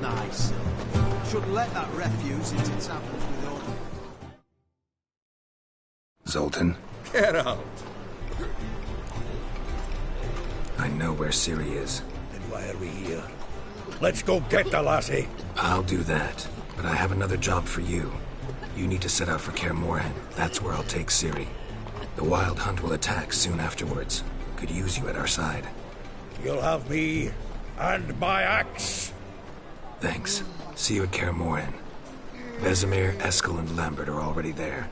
nice. Shouldn't let that refuse into taverns with honor. Zoltan? Get out! I know where Ciri is. Then why are we here? Let's go get the lassie! I'll do that, but I have another job for you. You need to set out for Kaer Morhen. That's where I'll take Ciri. The Wild Hunt will attack soon afterwards. Could use you at our side. You'll have me and my axe. Thanks. See you at Kaer Morhen. Vesemir, Eskel, and Lambert are already there.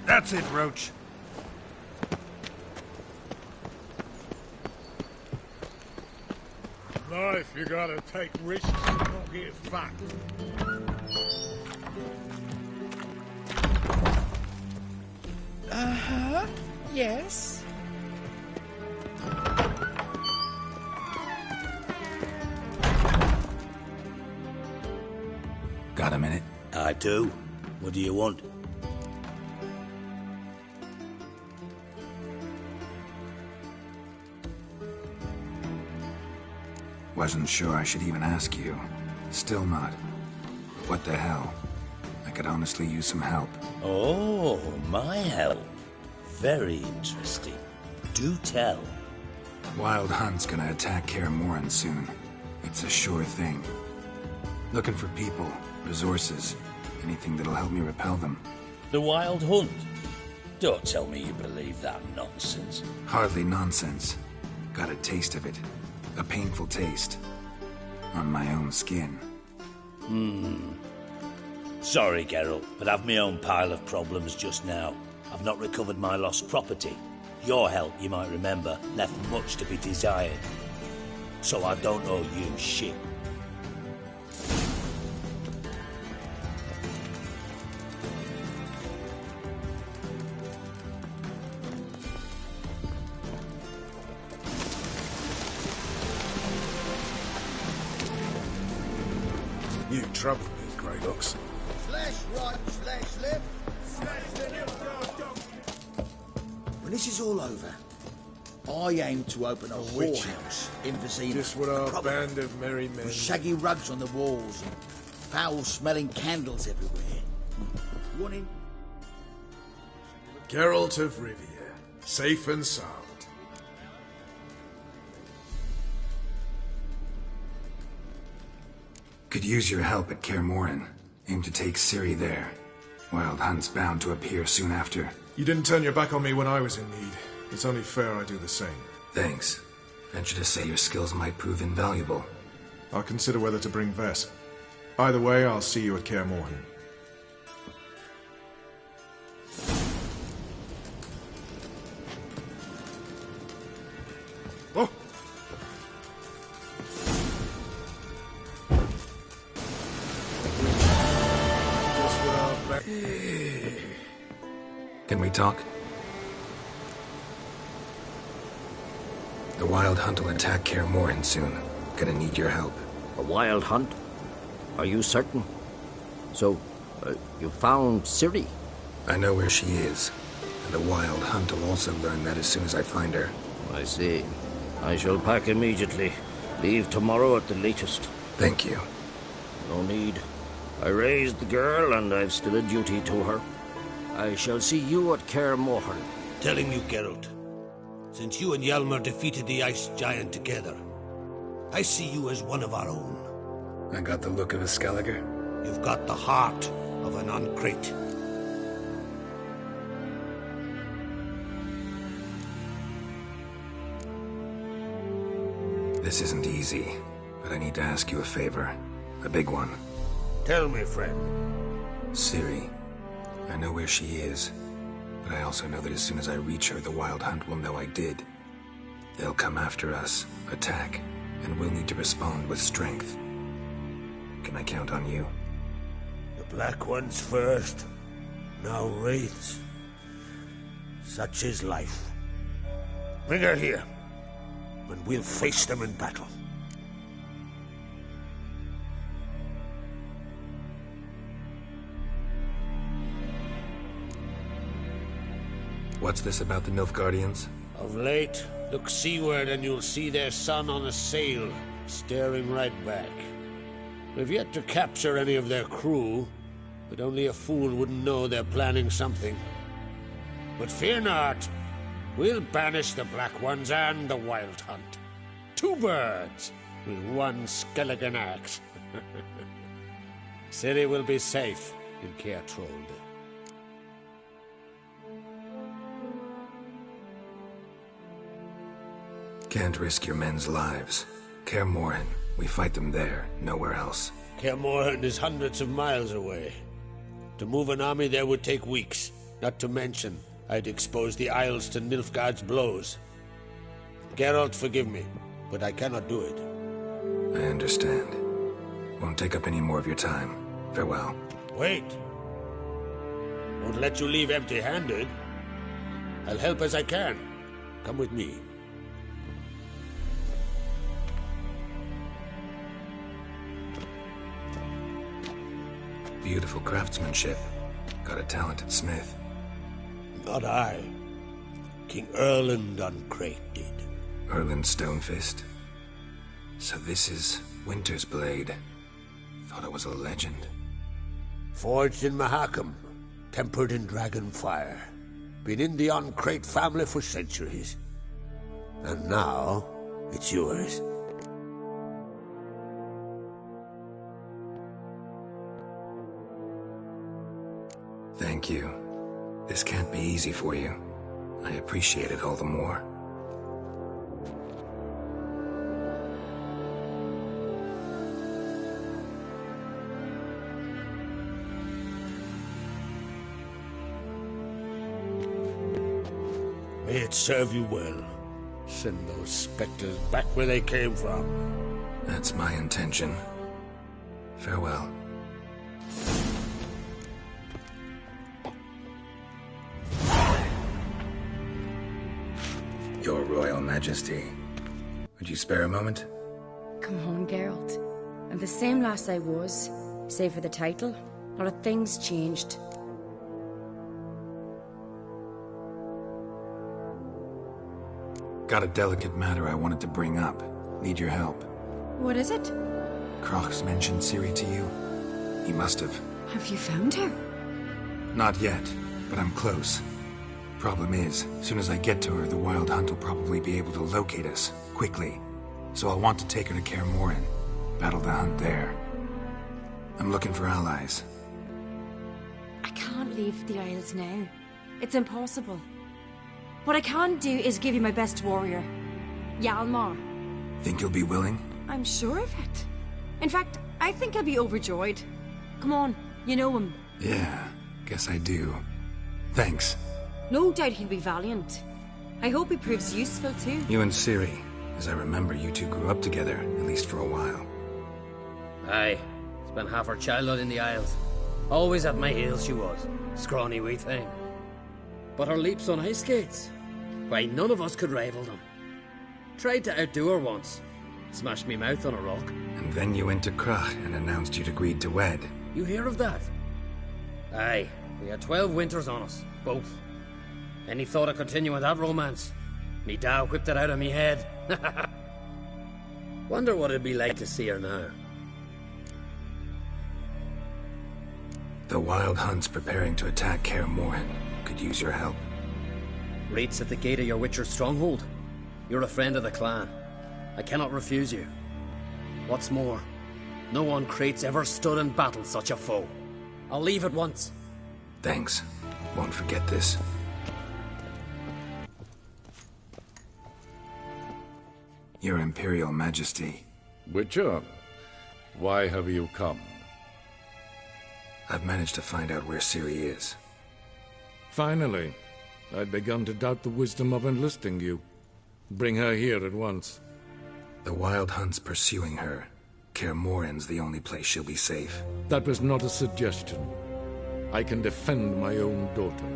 That's it, Roach. Life, you gotta take risks and not get fat. Uh-huh. Yes. Got a minute? I do. What do you want? Wasn't sure I should even ask you. Still not. But what the hell? I could honestly use some help. Oh, my help. Very interesting. Do tell. Wild Hunt's gonna attack Kaer Morhen soon. It's a sure thing. Looking for people, resources, anything that'll help me repel them. The Wild Hunt? Don't tell me you believe that nonsense. Hardly nonsense. Got a taste of it. A painful taste. On my own skin. Sorry, Geralt, but I've my own pile of problems just now. I've not recovered my lost property. Your help, you might remember, left much to be desired. So I don't owe you shit. You trouble me, Grey Looks. Slash right, slash left. When this is all over, I aim to open a whorehouse in Vizima. Just what our band of merry men... With shaggy rugs on the walls and foul-smelling candles everywhere. Want in? Geralt of Rivia. Safe and sound. Could use your help at Kaer Morhen. Aim to take Ciri there. Wild Hunt's bound to appear soon after. You didn't turn your back on me when I was in need. It's only fair I do the same. Thanks. Venture to say your skills might prove invaluable. I'll consider whether to bring Vess. Either way, I'll see you at Kaer Morhen. Oh! Can we talk? The Wild Hunt will attack Kaer Morhen soon. Gonna need your help. A wild hunt? Are you certain? So, you found Ciri? I know where she is. And the Wild Hunt will also learn that as soon as I find her. I see. I shall pack immediately. Leave tomorrow at the latest. Thank you. No need. I raised the girl, and I've still a duty to her. I shall see you at Kaer Morhen. Telling you, Geralt, since you and Hjalmar defeated the Ice Giant together, I see you as one of our own. I got the look of a Skelliger. You've got the heart of an Uncrate. This isn't easy, but I need to ask you a favor. A big one. Tell me, friend. Ciri. I know where she is, but I also know that as soon as I reach her, the Wild Hunt will know I did. They'll come after us, attack, and we'll need to respond with strength. Can I count on you? The Black Ones first, now Wraiths. Such is life. Bring her here, and we'll face them in battle. What's this about the Nilfgaardians? Of late, look seaward and you'll see their sun on a sail, staring right back. We've yet to capture any of their crew, but only a fool wouldn't know they're planning something. But fear not, we'll banish the Black Ones and the Wild Hunt. 2 birds with 1 skeleton axe. City will be safe in Caer Trold. Can't risk your men's lives. Kaer Morhen, we fight them there, nowhere else. Kaer Morhen is hundreds of miles away. To move an army there would take weeks, not to mention I'd expose the Isles to Nilfgaard's blows. Geralt, forgive me, but I cannot do it. I understand. Won't take up any more of your time. Farewell. Wait. Won't let you leave empty-handed. I'll help as I can. Come with me. Beautiful craftsmanship. Got a talented smith. Not I. King Erland Uncrate did. Erland Stonefist. So this is Winter's Blade. Thought it was a legend. Forged in Mahakam, tempered in dragon fire. Been in the Uncrate family for centuries. And now, it's yours. Thank you. This can't be easy for you. I appreciate it all the more. May it serve you well. Send those specters back where they came from. That's my intention. Farewell. Your Royal Majesty. Would you spare a moment? Come on, Geralt. I'm the same lass I was, save for the title. A lot of things changed. Got a delicate matter I wanted to bring up. Need your help. What is it? Crach's mentioned Ciri to you? He must have. Have you found her? Not yet, but I'm close. Problem is, soon as I get to her, the Wild Hunt will probably be able to locate us, quickly. So I'll want to take her to Kaer Morhen, battle the hunt there. I'm looking for allies. I can't leave the Isles now. It's impossible. What I can do is give you my best warrior, Hjalmar. Think you'll be willing? I'm sure of it. In fact, I think he'll be overjoyed. Come on, you know him. Yeah, guess I do. Thanks. No doubt he'll be valiant. I hope he proves useful too. You and Ciri. As I remember, you two grew up together, at least for a while. Aye. Spent half her childhood in the Isles. Always at my heels she was. Scrawny wee thing. But her leaps on ice skates, why, none of us could rival them. Tried to outdo her once. Smashed me mouth on a rock. And then you went to Crach and announced you'd agreed to wed. You hear of that? Aye. We had 12 winters on us, both. Any thought of continuing that romance? Me Dow whipped it out of me head. Wonder what it'd be like to see her now. The Wild Hunt's preparing to attack Kaer Morhen. Could use your help. Raid's at the gate of your Witcher's stronghold. You're a friend of the clan. I cannot refuse you. What's more, no one Crate's ever stood in battle such a foe. I'll leave at once. Thanks. Won't forget this. Your Imperial Majesty. Witcher, why have you come? I've managed to find out where Ciri is. Finally. I'd begun to doubt the wisdom of enlisting you. Bring her here at once. The Wild Hunt's pursuing her. Kaer Morhen's the only place she'll be safe. That was not a suggestion. I can defend my own daughter.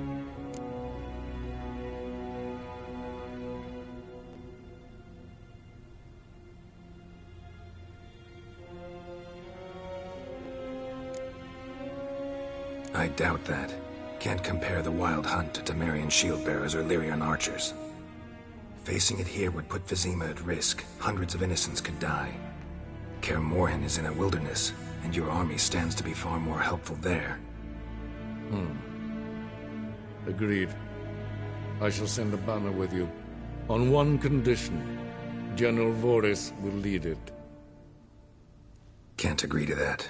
I doubt that. Can't compare the Wild Hunt to Temerian shield-bearers or Lyrian archers. Facing it here would put Vizima at risk. Hundreds of innocents could die. Kaer Morhen is in a wilderness, and your army stands to be far more helpful there. Agreed. I shall send a banner with you. On one condition. General Voris will lead it. Can't agree to that.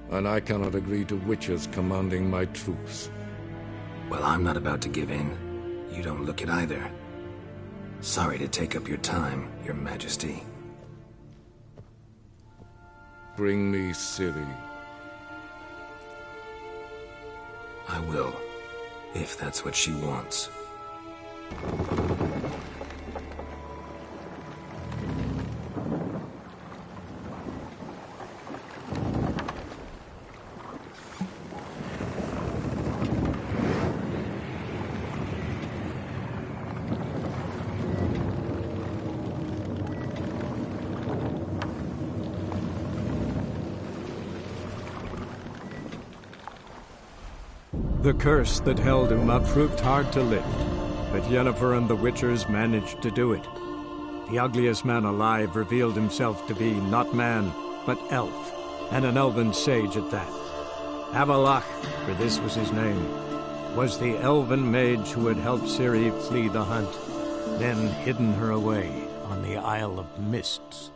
And I cannot agree to witches commanding my troops. Well, I'm not about to give in. You don't look it either. Sorry to take up your time, Your Majesty. Bring me Ciri. I will, if that's what she wants. The curse that held Uma proved hard to lift, but Yennefer and the Witchers managed to do it. The ugliest man alive revealed himself to be not man, but elf, and an elven sage at that. Avalach, for this was his name, was the elven mage who had helped Ciri flee the hunt, then hidden her away on the Isle of Mists.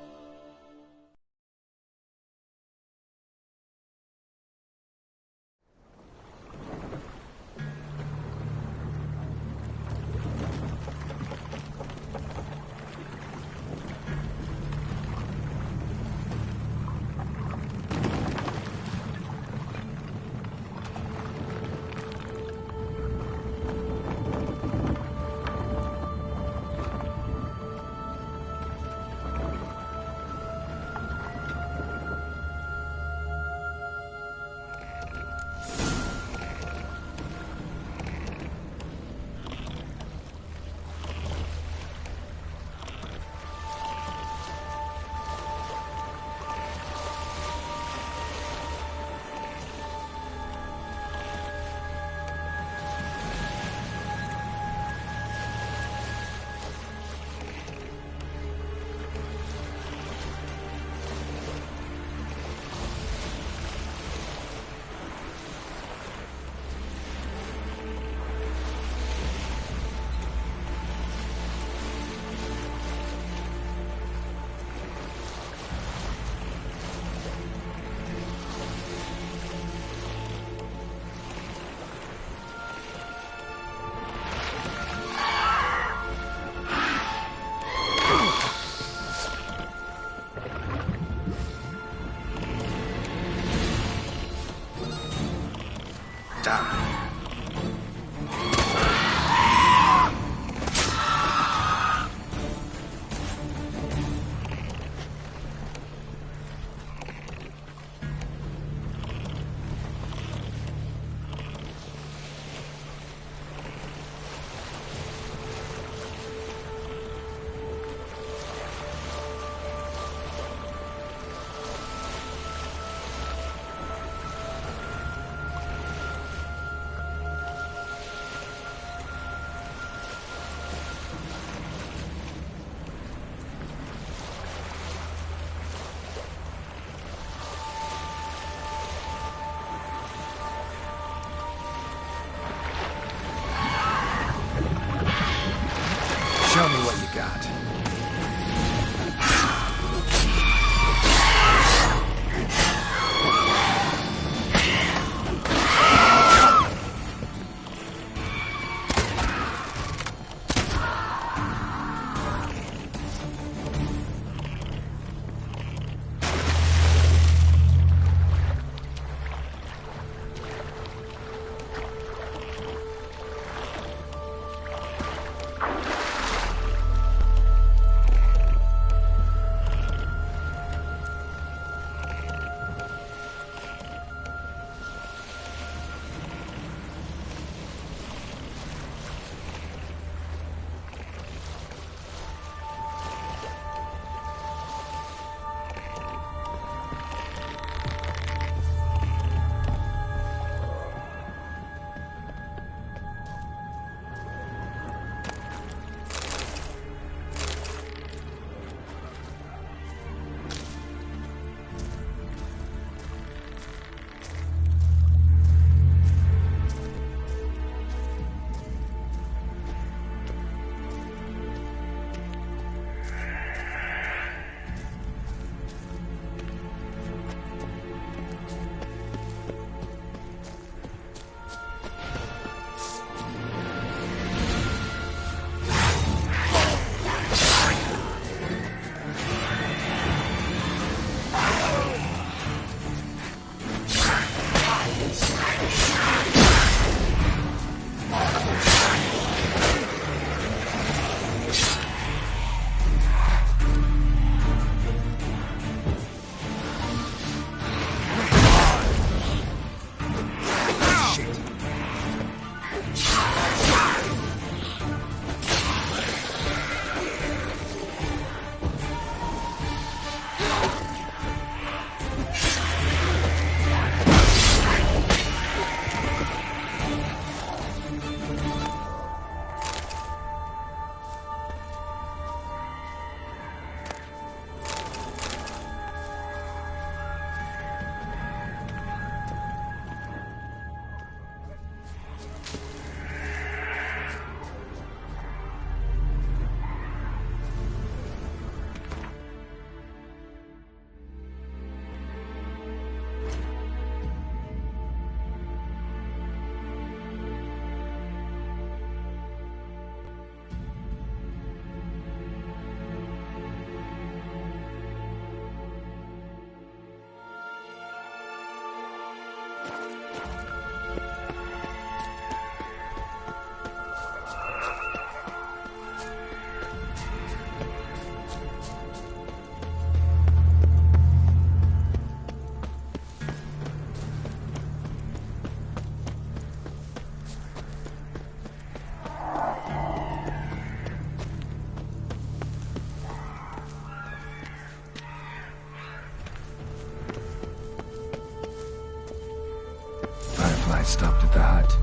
Firefly stopped at the hut.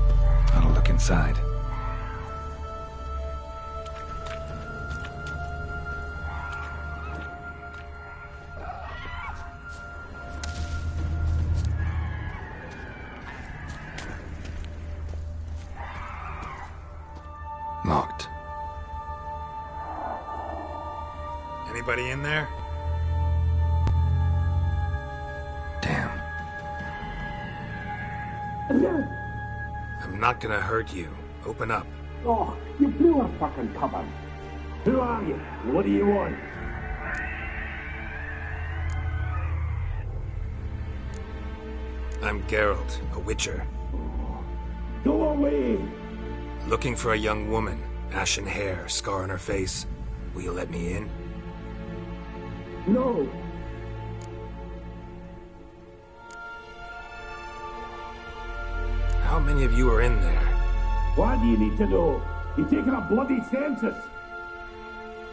I'll look inside. Locked. Anybody in there? Damn. I'm not gonna hurt you. Open up. Oh, you blew a fucking cover. Who are you? What do you want? I'm Geralt, a witcher. Go away! Looking for a young woman. Ashen hair, scar on her face. Will you let me in? No! How many of you are in there? Why do you need to know? You're taking a bloody census!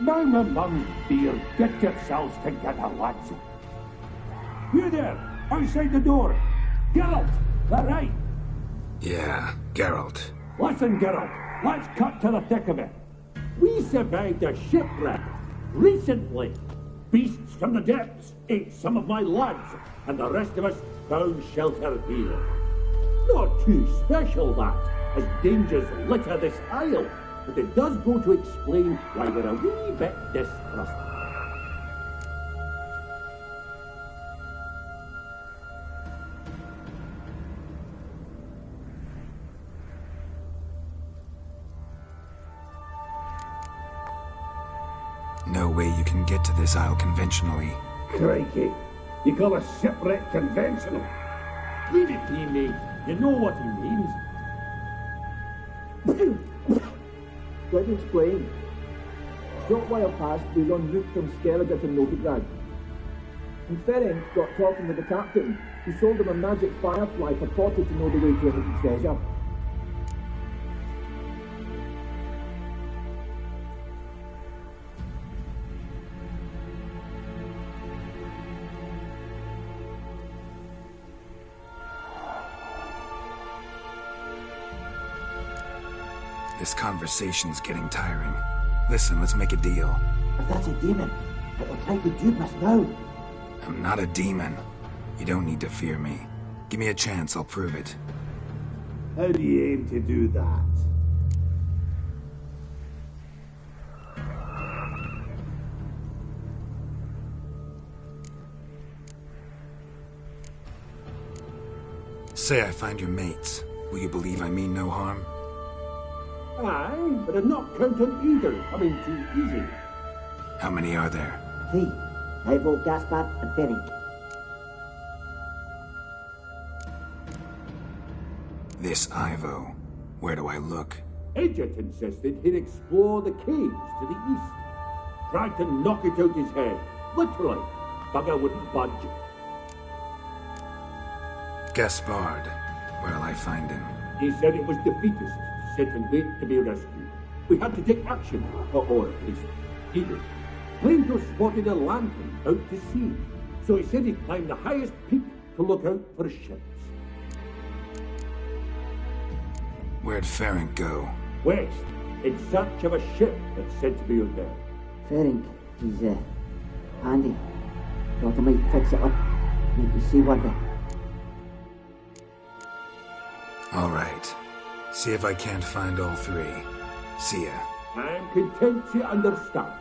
Down among beer, get yourselves together, lads. You there, outside the door. Geralt, that right? Yeah, Geralt. Listen, Geralt, let's cut to the thick of it. We survived a shipwreck recently. Beasts from the depths ate some of my lads, and the rest of us found shelter here. Not too special, that, as dangers litter this isle, but it does go to explain why we're a wee bit distrustful. No way you can get to this isle conventionally. Crikey, you call a shipwreck conventional? Leave it be, mate. You know what he means. Let me explain. Short while past, we were en route from Skellige to Novigrad. And Ferenc got talking with the captain, who sold him a magic firefly purported to know the way to a hidden treasure. This conversation's getting tiring. Listen, let's make a deal. If that's a demon, it'll try to dupe us now. I'm not a demon. You don't need to fear me. Give me a chance, I'll prove it. How do you aim to do that? Say I find your mates. Will you believe I mean no harm? Aye, but I'd not count on either coming too easy. How many are there? 3. Ivo, Gaspard, and Ferenc. This Ivo. Where do I look? Edget insisted he'd explore the caves to the east. Tried to knock it out his head. Literally. Bugger wouldn't budge. Gaspard. Where'll I find him? He said it was defeatist. Sit and wait to be rescued. We had to take action, or at least he did. Plainto spotted a lantern out to sea, so he said he'd climb the highest peak to look out for ships. Where'd Ferenc go? West, in search of a ship that's said to be out there. Ferenc, he's handy. Thought I might fix it up, make you see what All right. See if I can't find all 3. See ya. I'm content to understand.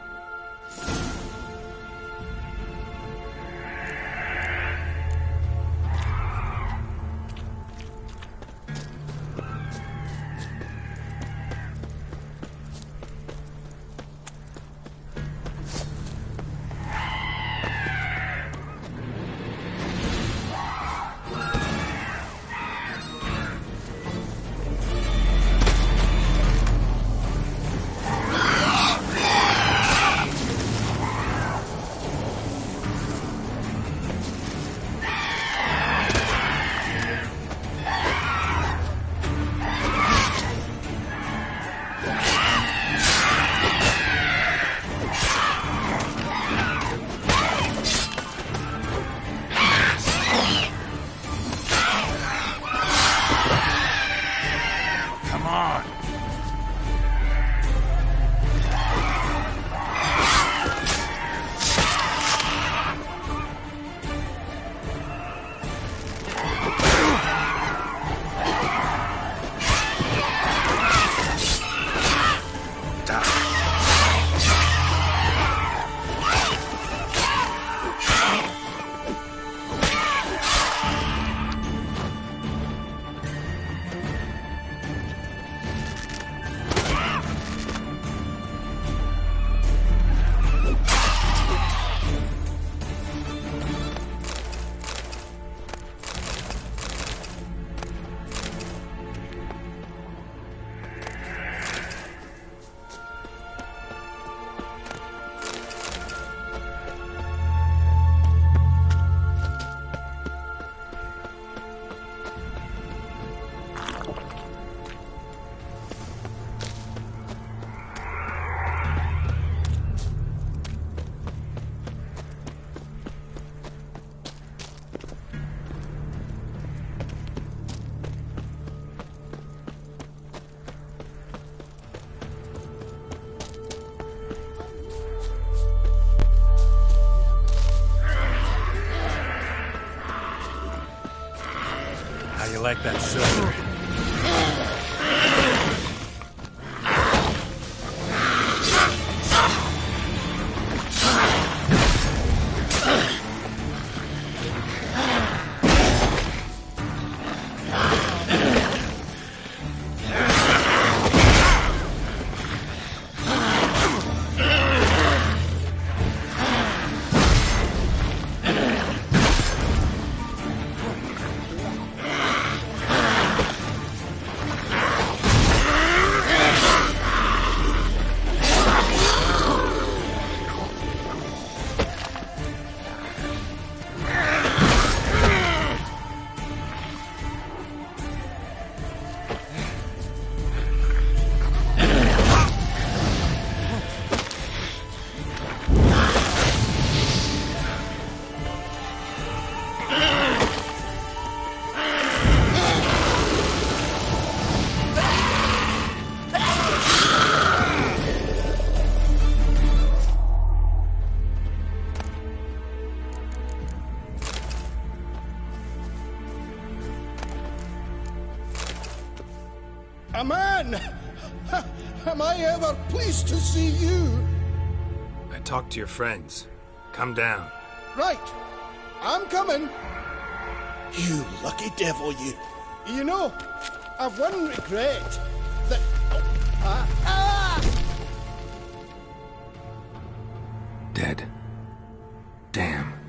you like that silver? A man! Am I ever pleased to see you? I talked to your friends. Come down. Right. I'm coming. You lucky devil, you. You know, I've one regret. That... Dead. Damn.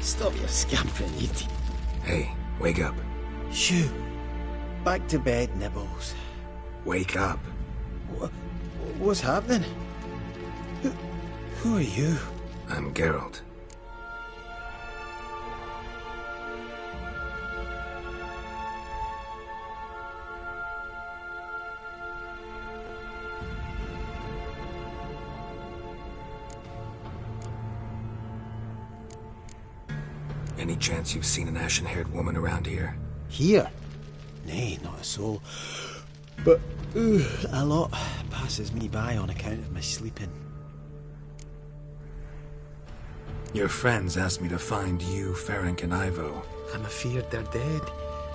Stop your scampering, you Hey, wake up. Shoo. Back to bed, Nibbles. Wake up. What's happening? Who are you? I'm Geralt. Any chance you've seen an ashen-haired woman around here? Here? Nay, not a soul. But, a lot passes me by on account of my sleeping. Your friends asked me to find you, Ferenc, and Ivo. I'm afeard they're dead.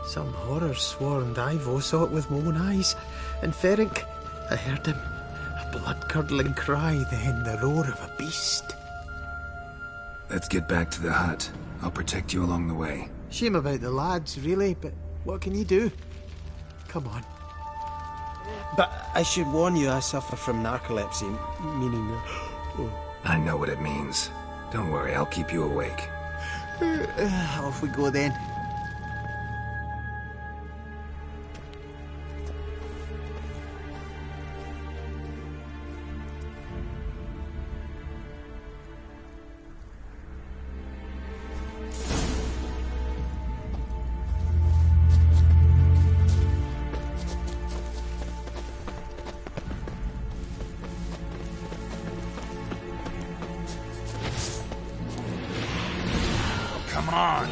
Some horror swarmed Ivo saw it with my own eyes. And Ferenc, I heard him. A blood-curdling cry, then the roar of a beast. Let's get back to the hut. I'll protect you along the way. Shame about the lads, really, but what can you do? Come on. But I should warn you, I suffer from narcolepsy, meaning... I know what it means. Don't worry, I'll keep you awake. Off we go then. Come on!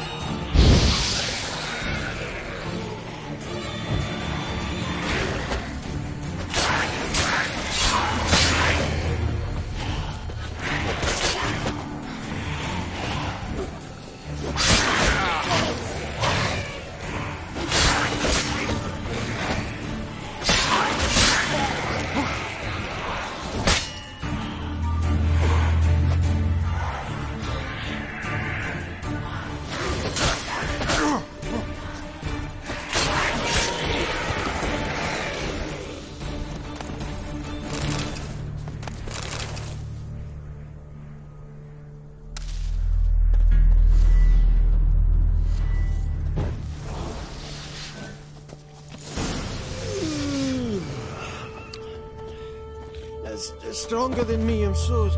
It's stronger than me, I'm so...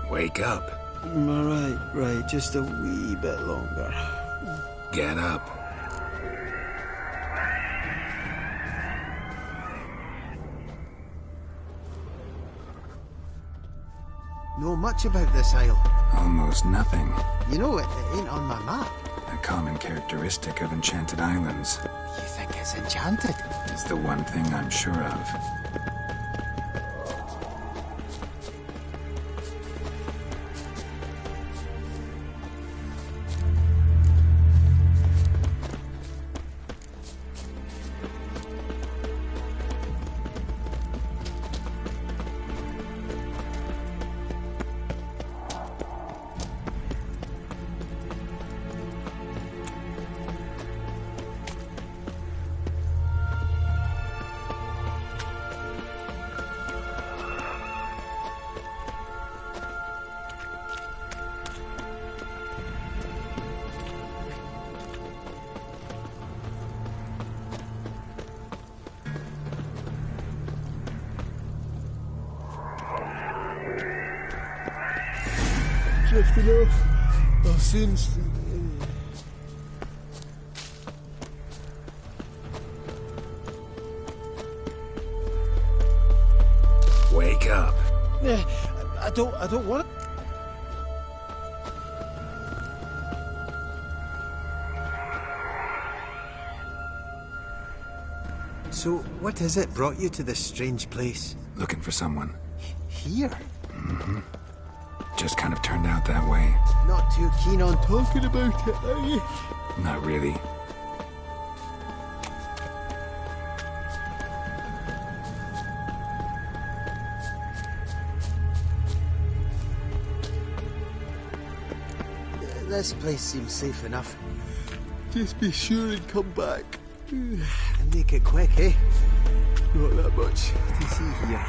Wake up. Right, just a wee bit longer. Get up. Know much about this isle? Almost nothing. You know, it ain't on my map. A common characteristic of enchanted islands. You think it's enchanted? It's the one thing I'm sure of. Drifting off. I'll soon... Wake up. I don't want to... So, what is it brought you to this strange place? Looking for someone. Here? Mm-hmm. Just kind of turned out that way. Not too keen on talking about it, are you? Not really. This place seems safe enough. Just be sure and come back. And make it quick, eh? Not that much to see here.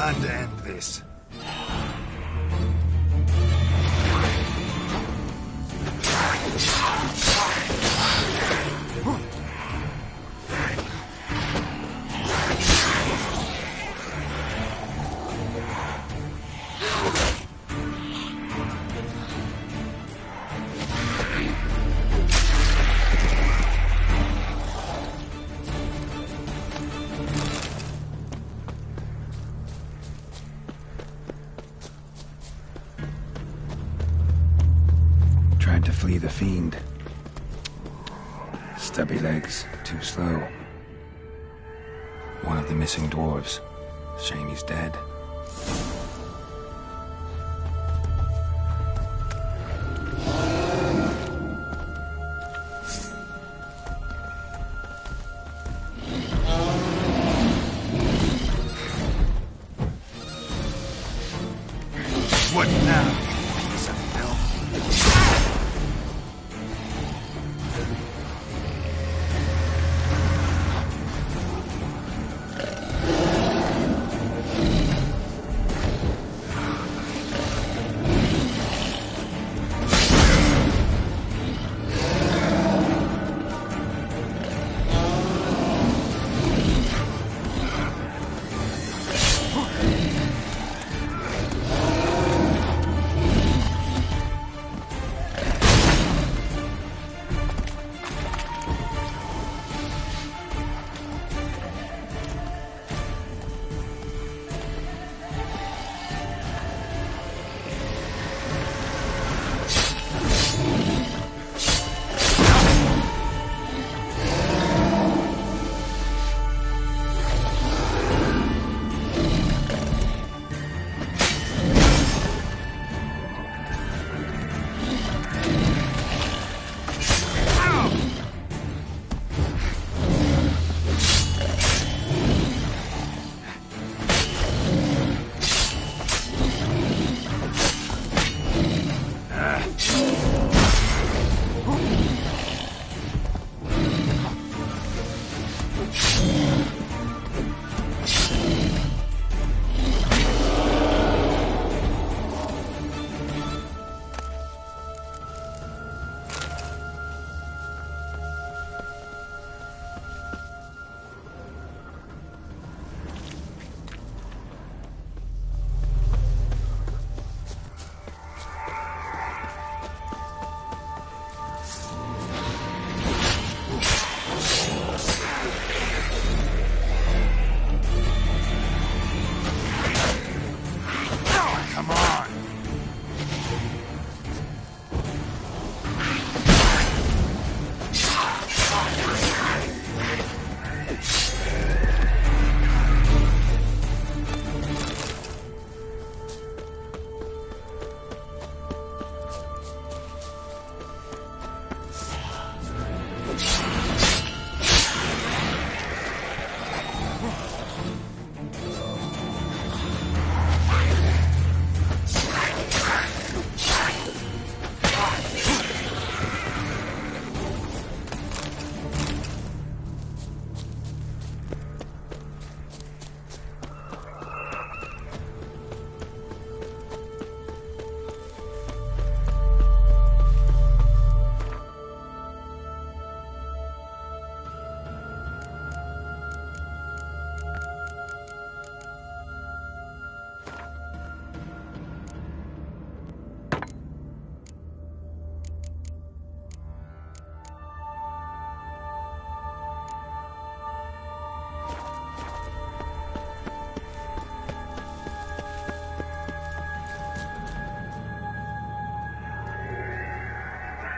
Time to end this. Tried to flee the fiend. Stubby legs, too slow. One of the missing dwarves. Shame he's dead. What now? Piece of filth.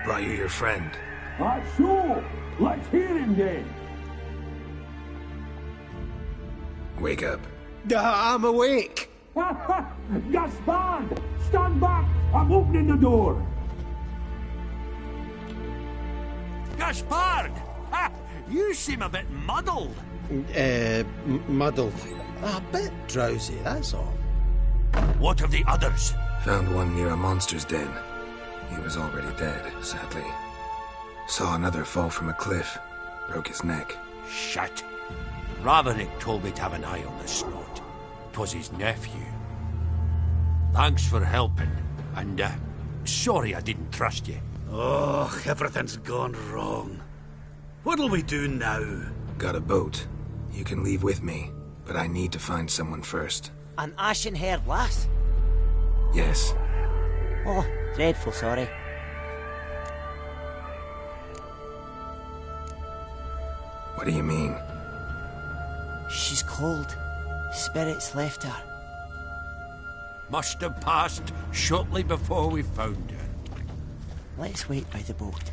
Brought you your friend. Sure. Let's hear him then. Wake up. I'm awake. Gaspard! Stand back! I'm opening the door. Gaspard! Ha! You seem a bit muddled. Muddled. A bit drowsy, that's all. What of the others? Found one near a monster's den. He was already dead, sadly. Saw another fall from a cliff. Broke his neck. Shit. Raverick told me to have an eye on the snot. 'twas his nephew. Thanks for helping, and sorry I didn't trust you. Oh, everything's gone wrong. What'll we do now? Got a boat. You can leave with me, but I need to find someone first. An ashen-haired lass? Yes. Oh, dreadful sorry. What do you mean? She's cold. Spirits left her. Must have passed shortly before we found her. Let's wait by the boat.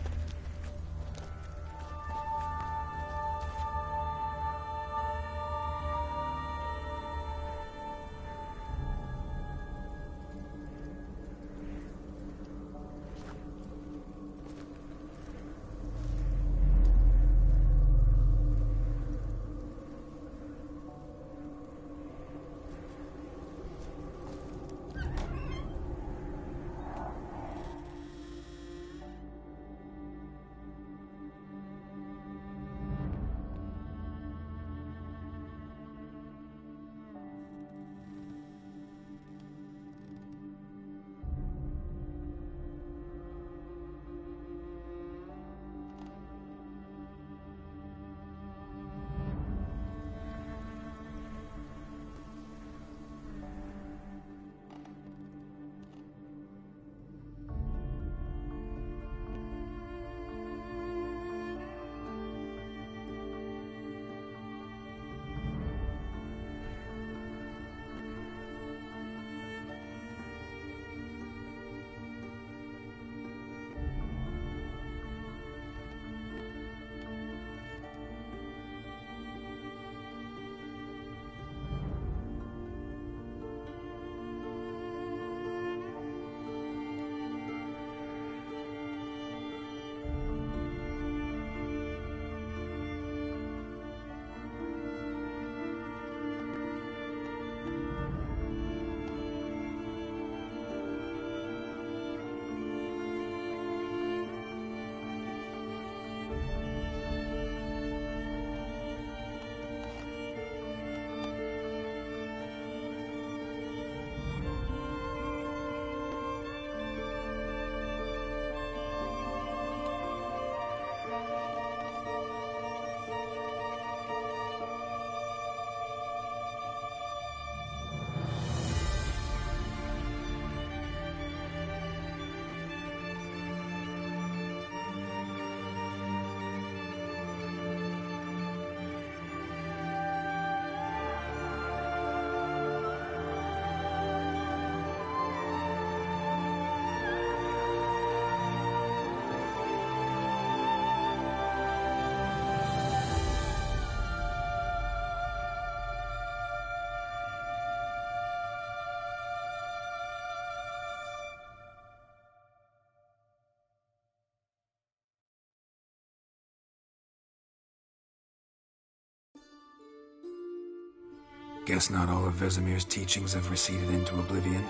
Guess not all of Vesemir's teachings have receded into oblivion.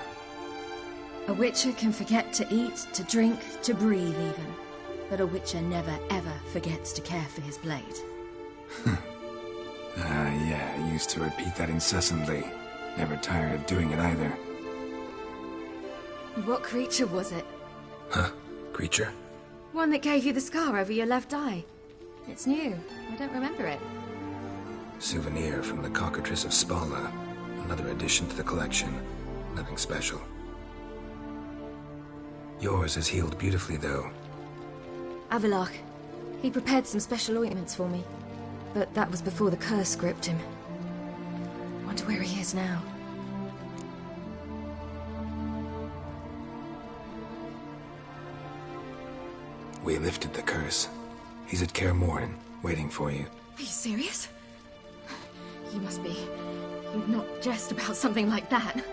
A witcher can forget to eat, to drink, to breathe even. But a witcher never ever forgets to care for his blade. Yeah, I used to repeat that incessantly. Never tired of doing it either. What creature was it? Huh? Creature? One that gave you the scar over your left eye. It's new. I don't remember it. Souvenir from the cockatrice of Spala. Another addition to the collection. Nothing special. Yours is healed beautifully, though. Avalok. He prepared some special ointments for me. But that was before the curse gripped him. Wonder where he is now. We lifted the curse. He's at Kaer Morhen, waiting for you. Are you serious? You must be. You'd not jest about something like that.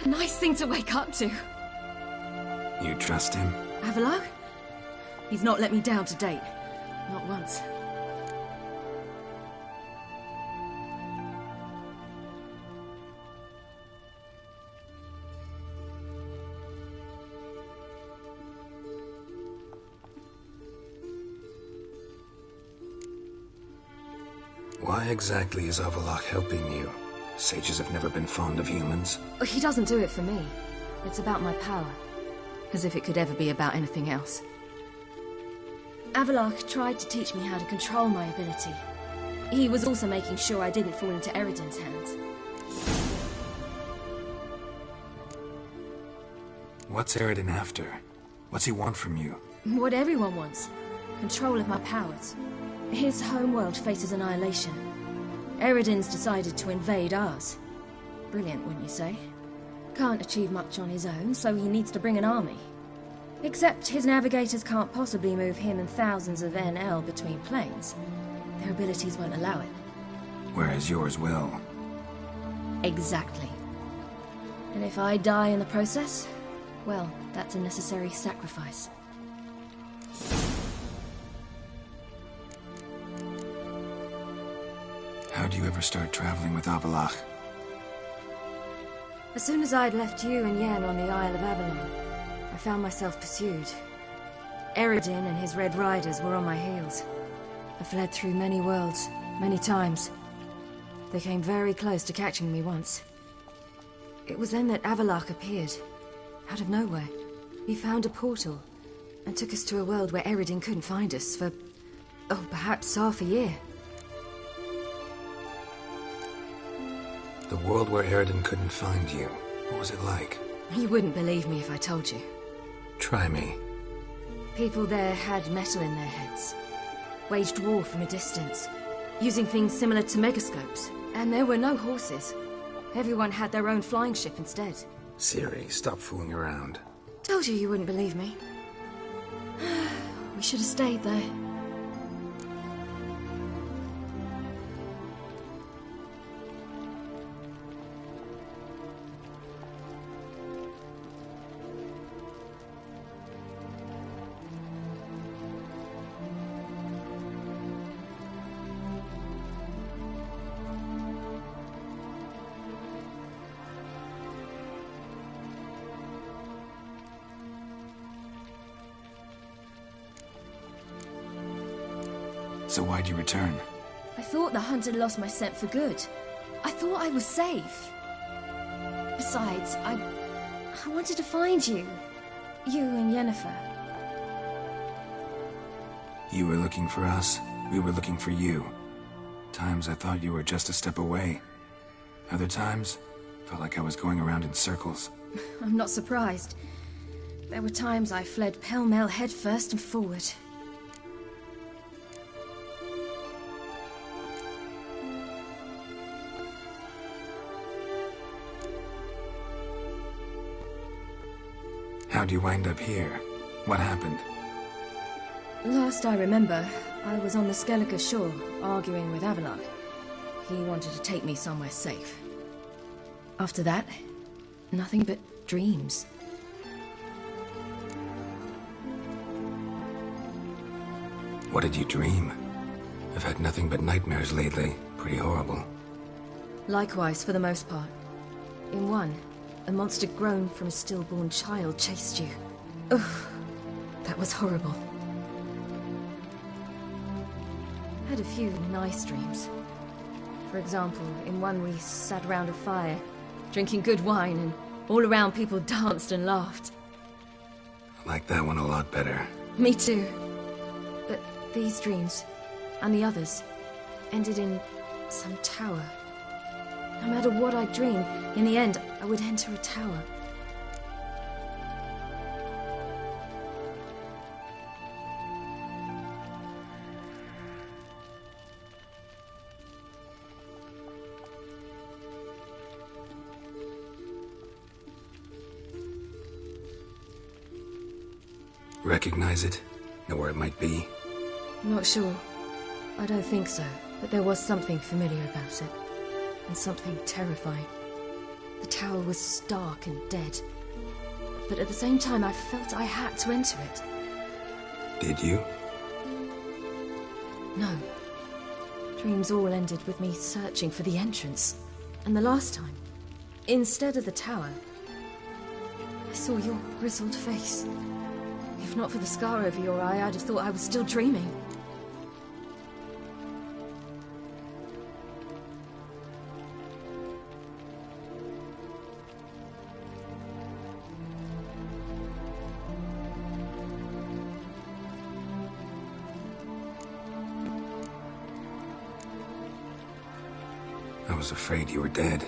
A nice thing to wake up to. You trust him? Avalok? He's not let me down to date. Not once. Why exactly is Avalok helping you? Sages have never been fond of humans. He doesn't do it for me. It's about my power. As if it could ever be about anything else. Avalach tried to teach me how to control my ability. He was also making sure I didn't fall into Eridan's hands. What's Eridan after? What's he want from you? What everyone wants. Control of my powers. His homeworld faces annihilation. Eridan's decided to invade ours. Brilliant, wouldn't you say? Can't achieve much on his own, so he needs to bring an army. Except his navigators can't possibly move him and thousands of NL between planes. Their abilities won't allow it. Whereas yours will. Exactly. And if I die in the process, well, that's a necessary sacrifice. How'd you ever start traveling with Avalach? As soon as I'd left you and Yen on the Isle of Avalon, I found myself pursued. Eridan and his Red Riders were on my heels. I fled through many worlds, many times. They came very close to catching me once. It was then that Avalach appeared, out of nowhere. He found a portal, and took us to a world where Eridan couldn't find us for, perhaps half a year. The world where Eridan couldn't find you. What was it like? You wouldn't believe me if I told you. Try me. People there had metal in their heads. Waged war from a distance, using things similar to megascopes. And there were no horses. Everyone had their own flying ship instead. Ciri, stop fooling around. Told you wouldn't believe me. We should have stayed there. So why'd you return? I thought the hunt had lost my scent for good. I thought I was safe. Besides, I wanted to find you. You and Yennefer. You were looking for us, we were looking for you. Times I thought you were just a step away. Other times, felt like I was going around in circles. I'm not surprised. There were times I fled pell-mell headfirst and forward. How'd you wind up here? What happened? Last I remember, I was on the Skellige shore, arguing with Avalach. He wanted to take me somewhere safe. After that, nothing but dreams. What did you dream? I've had nothing but nightmares lately. Pretty horrible. Likewise, for the most part. In one, a monster grown from a stillborn child chased you. Ugh, that was horrible. I had a few nice dreams. For example, in one we sat around a fire, drinking good wine, and all around people danced and laughed. I like that one a lot better. Me too. But these dreams, and the others, ended in some tower. No matter what I dream, in the end, I would enter a tower. Recognize it? Know where it might be? Not sure. I don't think so, but there was something familiar about it. And something terrifying. The tower was stark and dead. But at the same time, I felt I had to enter it. Did you? No. Dreams all ended with me searching for the entrance. And the last time, instead of the tower, I saw your grizzled face. If not for the scar over your eye, I'd have thought I was still dreaming. was afraid you were dead.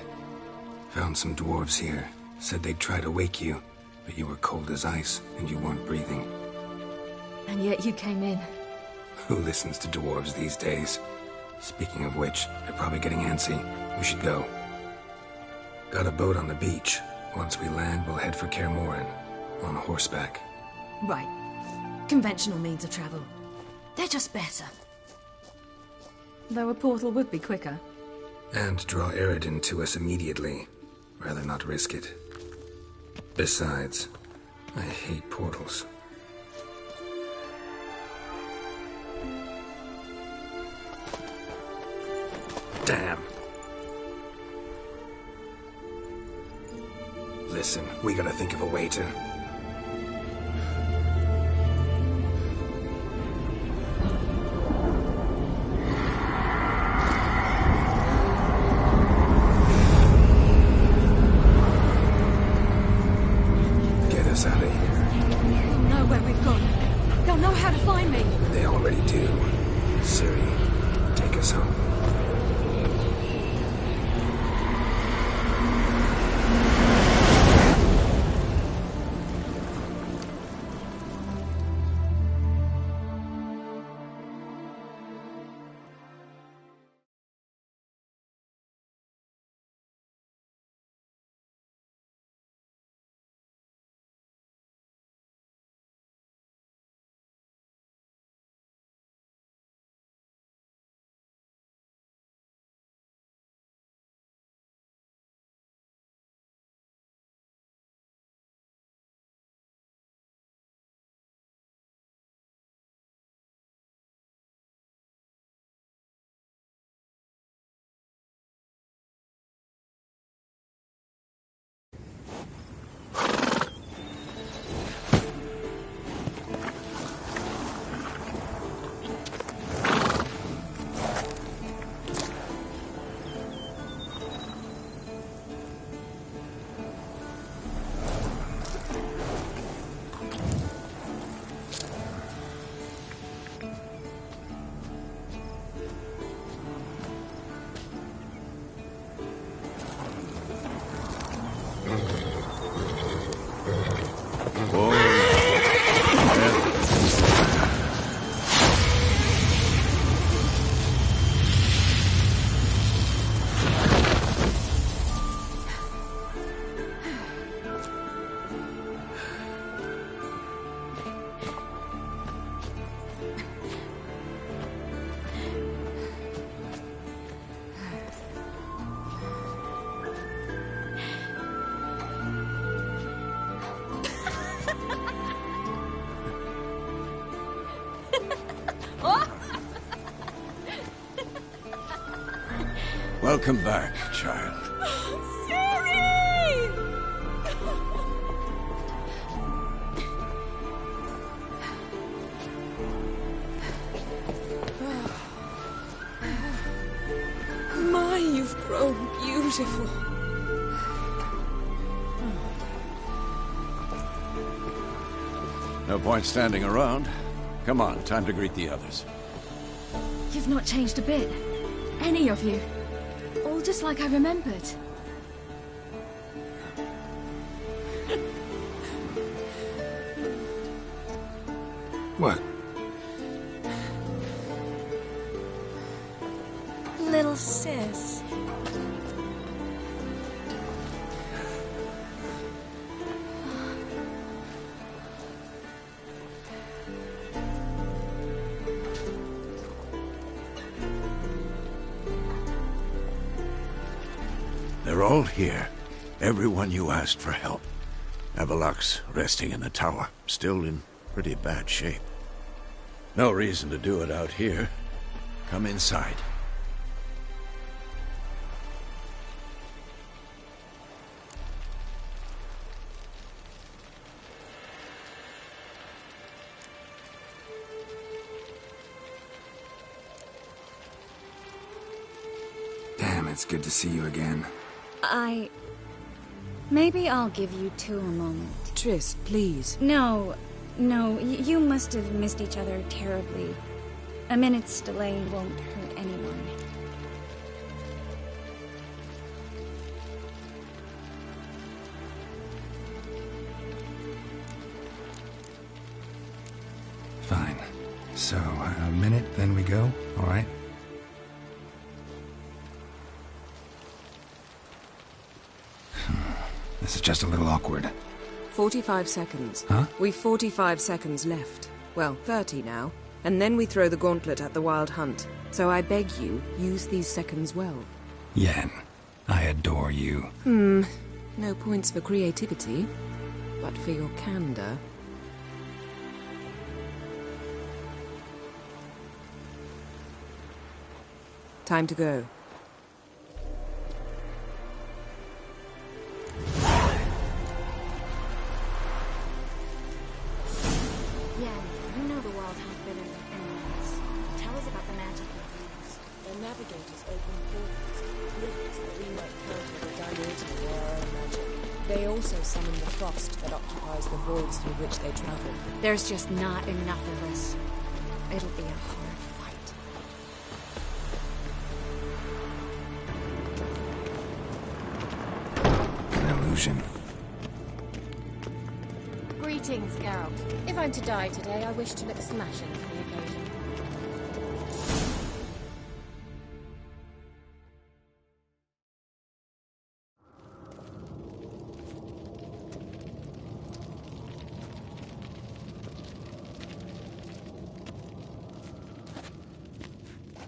Found some dwarves here. Said they'd try to wake you, but you were cold as ice and you weren't breathing. And yet you came in. Who listens to dwarves these days? Speaking of which, they're probably getting antsy. We should go. Got a boat on the beach. Once we land, we'll head for Kaer Morhen. On horseback. Right. Conventional means of travel. They're just better. Though a portal would be quicker. And draw Eredin to us immediately. Rather not risk it. Besides, I hate portals. Damn. Listen, we gotta think of a way to... Get us out of here. They'll know where we've gone. They'll know how to find me. They already do. Ciri, take us home. Welcome back, child. Ciri! My, you've grown beautiful. No point standing around. Come on, time to greet the others. You've not changed a bit. Any of you. All just like I remembered. What? Little sis. They're all here. Everyone you asked for help. Avalok's resting in the tower, still in pretty bad shape. No reason to do it out here. Come inside. Damn, it's good to see you again. Maybe I'll give you two a moment. Triss, please. No, you must have missed each other terribly. A minute's delay won't hurt anyone. So, a minute, then we go, all right? This is just a little awkward. 45 seconds. Huh? We've 45 seconds left. Well, 30 now. And then we throw the gauntlet at the Wild Hunt. So I beg you, use these seconds well. Yen, I adore you. No points for creativity, but for your candor. Time to go. Yeah, you know the Wild Hunt better than anyone else. Tell us about the magic they use. The navigators open portals, lifts that we might counter the diluting of our own magic. They also summon the frost that occupies the voids through which they travel. There's just not enough of us. It'll be a hard fight. An illusion. Greetings, Geralt. If I'm to die today, I wish to look smashing for the occasion.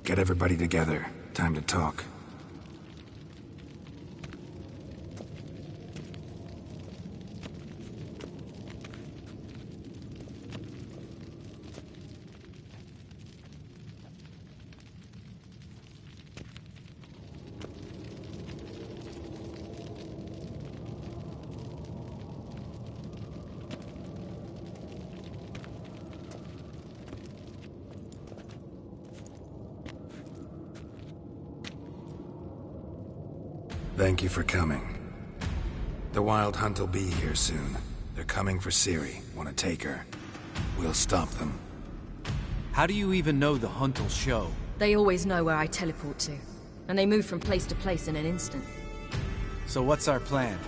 Get everybody together. Time to talk. Thank you for coming. The Wild Hunt will be here soon. They're coming for Ciri. Want to take her? We'll stop them. How do you even know the Hunt will show? They always know where I teleport to, and they move from place to place in an instant. So what's our plan?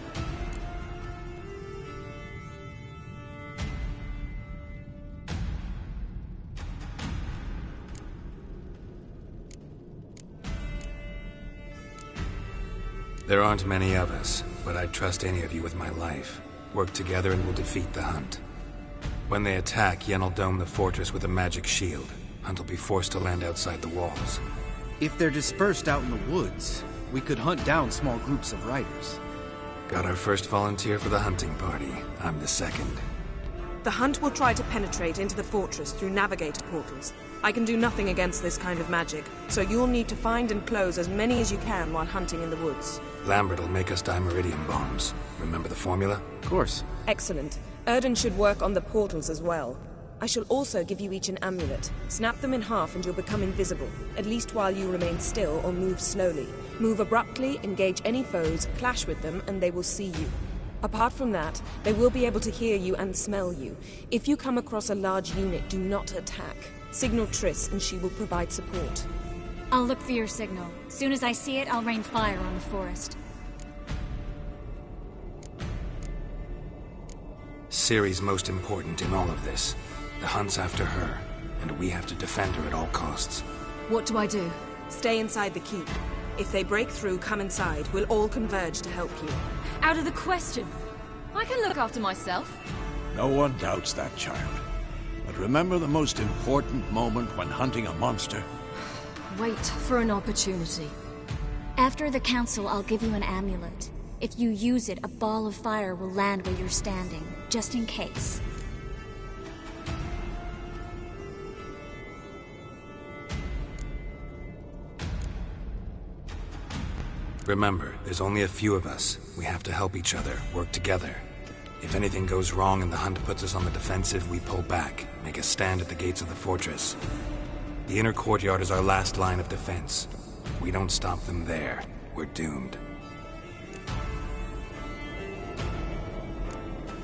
There aren't many of us, but I'd trust any of you with my life. Work together and we'll defeat the Hunt. When they attack, Yen will dome the fortress with a magic shield. Hunt will be forced to land outside the walls. If they're dispersed out in the woods, we could hunt down small groups of riders. Got our first volunteer for the hunting party. I'm the second. The Hunt will try to penetrate into the fortress through navigator portals. I can do nothing against this kind of magic, so you'll need to find and close as many as you can while hunting in the woods. Lambert will make us dimeridium bombs. Remember the formula? Of course. Excellent. Erden should work on the portals as well. I shall also give you each an amulet. Snap them in half and you'll become invisible, at least while you remain still or move slowly. Move abruptly, engage any foes, clash with them, and they will see you. Apart from that, they will be able to hear you and smell you. If you come across a large unit, do not attack. Signal Triss and she will provide support. I'll look for your signal. Soon as I see it, I'll rain fire on the forest. Ciri's most important in all of this. The Hunt's after her, and we have to defend her at all costs. What do I do? Stay inside the keep. If they break through, come inside. We'll all converge to help you. Out of the question. I can look after myself. No one doubts that, child. But remember the most important moment when hunting a monster? Wait for an opportunity. After the council, I'll give you an amulet. If you use it, a ball of fire will land where you're standing, just in case. Remember, there's only a few of us. We have to help each other, work together. If anything goes wrong and the Hunt puts us on the defensive, we pull back, make a stand at the gates of the fortress. The inner courtyard is our last line of defense. If we don't stop them there, we're doomed.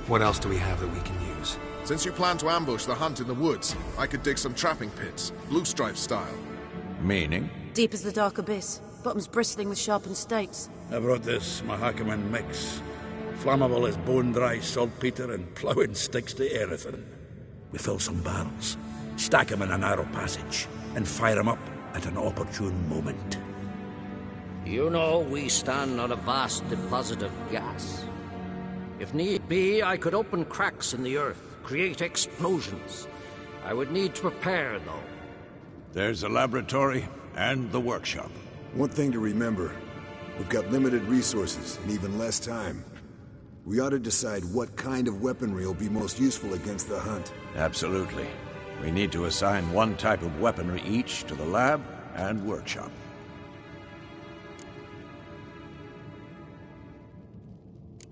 What else do we have that we can use? Since you plan to ambush the Hunt in the woods, I could dig some trapping pits, blue stripe style. Meaning? Deep as the dark abyss, bottoms bristling with sharpened stakes. I brought this Mahakaman mix. Flammable as bone-dry saltpeter and ploughing sticks to anything. We fill some barrels, Stack them in a narrow passage, and fire them up at an opportune moment. You know, we stand on a vast deposit of gas. If need be, I could open cracks in the earth, create explosions. I would need to prepare, though. There's the laboratory and the workshop. One thing to remember, we've got limited resources and even less time. We ought to decide what kind of weaponry will be most useful against the hunt. Absolutely. We need to assign one type of weaponry each to the lab and workshop.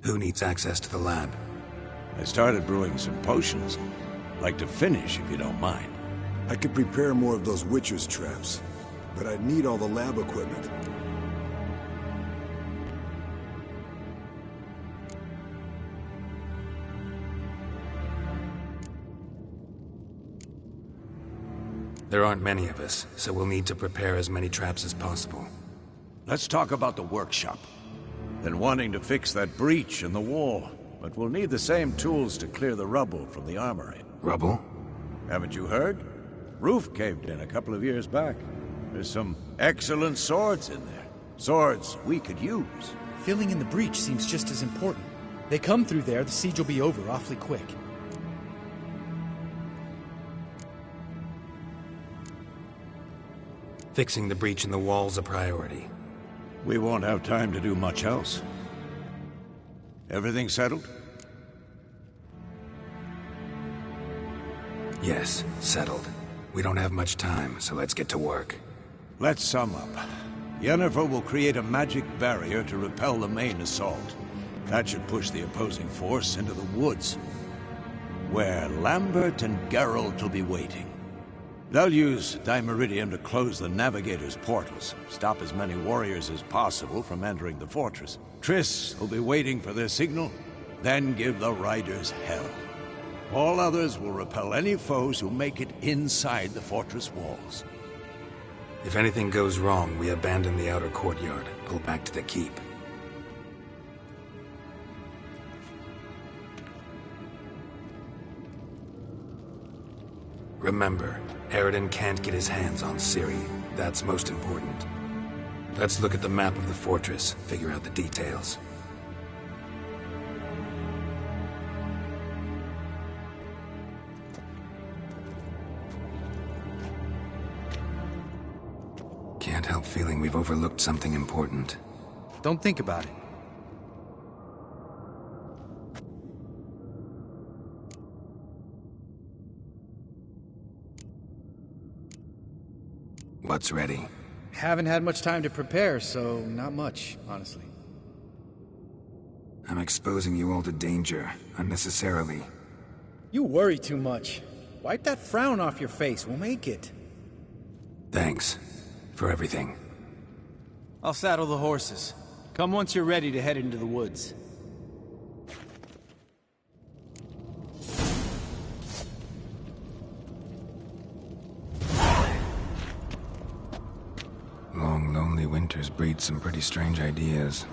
Who needs access to the lab? I started brewing some potions. Like to finish, if you don't mind. I could prepare more of those Witcher's traps, but I'd need all the lab equipment. There aren't many of us, so we'll need to prepare as many traps as possible. Let's talk about the workshop. Been wanting to fix that breach in the wall, but we'll need the same tools to clear the rubble from the armory. Rubble? Haven't you heard? Roof caved in a couple of years back. There's some excellent swords in there. Swords we could use. Filling in the breach seems just as important. They come through there, the siege will be over awfully quick. Fixing the breach in the wall's a priority. We won't have time to do much else. Everything settled? Yes, settled. We don't have much time, so let's get to work. Let's sum up. Yennefer will create a magic barrier to repel the main assault. That should push the opposing force into the woods, where Lambert and Geralt will be waiting. They'll use Dimeridium to close the Navigator's portals, stop as many warriors as possible from entering the fortress. Triss will be waiting for their signal, then give the riders hell. All others will repel any foes who make it inside the fortress walls. If anything goes wrong, we abandon the outer courtyard, pull back to the keep. Remember, Eridan can't get his hands on Ciri. That's most important. Let's look at the map of the fortress, figure out the details. Can't help feeling we've overlooked something important. Don't think about it. What's ready? Haven't had much time to prepare, so not much, honestly. I'm exposing you all to danger, unnecessarily. You worry too much. Wipe that frown off your face, we'll make it. Thanks. For everything. I'll saddle the horses. Come once you're ready to head into the woods. Long, lonely winters breed some pretty strange ideas.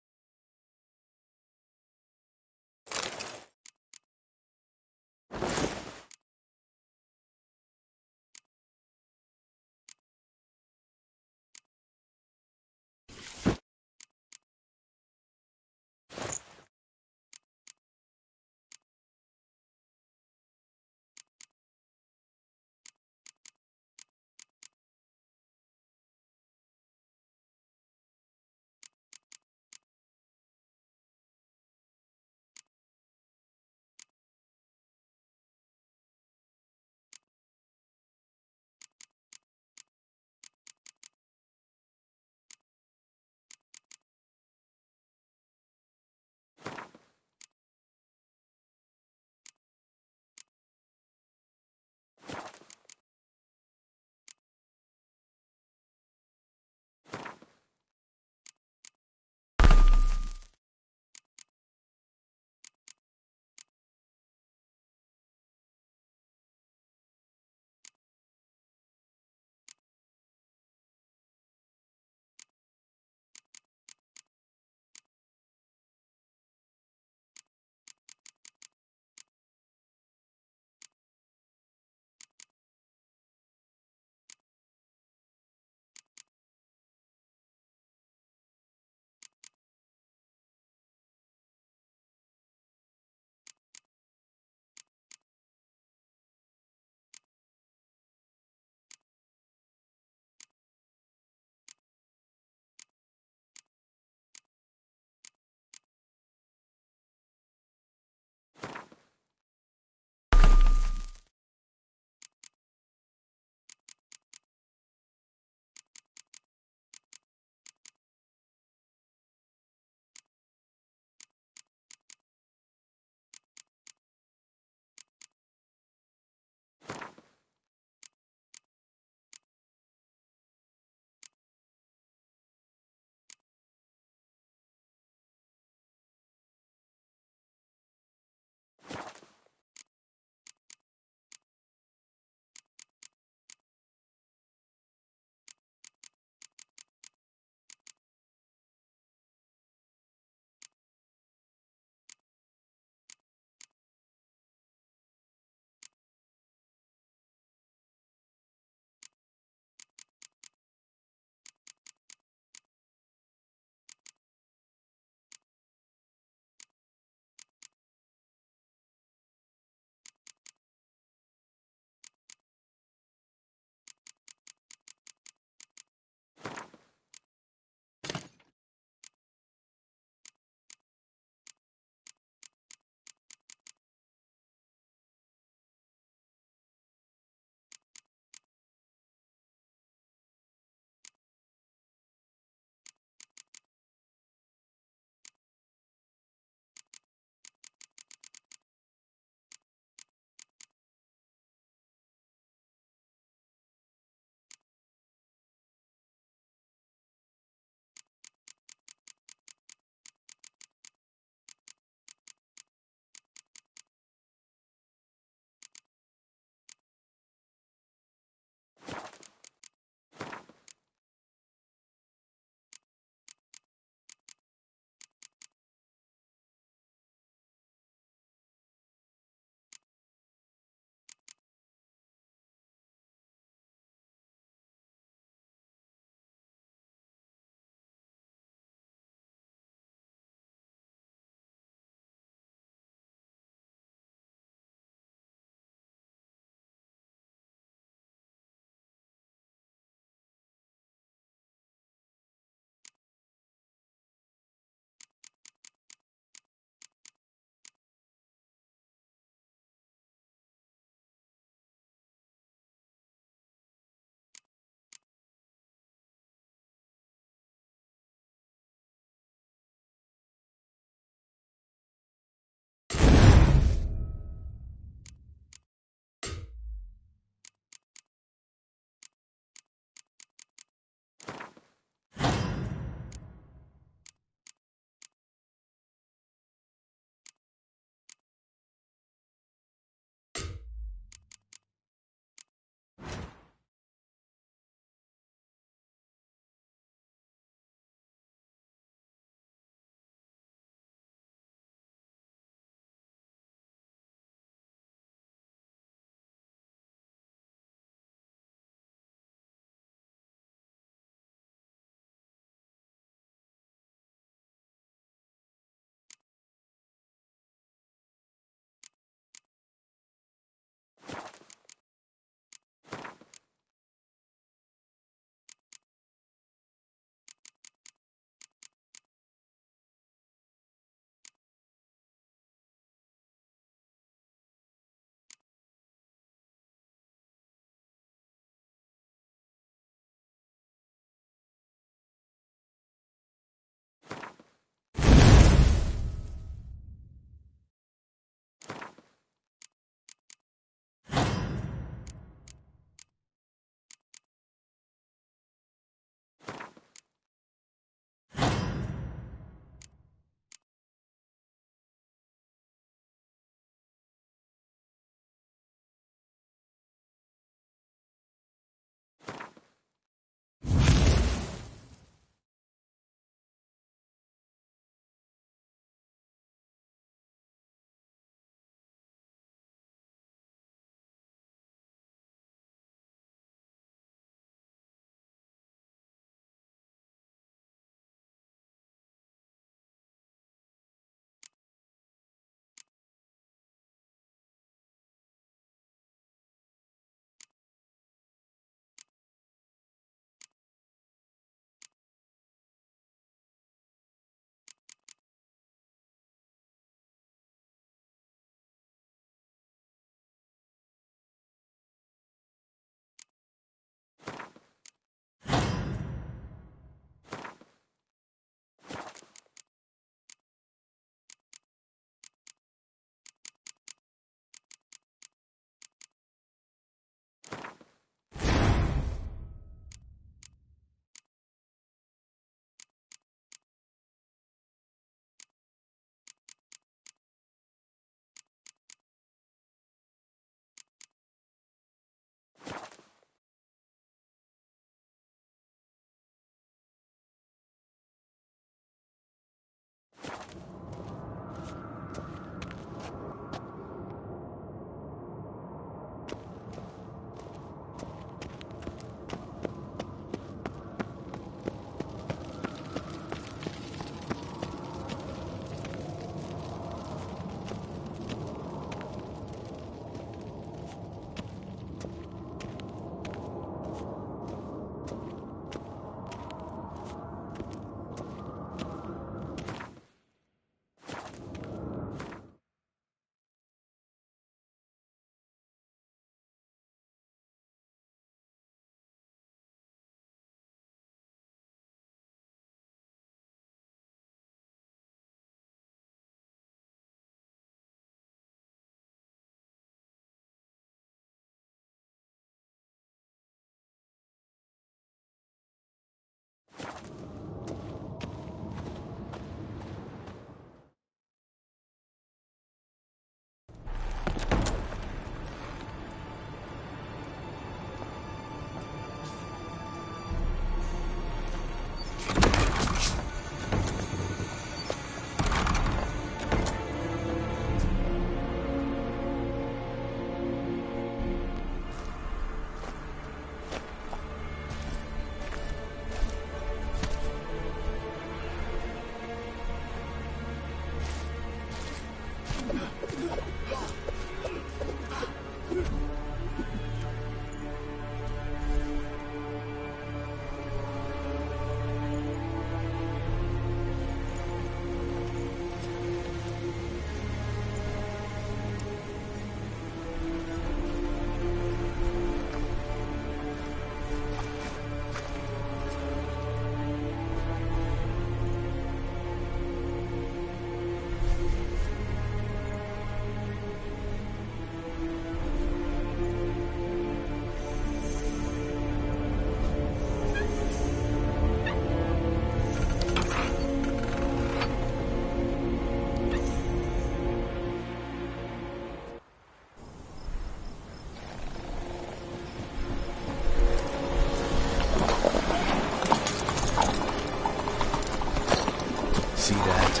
see that.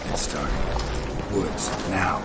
It's starting. Woods, now.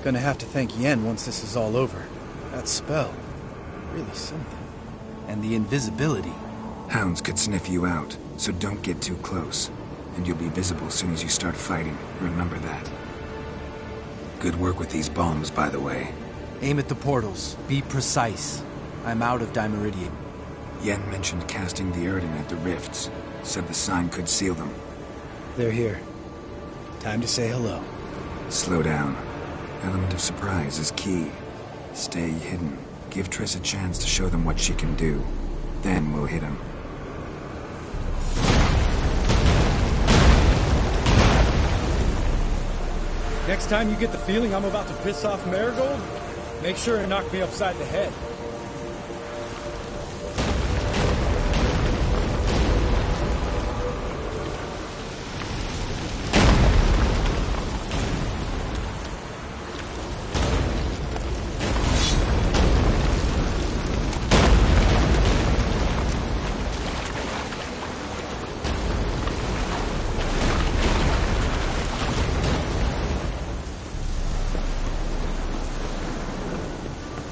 Gonna have to thank Yen once this is all over. That spell, really something. And the invisibility. Hounds could sniff you out, so don't get too close. And you'll be visible as soon as you start fighting. Remember that. Good work with these bombs, by the way. Aim at the portals. Be precise. I'm out of Dimeridium. Yen mentioned casting the Erden at the rifts. Said the sign could seal them. They're here. Time to say hello. Slow down. Element of surprise is key. Stay hidden. Give Triss a chance to show them what she can do. Then we'll hit him. Next time you get the feeling I'm about to piss off Marigold, make sure and knock me upside the head.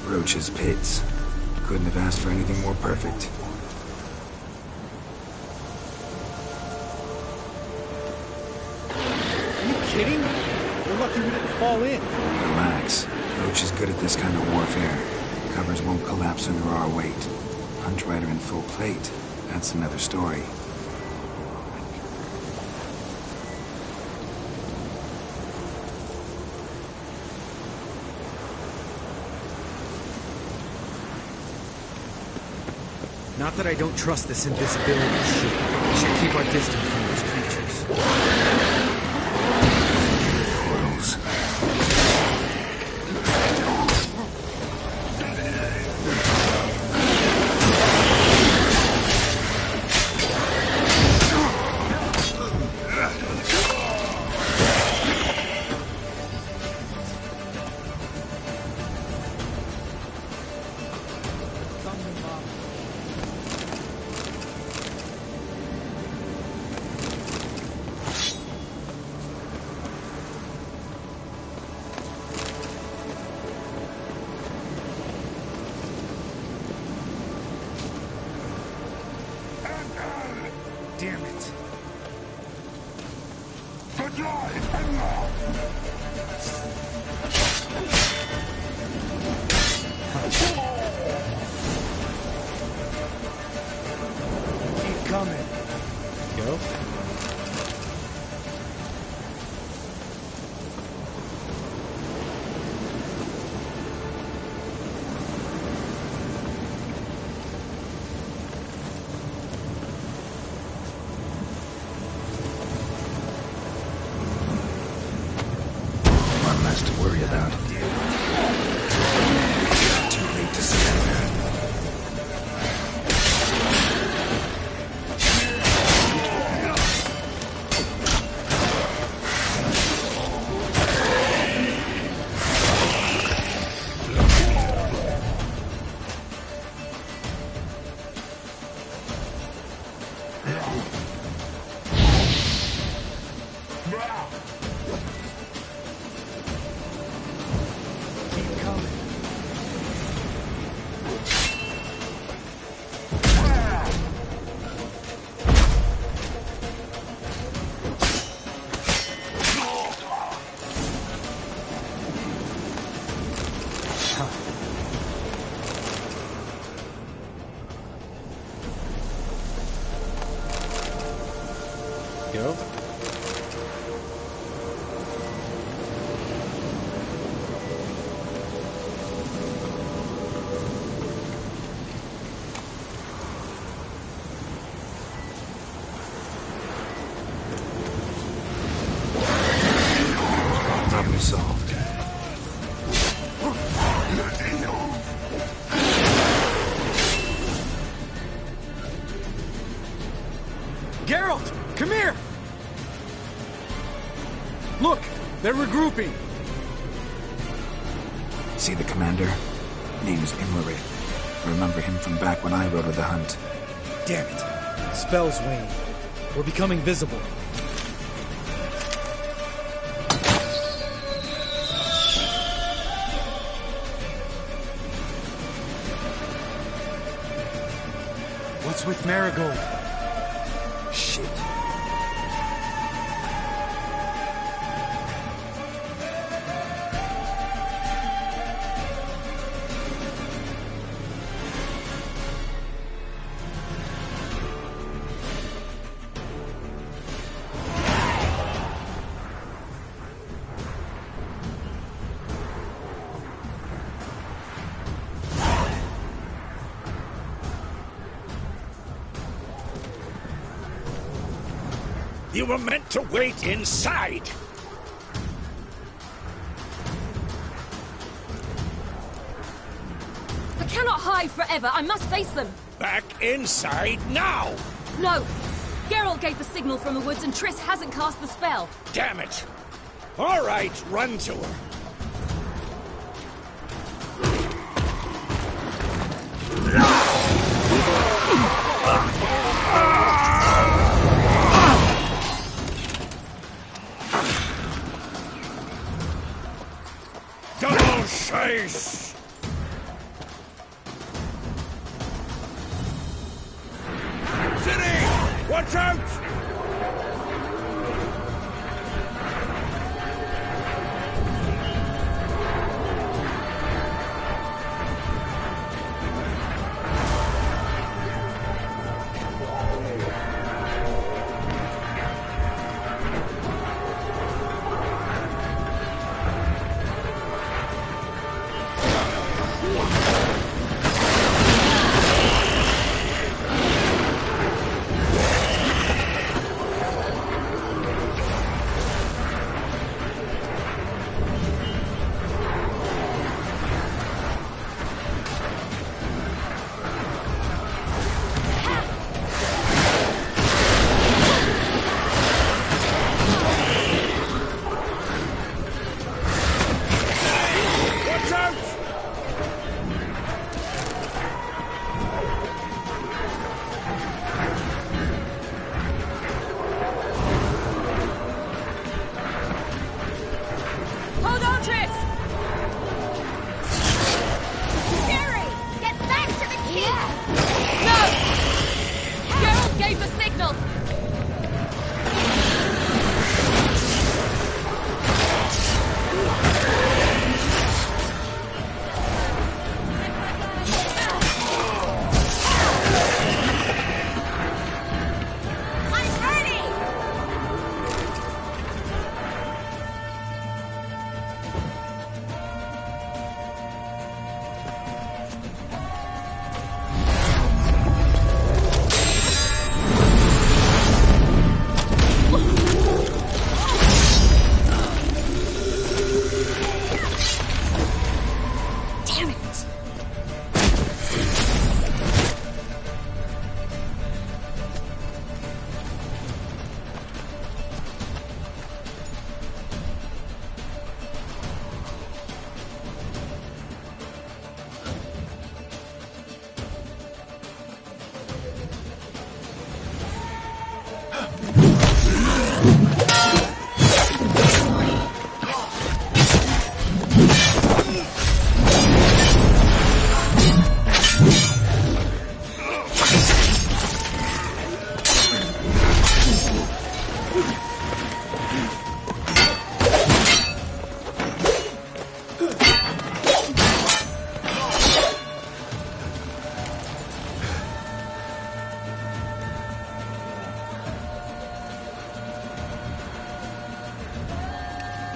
Roach's pits. Couldn't have asked for anything more perfect. Are you kidding? We're lucky we didn't fall in. Relax. Roach is good at this kind of warfare. Covers won't collapse under our weight. Huntrider in full plate. That's another story. Not that I don't trust this invisibility shit. We should keep our distance from those creatures. Portals. Geralt. Problem solved. Geralt, come here! Look, they're regrouping. See the commander? Name's Imlerith. I remember him from back when I rode with the hunt. Damn it. Spell's wane. We're becoming visible. What's with Marigold? Shit. You were meant to wait inside! I cannot hide forever. I must face them. Back inside now! No. Geralt gave the signal from the woods and Triss hasn't cast the spell. Damn it! All right, run to her. Double chase! City! Watch out!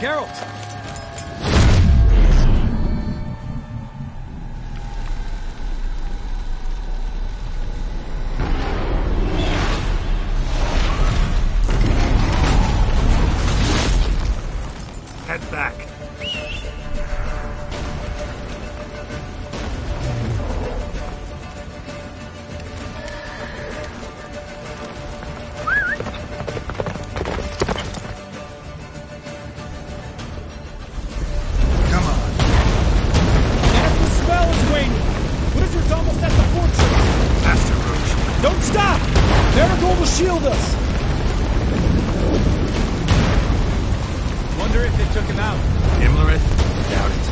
Geralt! Head back. Shield us! Wonder if they took him out. Imlerith? Doubt it.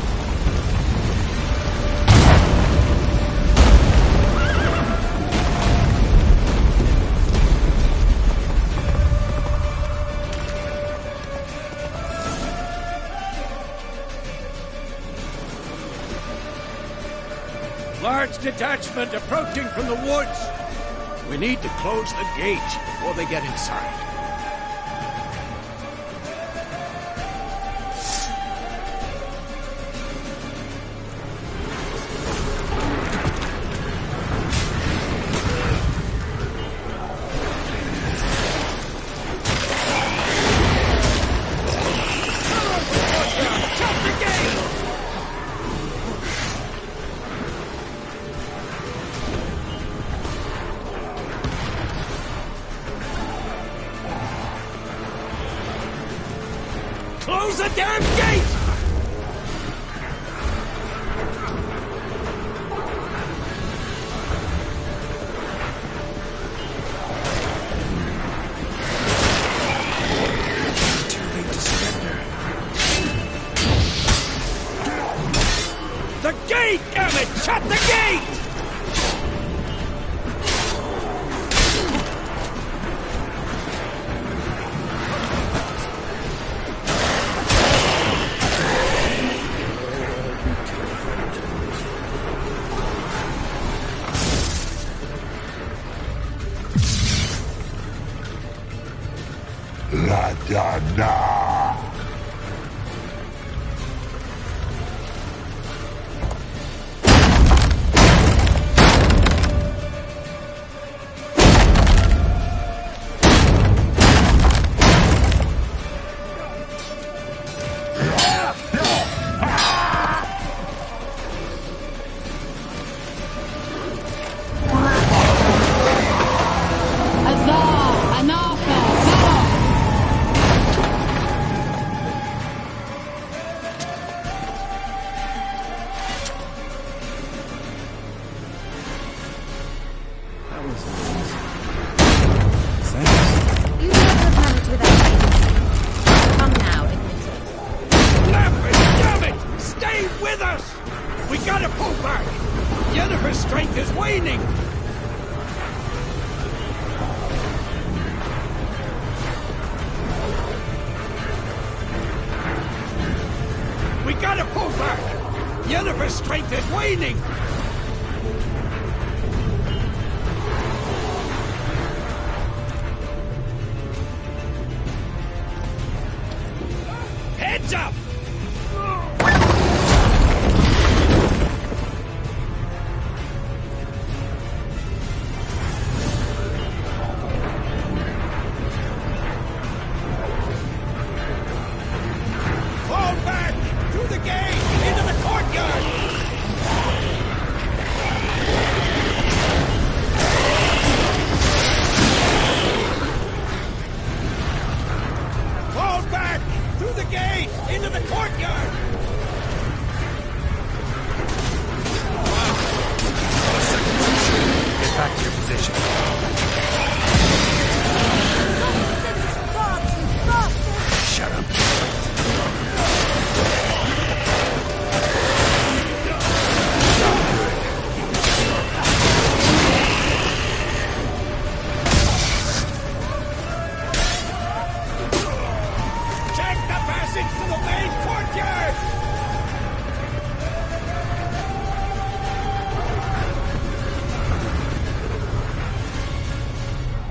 Large detachment approaching from the woods. We need to close the gate before they get inside. Close the damn gate! Too late to surrender. The gate, damn it! Shut the gate! Ladana!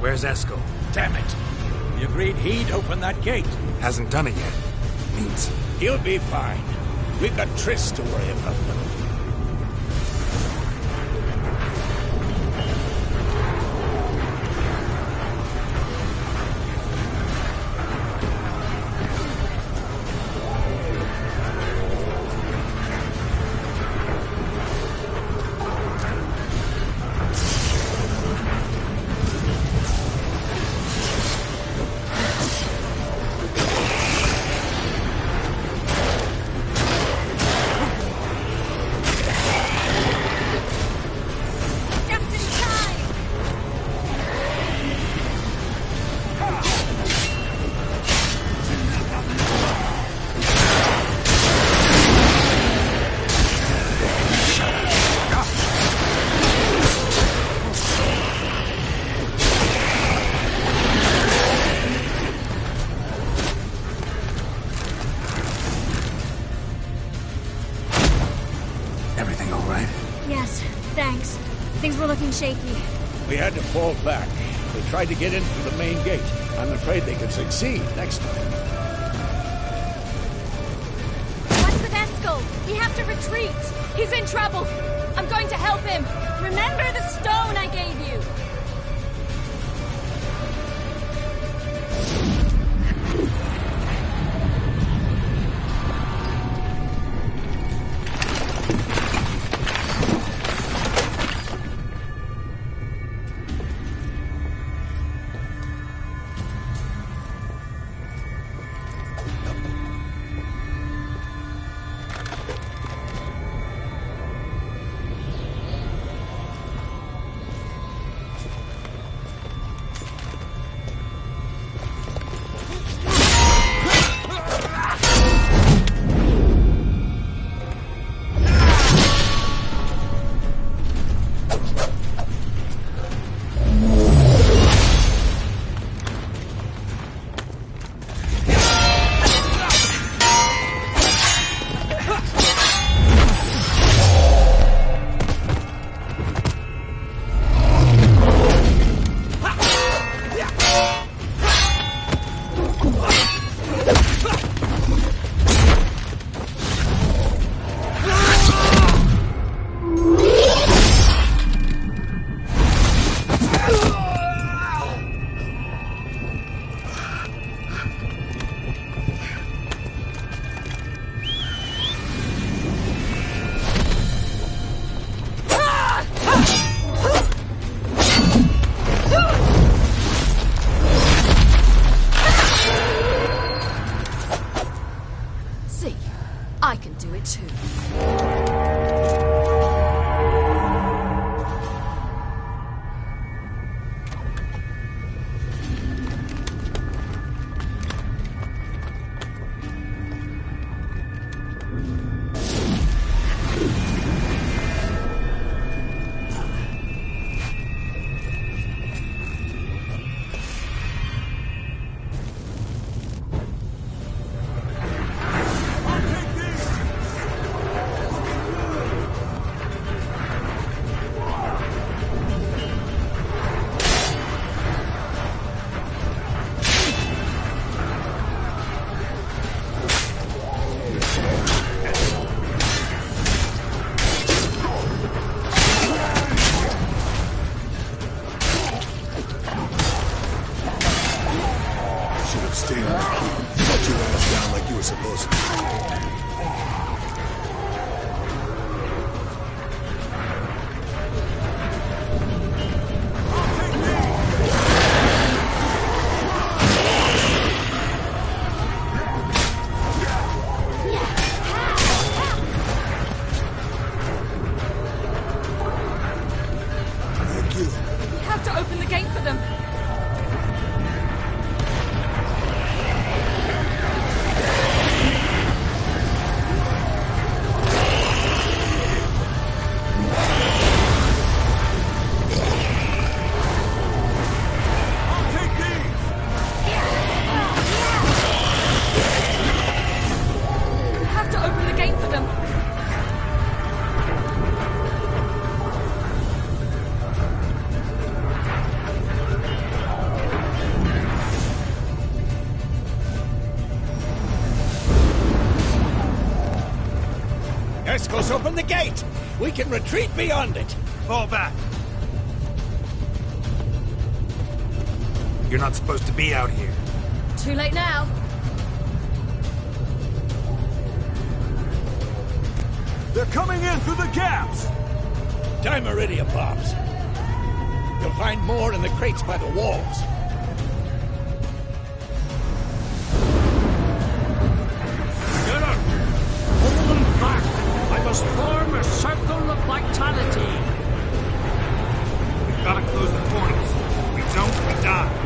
Where's Esco? Damn it! We agreed he'd open that gate. Hasn't done it yet. means. He'll be fine. We've got Triss to worry about. Shaky. We had to fall back. They tried to get in through the main gate. I'm afraid they could succeed next time. What's with Eskel? We have to retreat. He's in trouble. I'm going to help him. Remember the stone I gave you. Escos, open the gate! We can retreat beyond it! Fall back. You're not supposed to be out here. Too late now. They're coming in through the gaps! Time Iridia bombs. You'll find more in the crates by the walls. Get up! Pull them back! I must form a circle of vitality. We've got to close the portals. If we don't, we die.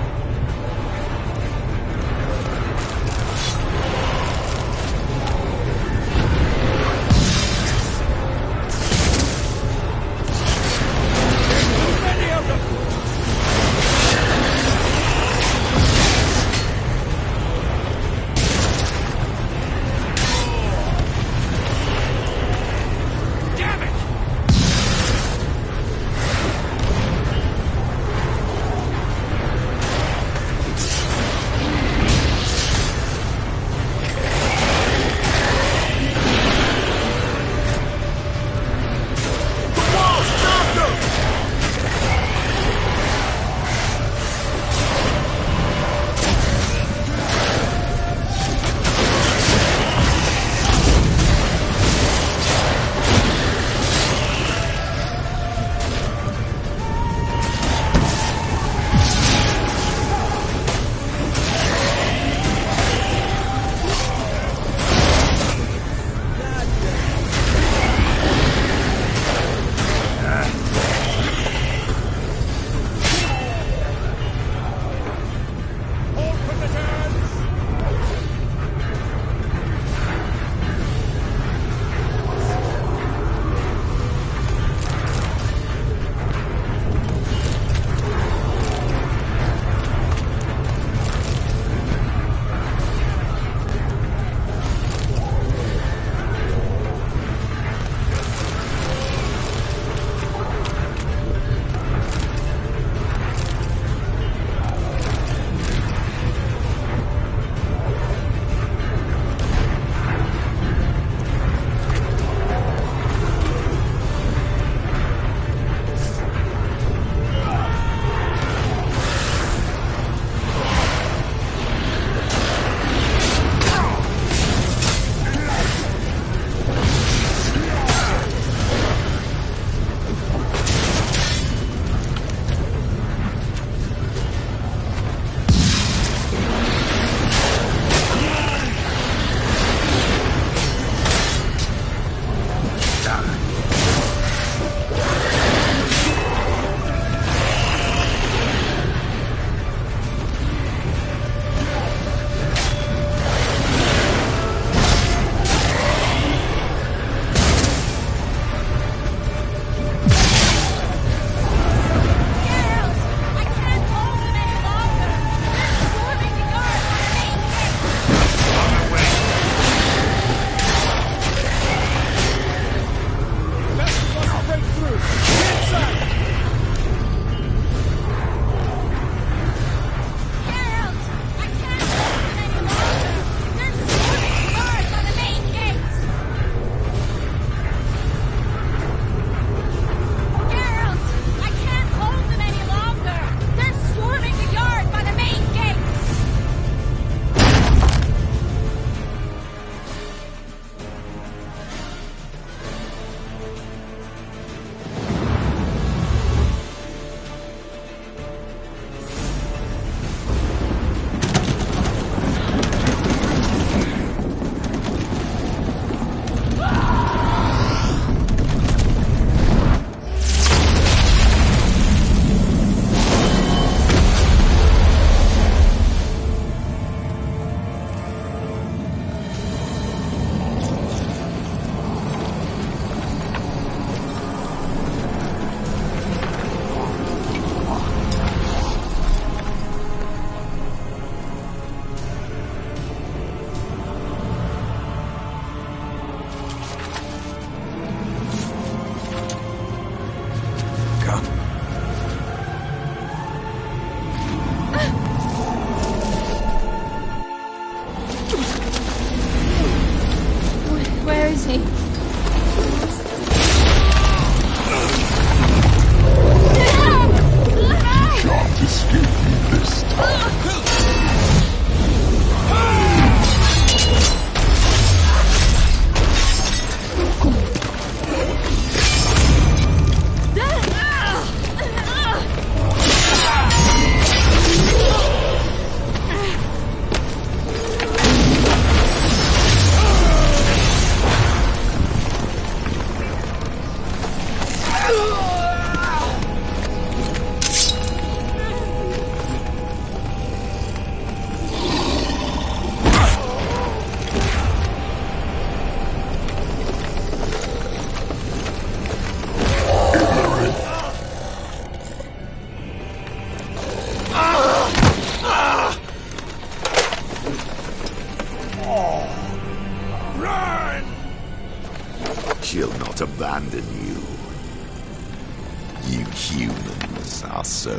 You humans are so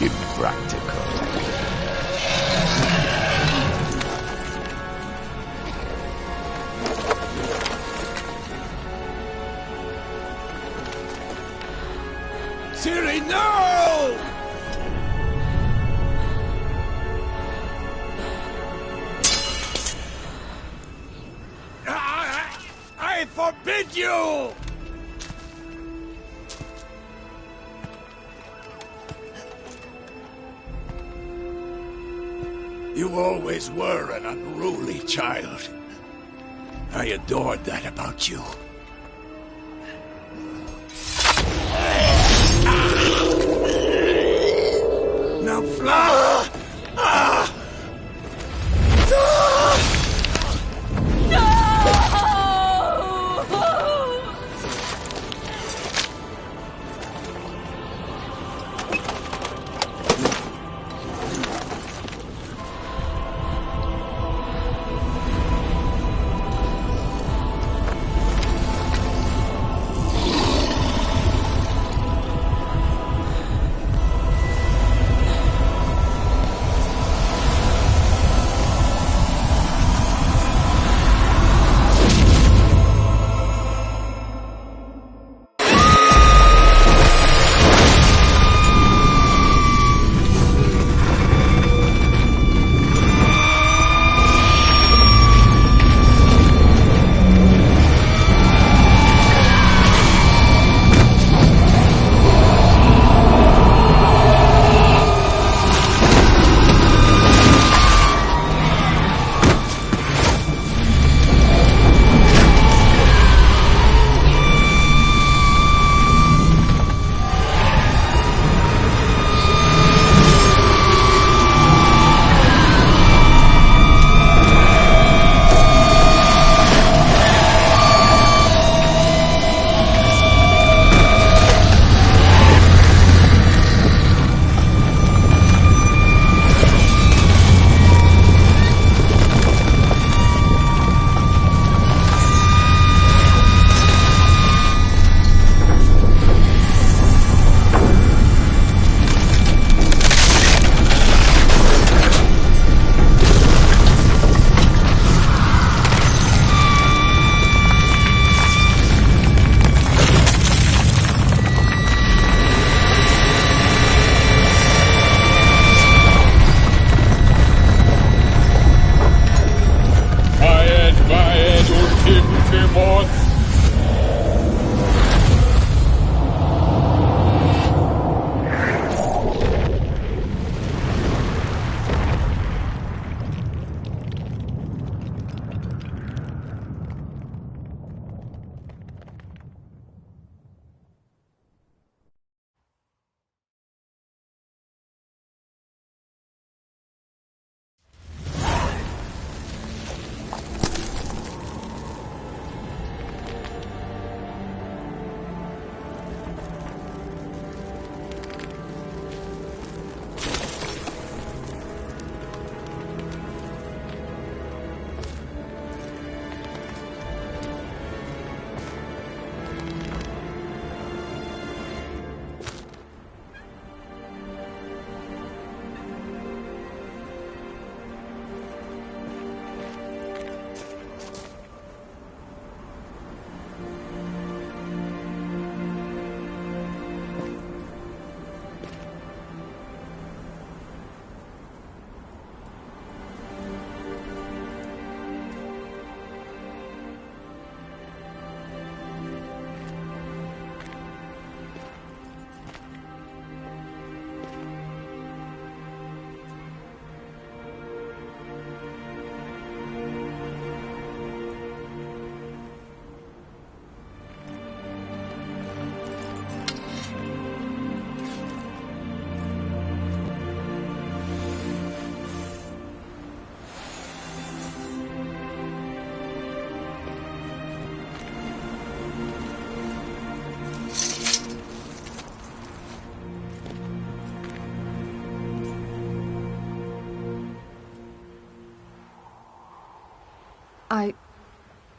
impractical. Ciri, no! I forbid you! You always were an unruly child. I adored that about you. Now fly!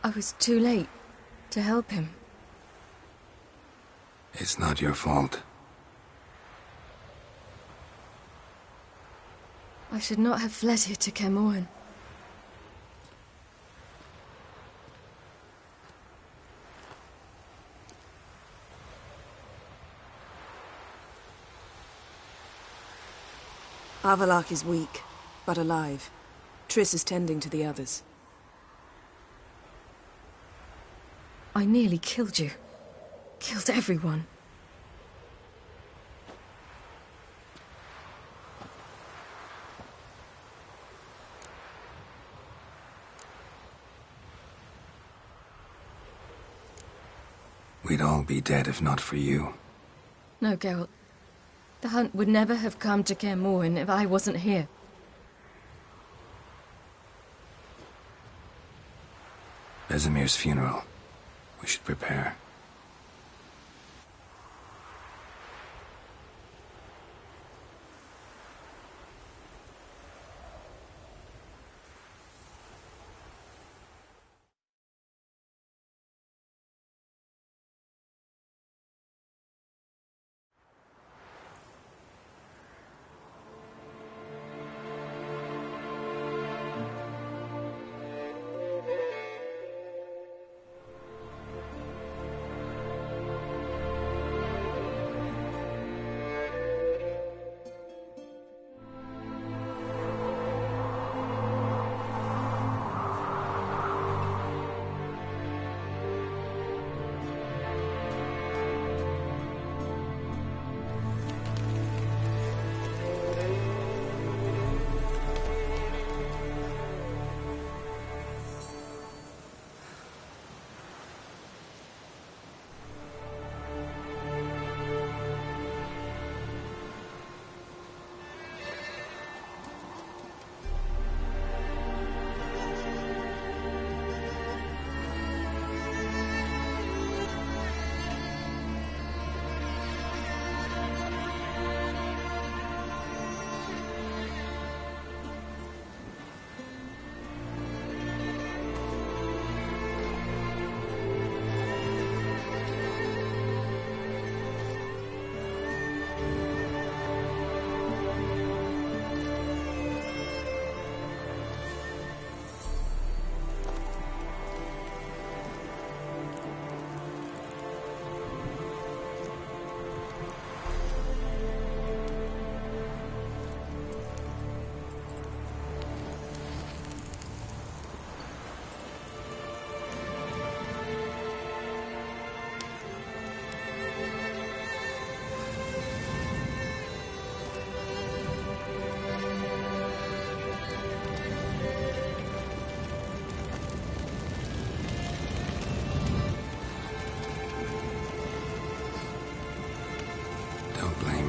I was too late to help him. It's not your fault. I should not have fled here to Caermorhen. Avallac'h is weak, but alive. Triss is tending to the others. I nearly killed you. Killed everyone. We'd all be dead if not for you. No, Geralt. The hunt would never have come to Caermorhen if I wasn't here. Vesemir's funeral. We should prepare.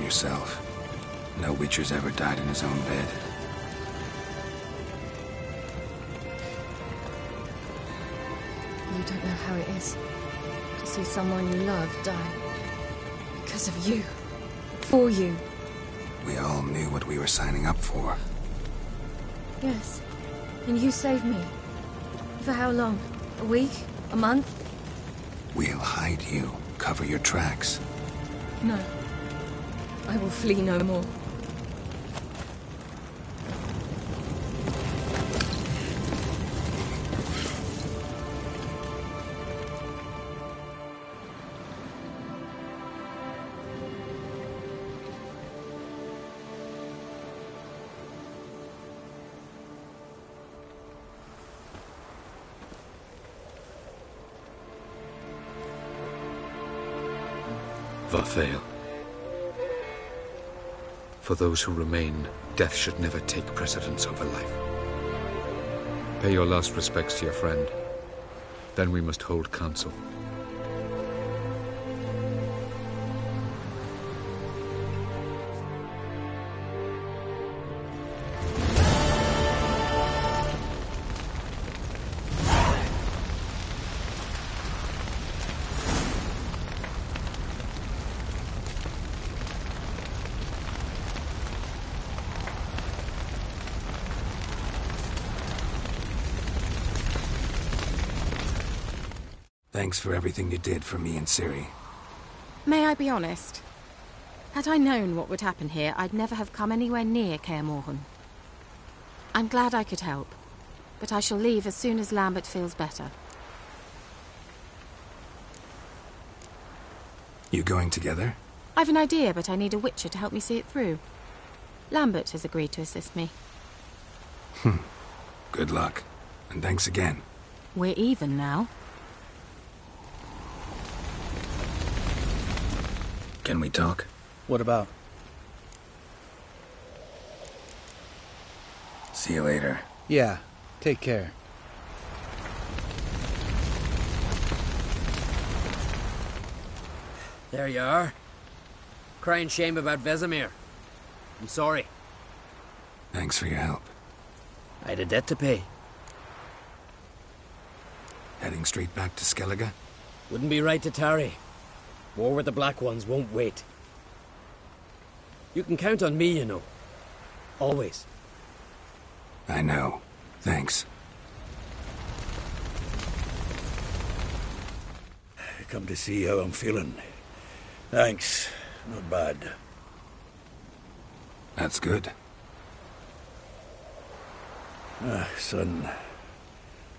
Yourself. No Witcher's ever died in his own bed. You don't know how it is to see someone you love die. Because of you. For you. We all knew what we were signing up for. Yes. And you saved me. For how long? A week? A month? We'll hide you. Cover your tracks. No. I will flee no more. Varthael. For those who remain, death should never take precedence over life. Pay your last respects to your friend. Then we must hold council. Thanks for everything you did for me and Ciri. May I be honest? Had I known what would happen here, I'd never have come anywhere near Kaer Morhen. I'm glad I could help, but I shall leave as soon as Lambert feels better. You going together? I've an idea, but I need a witcher to help me see it through. Lambert has agreed to assist me. Good luck, and thanks again. We're even now. Can we talk? What about? See you later. Yeah, take care. There you are. Crying shame about Vesemir. I'm sorry. Thanks for your help. I had a debt to pay. Heading straight back to Skellige? Wouldn't be right to tarry. War with the Black Ones won't wait. You can count on me, you know. Always. I know. Thanks. Come to see how I'm feeling. Thanks. Not bad. That's good. Son.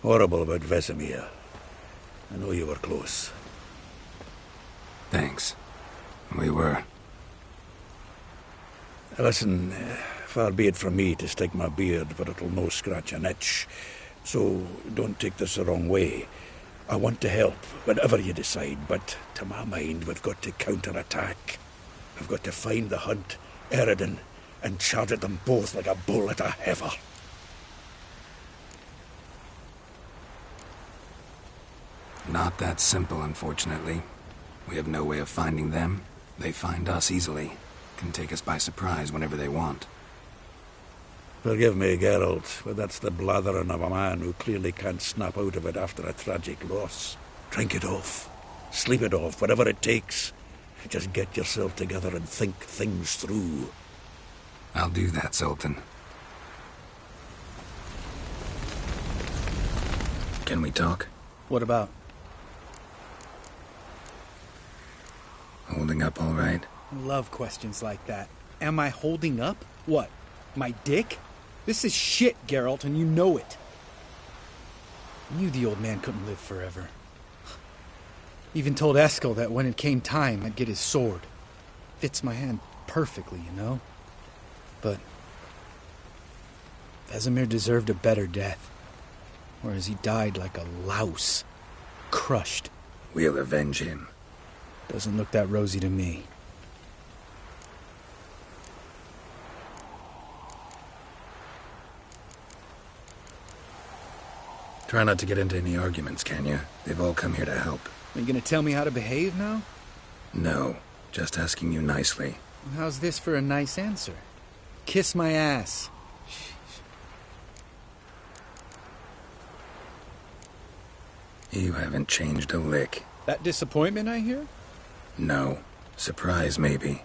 Horrible about Vesemir. I know you were close. Thanks. We were. Listen, far be it from me to stick my beard, but it'll no scratch an itch. So don't take this the wrong way. I want to help, whatever you decide, but to my mind, we've got to counter-attack. We've got to find the Hunt, Eredin, and charge at them both like a bull at a heifer. Not that simple, unfortunately. We have no way of finding them. They find us easily. Can take us by surprise whenever they want. Forgive me, Geralt, but that's the blathering of a man who clearly can't snap out of it after a tragic loss. Drink it off. Sleep it off, whatever it takes. Just get yourself together and think things through. I'll do that, Sultan. Can we talk? What about? Holding up all right? I love questions like that. Am I holding up? What? My dick? This is shit, Geralt, and you know it. I knew the old man couldn't live forever. Even told Eskel that when it came time, I'd get his sword. Fits my hand perfectly, you know? But Vesemir deserved a better death. Whereas he died like a louse. Crushed. We'll avenge him. Doesn't look that rosy to me. Try not to get into any arguments, can you? They've all come here to help. Are you gonna tell me how to behave now? No, just asking you nicely. How's this for a nice answer? Kiss my ass. You haven't changed a lick. That disappointment I hear? No. Surprise, maybe.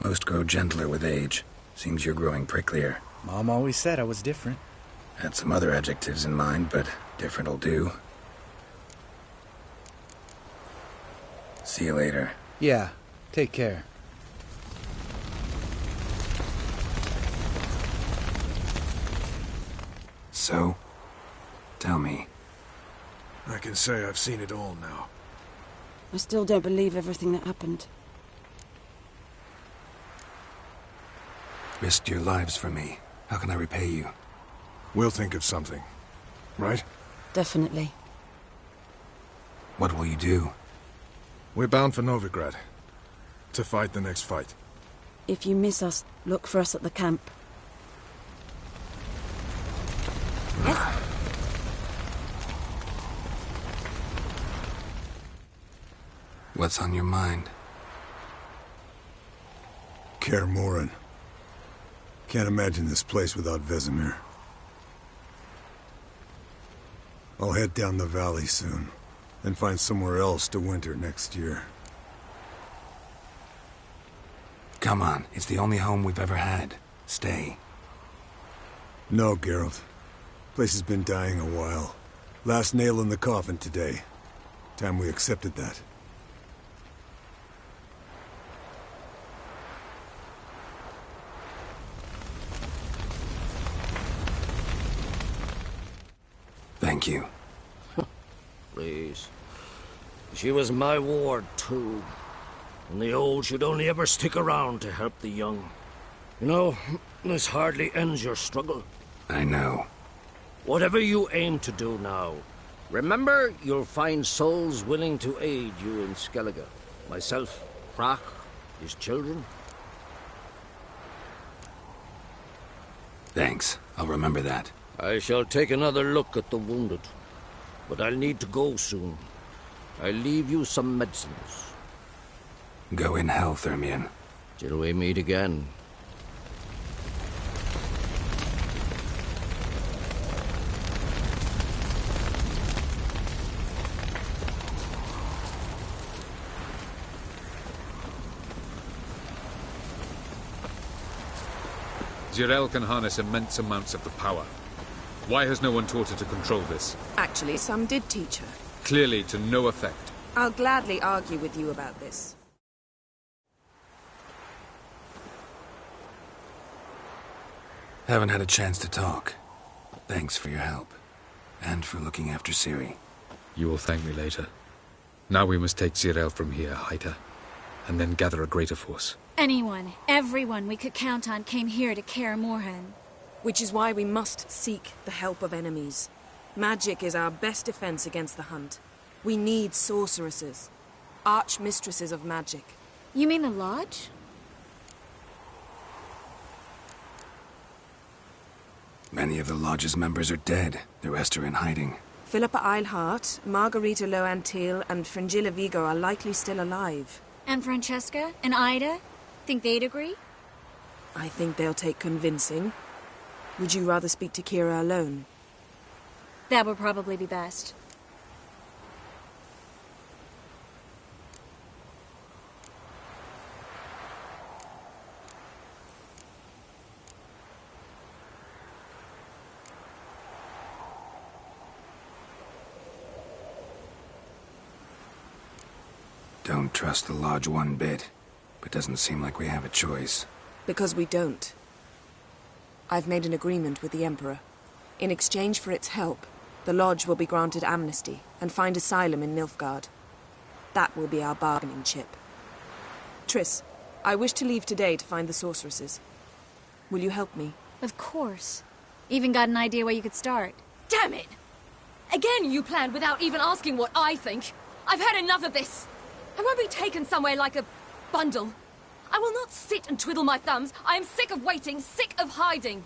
Most grow gentler with age. Seems you're growing pricklier. Mom always said I was different. Had some other adjectives in mind, but different'll do. See you later. Yeah, take care. So? Tell me. I can say I've seen it all now. I still don't believe everything that happened. Risked your lives for me. How can I repay you? We'll think of something. Right? Definitely. What will you do? We're bound for Novigrad. To fight the next fight. If you miss us, look for us at the camp. What's on your mind? Kaer Morhen. Can't imagine this place without Vesemir. I'll head down the valley soon, and find somewhere else to winter next year. Come on, it's the only home we've ever had. Stay. No, Geralt. Place has been dying a while. Last nail in the coffin today. Time we accepted that. Thank you. Please. She was my ward, too. And the old should only ever stick around to help the young. You know, this hardly ends your struggle. I know. Whatever you aim to do now, remember you'll find souls willing to aid you in Skellige. Myself, Prach, his children. Thanks. I'll remember that. I shall take another look at the wounded. But I'll need to go soon. I'll leave you some medicines. Go in health, Ermion. Till we meet again. Geralt can harness immense amounts of the power. Why has no one taught her to control this? Actually, some did teach her. Clearly to no effect. I'll gladly argue with you about this. Haven't had a chance to talk. Thanks for your help. And for looking after Ciri. You will thank me later. Now we must take Geralt from here, hide her, and then gather a greater force. Anyone, everyone we could count on came here to Kaer Morhen. Which is why we must seek the help of enemies. Magic is our best defense against the hunt. We need sorceresses. Archmistresses of magic. You mean the Lodge? Many of the Lodge's members are dead. The rest are in hiding. Philippa Eilhart, Margarita Loantil, and Fringilla Vigo are likely still alive. And Francesca? And Ida? Think they'd agree? I think they'll take convincing. Would you rather speak to Kira alone? That would probably be best. Don't trust the Lodge one bit, but doesn't seem like we have a choice. Because we don't. I've made an agreement with the Emperor. In exchange for its help, the Lodge will be granted amnesty and find asylum in Nilfgaard. That will be our bargaining chip. Triss, I wish to leave today to find the sorceresses. Will you help me? Of course. Even got an idea where you could start. Damn it! Again you planned without even asking what I think. I've had enough of this. I won't be taken somewhere like a bundle. I will not sit and twiddle my thumbs. I am sick of waiting, sick of hiding.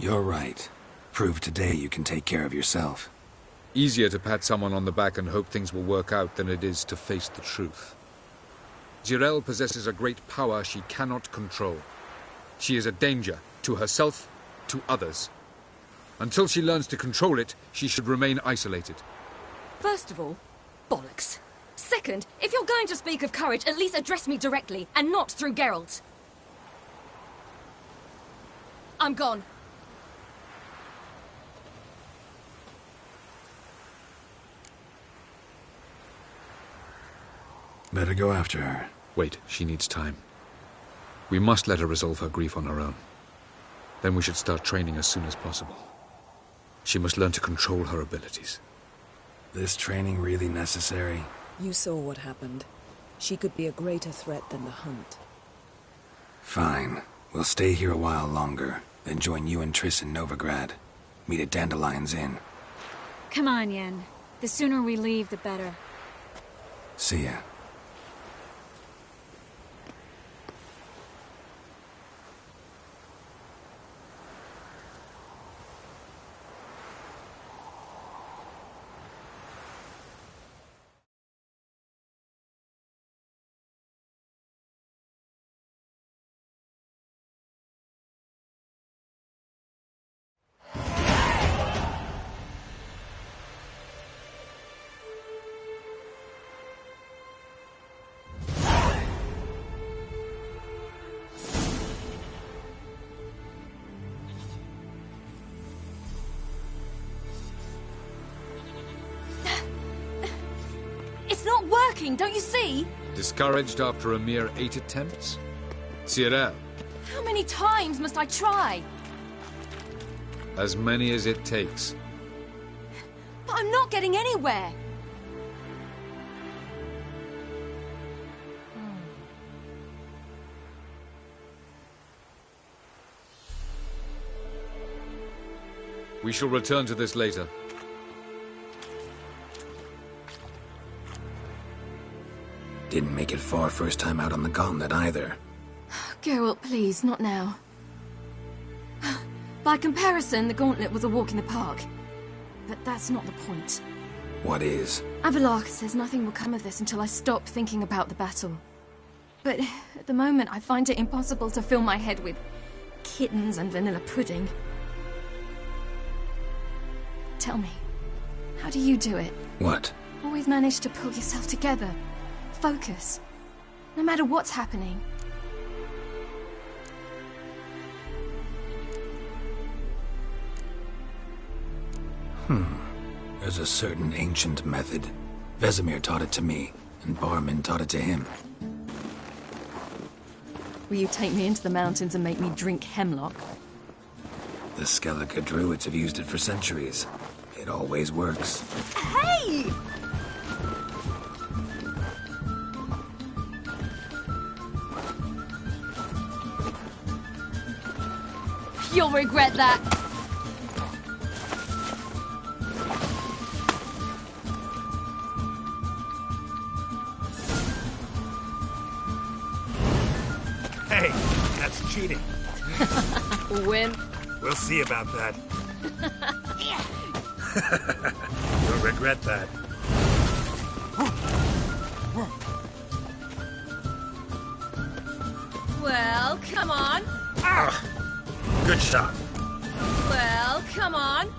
You're right. Prove today you can take care of yourself. Easier to pat someone on the back and hope things will work out than it is to face the truth. Jirel possesses a great power she cannot control. She is a danger to herself, to others. Until she learns to control it, she should remain isolated. First of all, bollocks. Second, if you're going to speak of courage, at least address me directly, and not through Geralt. I'm gone. Better go after her. Wait, she needs time. We must let her resolve her grief on her own. Then we should start training as soon as possible. She must learn to control her abilities. This training really necessary? You saw what happened. She could be a greater threat than the hunt. Fine. We'll stay here a while longer, then join you and Triss in Novigrad. Meet at Dandelion's Inn. Come on, Yen. The sooner we leave, the better. See ya. Don't you see? Discouraged after a mere 8 attempts? Cyril, How many times must I try? As many as it takes. But I'm not getting anywhere. We shall return to this later. Didn't make it far first time out on the gauntlet either. Geralt, please, not now. By comparison, the gauntlet was a walk in the park. But that's not the point. What is? Avallac'h says nothing will come of this until I stop thinking about the battle. But at the moment, I find it impossible to fill my head with kittens and vanilla pudding. Tell me, how do you do it? What? Always manage to pull yourself together. Focus. No matter what's happening. There's a certain ancient method. Vesemir taught it to me, and Barman taught it to him. Will you take me into the mountains and make me drink hemlock? The Skellige druids have used it for centuries. It always works. Hey! You'll regret that. Hey, that's cheating. Wimp. We'll see about that. You'll regret that. Well, come on. Ah! Good shot. Well, come on.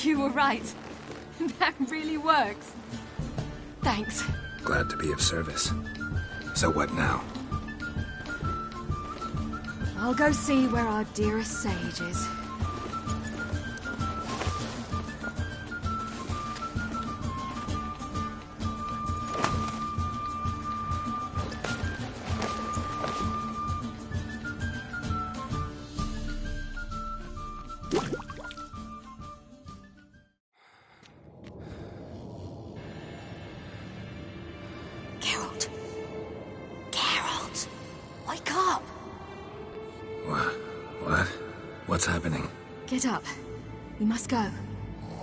You were right. That really works. Thanks. Glad to be of service. So what now? I'll go see where our dearest sage is. Wake up! What? What's happening? Get up. We must go.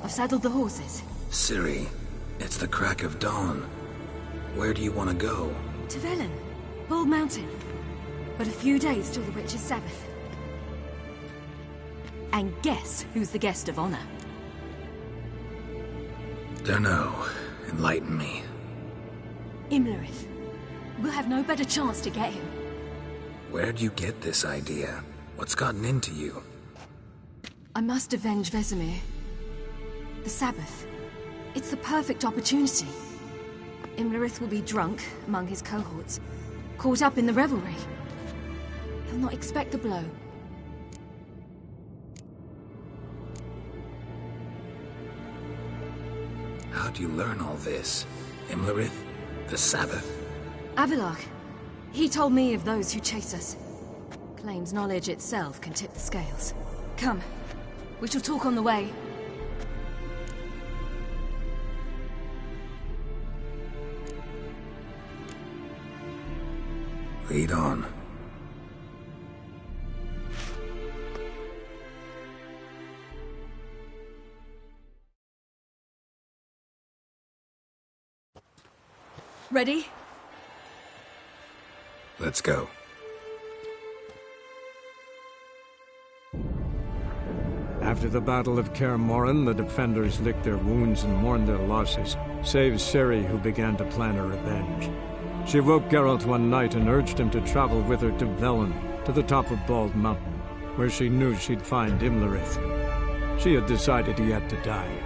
I've saddled the horses. Ciri, it's the crack of dawn. Where do you want to go? To Velen. Bald Mountain. But a few days till the Witch's Sabbath. And guess who's the guest of honor? Dunno. Enlighten me. Imlerith. We'll have no better chance to get him. Where'd you get this idea? What's gotten into you? I must avenge Vesemir. The Sabbath. It's the perfect opportunity. Imlerith will be drunk among his cohorts, caught up in the revelry. He'll not expect the blow. How'd you learn all this? Imlerith? The Sabbath? Avalok. He told me of those who chase us. Claims knowledge itself can tip the scales. Come. We shall talk on the way. Lead on. Ready? Let's go. After the Battle of Kaer Morhen, the defenders licked their wounds and mourned their losses, save Ciri, who began to plan her revenge. She woke Geralt one night and urged him to travel with her to Velen, to the top of Bald Mountain, where she knew she'd find Imlerith. She had decided he had to die.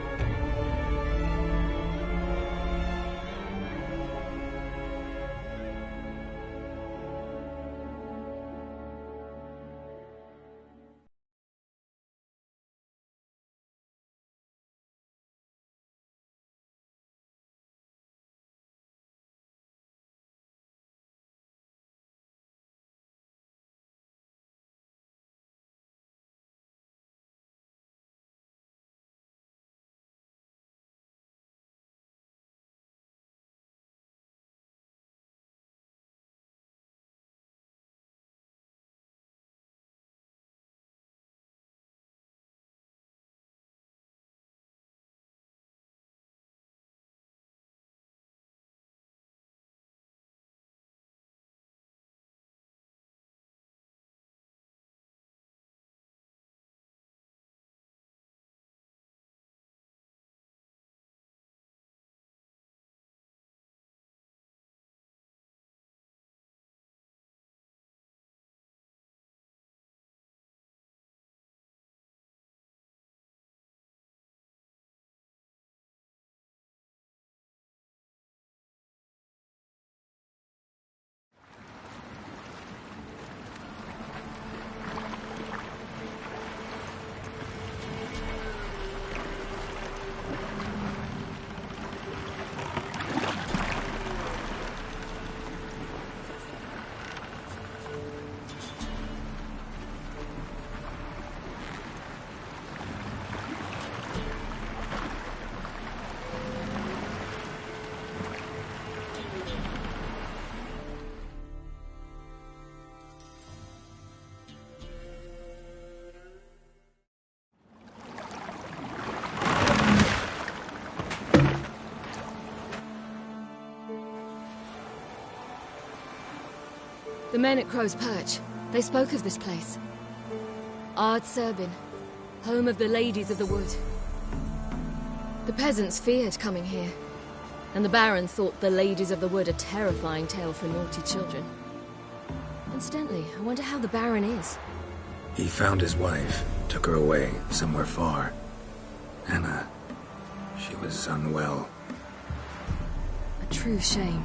The men at Crow's Perch, they spoke of this place. Ard Serbin, home of the Ladies of the Wood. The peasants feared coming here, and the Baron thought the Ladies of the Wood a terrifying tale for naughty children. Incidentally, I wonder how the Baron is. He found his wife, took her away, somewhere far. Anna, she was unwell. A true shame.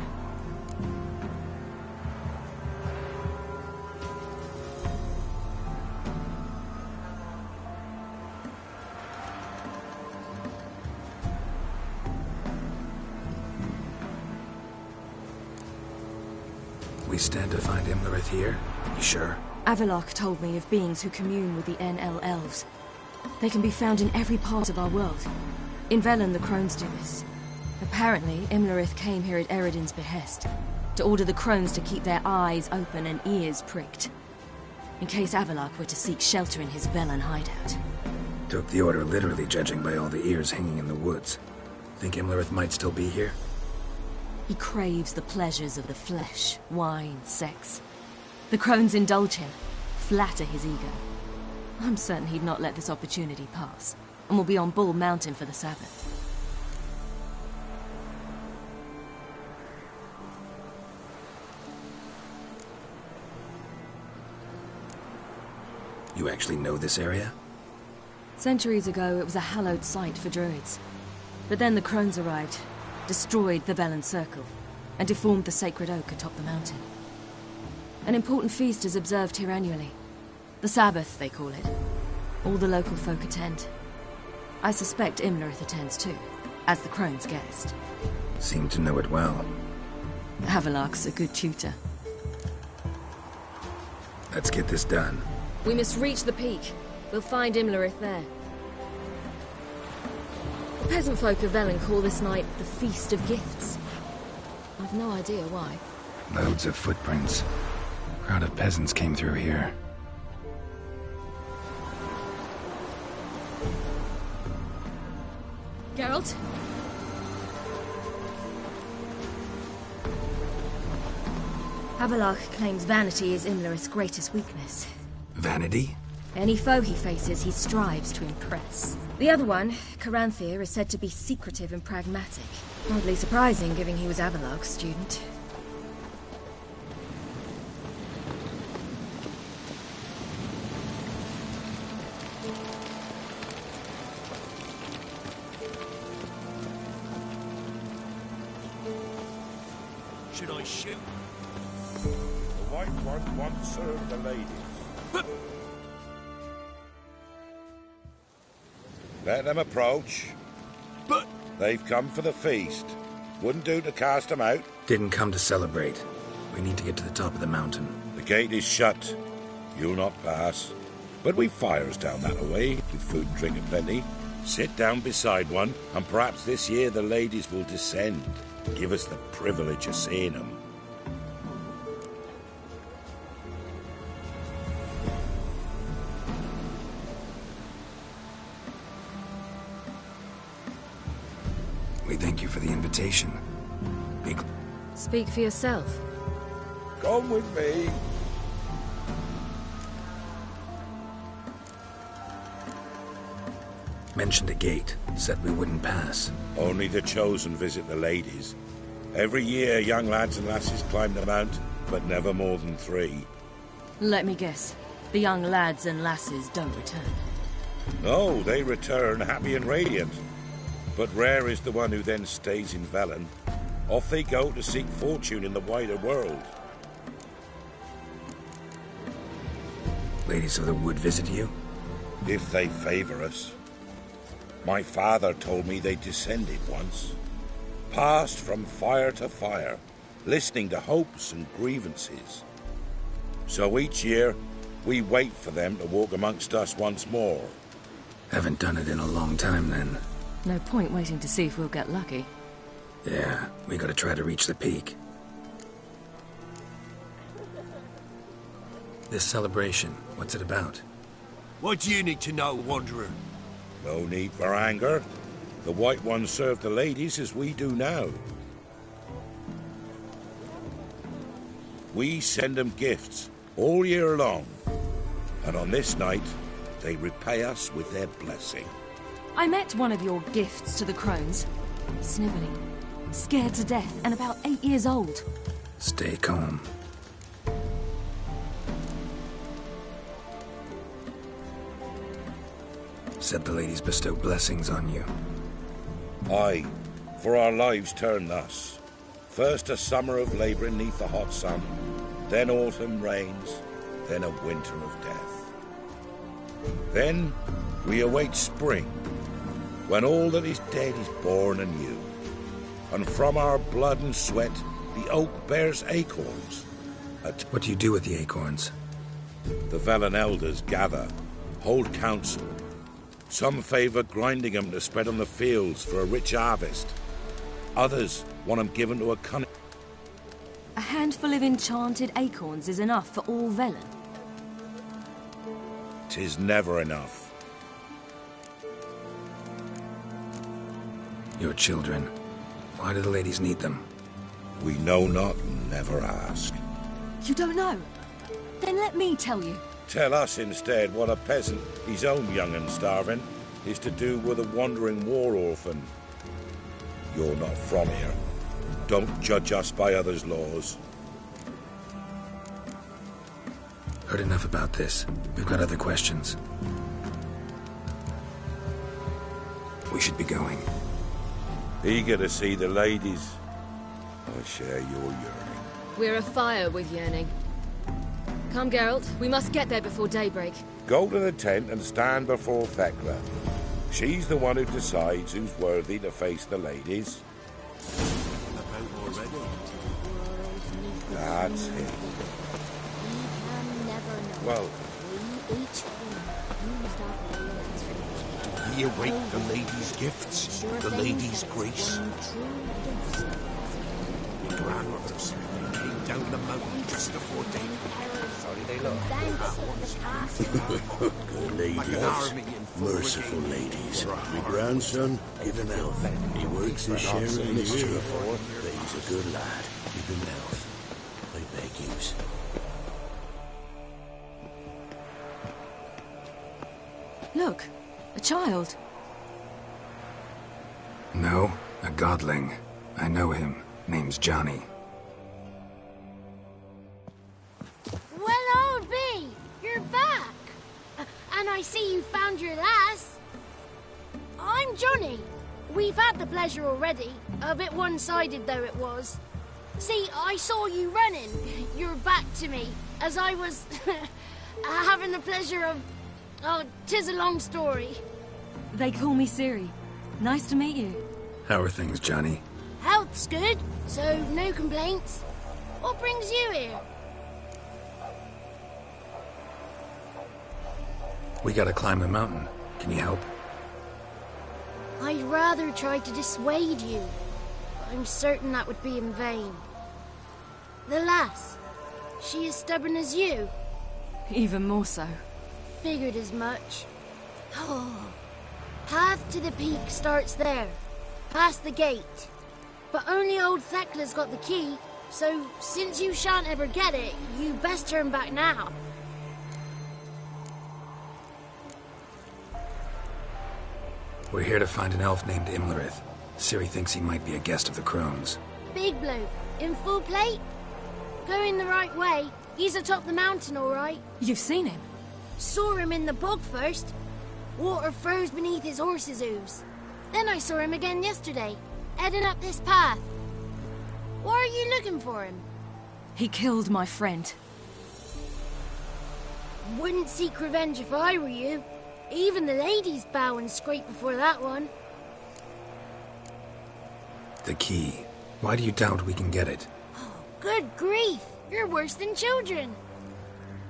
We stand to find Imlerith here? You sure? Avalok told me of beings who commune with the NL elves. They can be found in every part of our world. In Velen, the crones do this. Apparently, Imlerith came here at Eredin's behest. to order the crones to keep their eyes open and ears pricked, in case Avallac'h were to seek shelter in his Velen hideout. Took the order literally, judging by all the ears hanging in the woods. Think Imlerith might still be here? He craves the pleasures of the flesh, wine, sex. The crones indulge him, flatter his ego. I'm certain he'd not let this opportunity pass, and will be on Bull Mountain for the Sabbath. You actually know this area? Centuries ago, it was a hallowed site for druids. But then the crones arrived, destroyed the Velen Circle, and deformed the sacred oak atop the mountain. An important feast is observed here annually. The Sabbath, they call it. All the local folk attend. I suspect Imlerith attends too, as the crone's guest. Seem to know it well. Avallac'h's a good tutor. Let's get this done. We must reach the peak. We'll find Imlerith there. The peasant folk of Velen call this night the Feast of Gifts. I've no idea why. Loads of footprints. A crowd of peasants came through here. Geralt? Avallac'h claims vanity is Imlerith's greatest weakness. Vanity? Any foe he faces, he strives to impress. The other one, Caranthir, is said to be secretive and pragmatic. Oddly surprising, given he was Avallac'h's student. Should I shoot? The white one once served the ladies. Let them approach. But... They've come for the feast. Wouldn't do to cast them out. Didn't come to celebrate. We need to get to the top of the mountain. The gate is shut. You'll not pass. But we've fires down that way, with food and drink aplenty. Sit down beside one, and perhaps this year the ladies will descend. Give us the privilege of seeing them. We thank you for the invitation. Speak for yourself. Come with me. Mentioned a gate. Said we wouldn't pass. Only the chosen visit the ladies. Every year, young lads and lasses climb the mount, but never more than 3. Let me guess. The young lads and lasses don't return. No, they return happy and radiant. But rare is the one who then stays in Velen. Off they go to seek fortune in the wider world. Ladies of the Wood visit you? If they favor us. My father told me they descended once. Passed from fire to fire, listening to hopes and grievances. So each year, we wait for them to walk amongst us once more. Haven't done it in a long time, then. No point waiting to see if we'll get lucky. Yeah, we gotta try to reach the peak. This celebration, what's it about? What do you need to know, Wanderer? No need for anger. The White Ones serve the ladies as we do now. We send them gifts all year long. And on this night, they repay us with their blessing. I met one of your gifts to the crones. Snivelling, scared to death, and about 8 years old. Stay calm. Said the ladies bestow blessings on you. Aye, for our lives turn thus. First a summer of labouring neath the hot sun, then autumn rains, then a winter of death. Then we await spring, when all that is dead is born anew. And from our blood and sweat, the oak bears acorns. What do you do with the acorns? The Velen elders gather, hold council. Some favour grinding them to spread on the fields for a rich harvest. Others want them given to a cunning... A handful of enchanted acorns is enough for all Velen. 'Tis never enough. Your children. Why do the ladies need them? We know not and never ask. You don't know? Then let me tell you. Tell us instead what a peasant, his own young and starving, is to do with a wandering war orphan. You're not from here. Don't judge us by others' laws. Heard enough about this. We've got other questions. We should be going. Eager to see the ladies. I share your yearning. We're afire with yearning. Come, Geralt. We must get there before daybreak. Go to the tent and stand before Thekla. She's the one who decides who's worthy to face the ladies. That's it. Well, we await the ladies' gifts, the ladies' grace. My grandmother said they came down the mountain just before daybreak. Sorry they look. Good ladies, merciful ladies. My grandson, give him health. He works his share of mischief, but he's a good lad. Give him health. I beg yous. Look, a child. No, a godling. I know him. Name's Johnny. Well, old B, you're back. And I see you found your lass. I'm Johnny. We've had the pleasure already. A bit one-sided though it was. See, I saw you running. Your back to me. As I was having the pleasure of... Oh, 'tis a long story. They call me Ciri. Nice to meet you. How are things, Johnny? Health's good, so no complaints. What brings you here? We gotta climb the mountain. Can you help? I'd rather try to dissuade you. But I'm certain that would be in vain. The lass, she as stubborn as you? Even more so. Figured as much. Oh. Path to the peak starts there, past the gate. But only old Thekla's got the key, so since you shan't ever get it, you best turn back now. We're here to find an elf named Imlerith. Ciri thinks he might be a guest of the Crones. Big bloke, in full plate? Going the right way. He's atop the mountain, all right. You've seen him? Saw him in the bog first. Water froze beneath his horse's hooves. Then I saw him again yesterday, heading up this path. Why are you looking for him? He killed my friend. Wouldn't seek revenge if I were you. Even the ladies bow and scrape before that one. The key. Why do you doubt we can get it? Good grief! You're worse than children.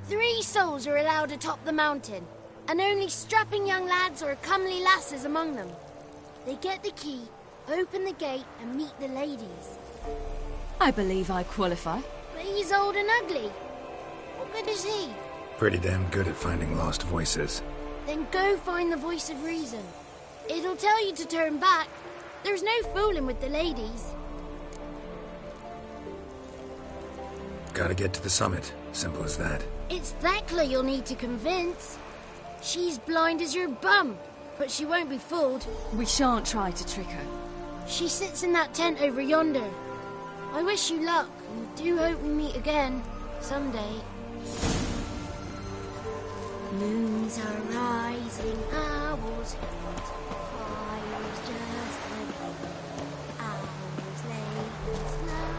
3 souls are allowed atop the mountain, and only strapping young lads or comely lasses among them. They get the key, open the gate, and meet the ladies. I believe I qualify. But he's old and ugly. What good is he? Pretty damn good at finding lost voices. Then go find the voice of reason. It'll tell you to turn back. There's no fooling with the ladies. Gotta get to the summit. Simple as that. It's Thekla you'll need to convince. She's blind as your bum, but she won't be fooled. We shan't try to trick her. She sits in that tent over yonder. I wish you luck, and do hope we meet again, someday. Moons are rising, owls hunt, fires just like hours lay in snow.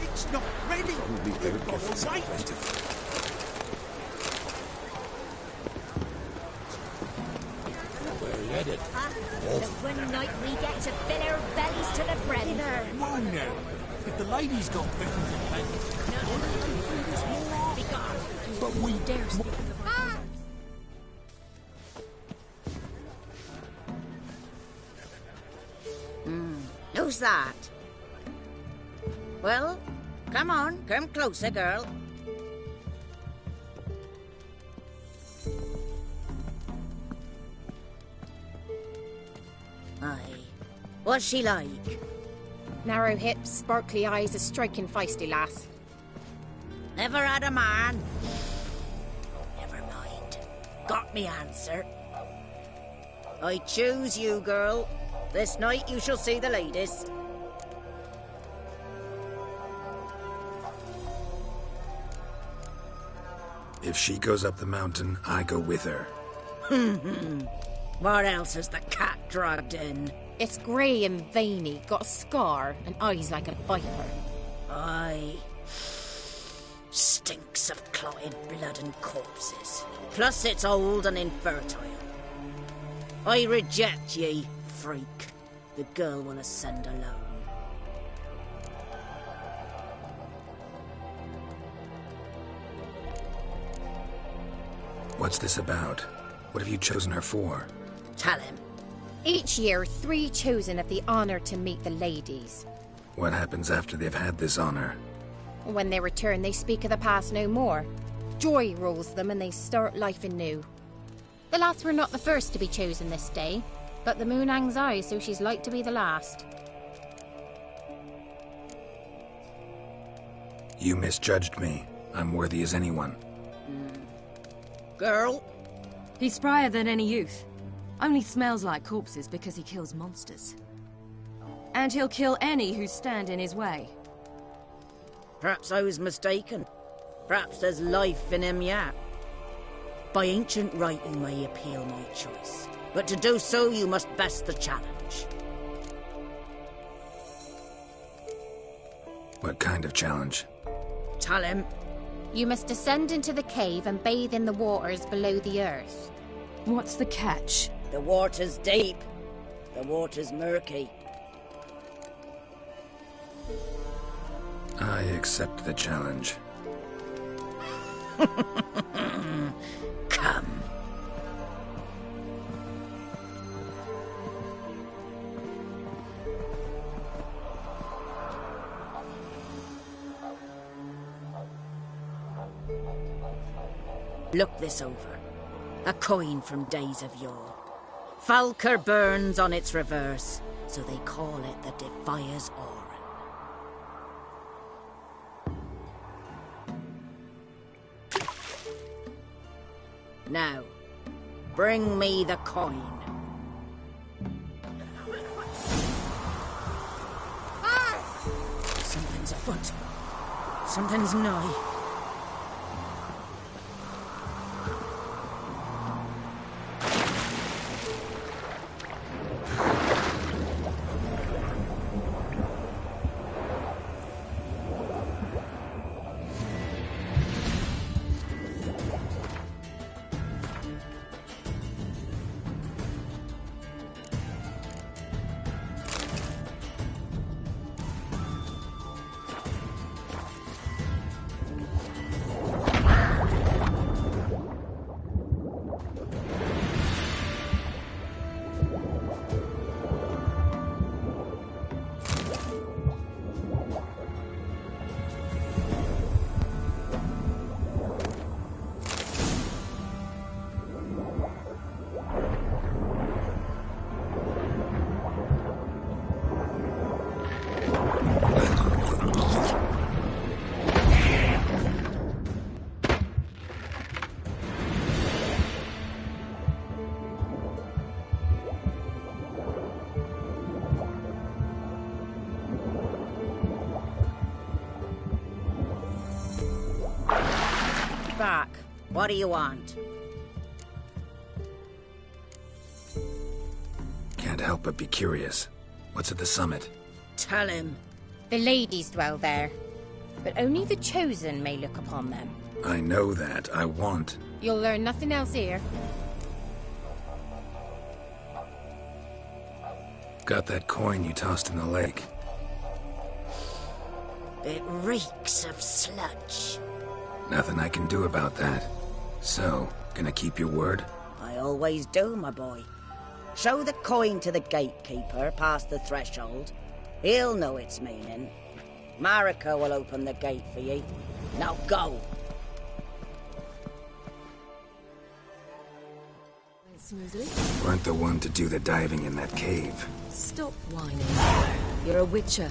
It's not ready. Right. We're headed. The one night we get to fill our bellies to the brim. Whoa now. If the ladies got beckons and pens, but we dare speak of the What's that? Well, come on, come closer, girl. Aye. What's she like? Narrow hips, sparkly eyes, a striking feisty lass. Never had a man. Oh, never mind. Got me answer. I choose you, girl. This night you shall see the ladies. If she goes up the mountain, I go with her. What else has the cat dragged in? It's grey and veiny, got a scar, and eyes like a viper. Aye. Stinks of clotted blood and corpses. Plus it's old and infertile. I reject ye, freak. The girl wanna send alone. What's this about? What have you chosen her for? Tell him. Each year, 3 chosen have the honour to meet the ladies. What happens after they've had this honor? When they return, they speak of the past no more. Joy rules them and they start life anew. The lads were not the first to be chosen this day, but the moon hangs high, so she's like to be the last. You misjudged me. I'm worthy as anyone. Girl? He's sprier than any youth. Only smells like corpses because he kills monsters. And he'll kill any who stand in his way. Perhaps I was mistaken. Perhaps there's life in him yet. By ancient right you may appeal my choice, but to do so you must best the challenge. What kind of challenge? Tell him. You must descend into the cave and bathe in the waters below the earth. What's the catch? The water's deep. The water's murky. I accept the challenge. Come. Look this over. A coin from days of yore. Falker burns on its reverse, so they call it the Defier's Aura. Now, bring me the coin. Something's afoot. Something's nigh. Back. What do you want? Can't help but be curious. What's at the summit? Tell him. The ladies dwell there, but only the chosen may look upon them. I know that. I want. You'll learn nothing else here. Got that coin you tossed in the lake. It reeks of sludge. Nothing I can do about that. So, gonna keep your word? I always do, my boy. Show the coin to the gatekeeper past the threshold, He'll know its meaning. Marika will open the gate for ye. Now go! Smoothly. Weren't the one to do the diving in that cave. Stop whining. You're a witcher.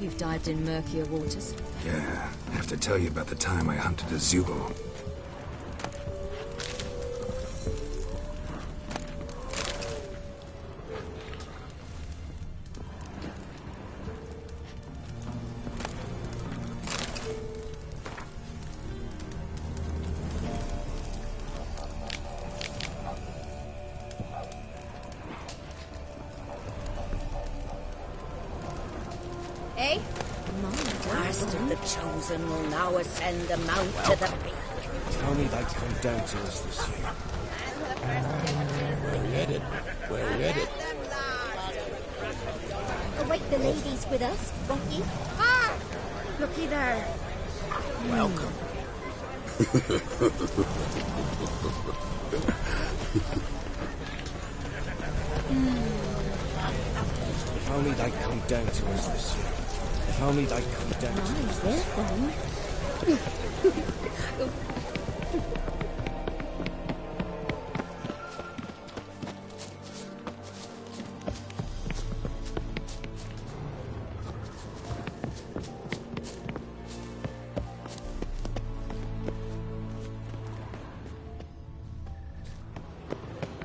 You've dived in murkier waters. Yeah, I have to tell you about the time I hunted a Zubo. Eh? Master the Chosen will now ascend the mount to the peak. Tell me they'd come down to us this year. Where we headed? Where we headed? Await the ladies with us, won't you? Ah! Looky there. Welcome. If only they'd come down to us this year. If only they'd come down to us this year.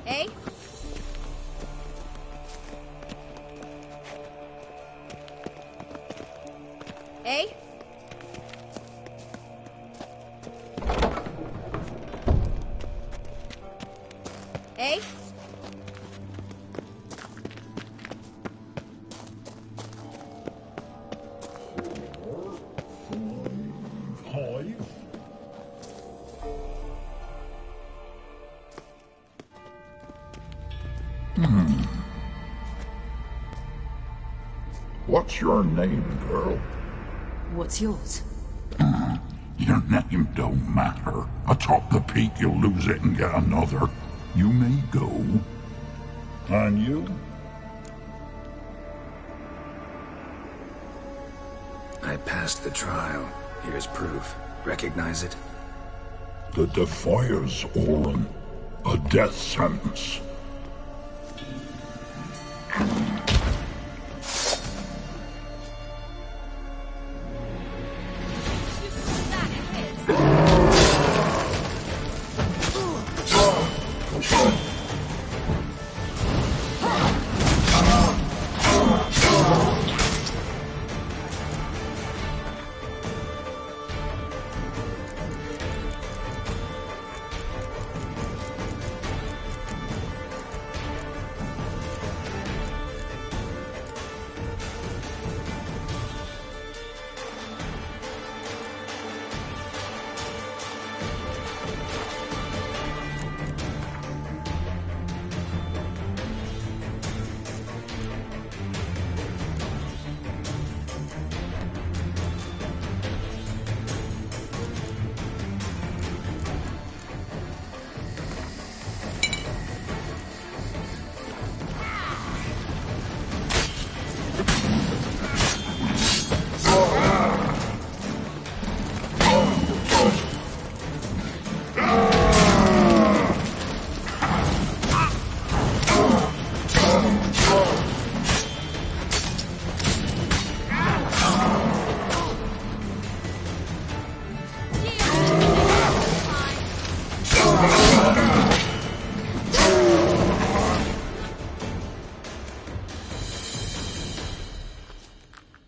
Eh? Eh? Eh? What's your name, girl? What's yours? Your name don't matter. Atop the peak, you'll lose it and get another. You may go. And you? I passed the trial. Here's proof. Recognize it? The Defier's Orin. A death sentence.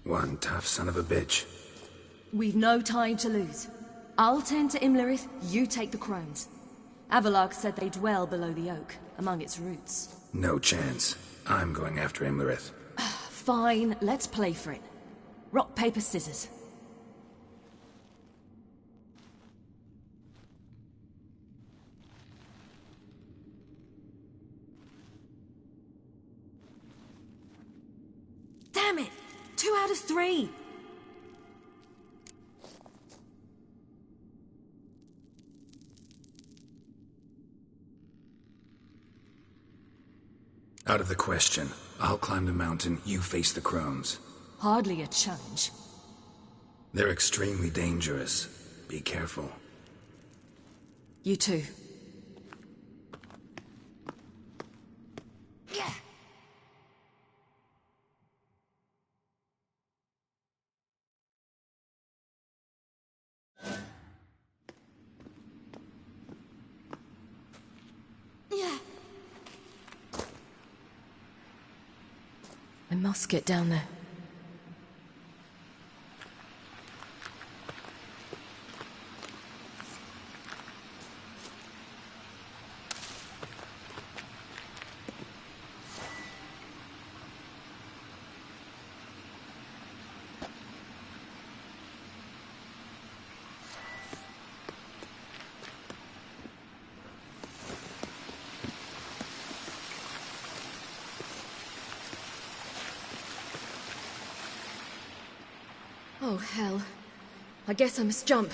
One tough son of a bitch. We've no time to lose. I'll tend to Imlerith, you take the crones. Avalok said they dwell below the oak, among its roots. No chance. I'm going after Imlerith. Fine, let's play for it. Rock, paper, scissors. Damn it! 2 out of 3! Out of the question. I'll climb the mountain, you face the crones. Hardly a challenge. They're extremely dangerous. Be careful. You too. I must get down there. Oh, hell. I guess I must jump.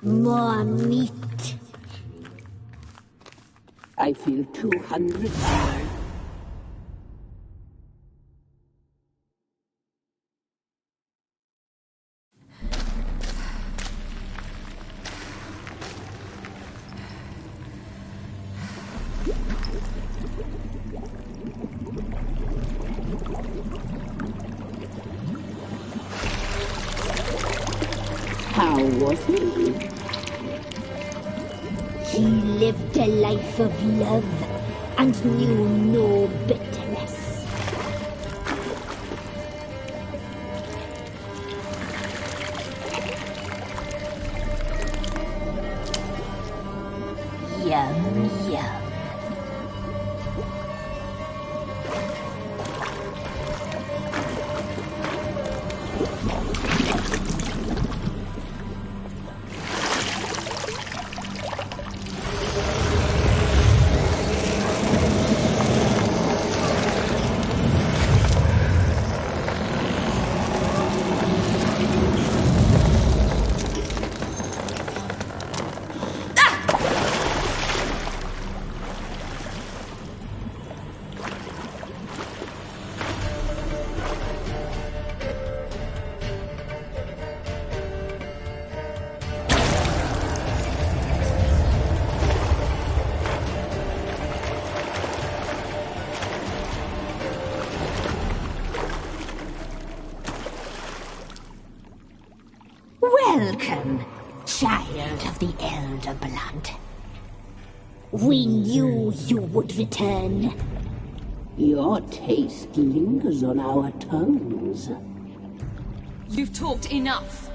More meat. I feel 200 hours. How was he? He lived a life of love and knew no bitterness. Yum, yum. Welcome, child of the Elder Blood. We knew you would return. Your taste lingers on our tongues. You've talked enough.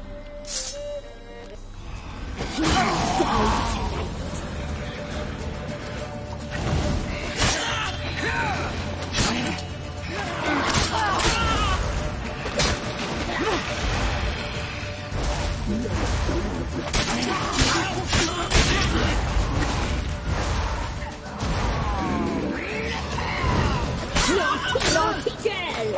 Naughty girl!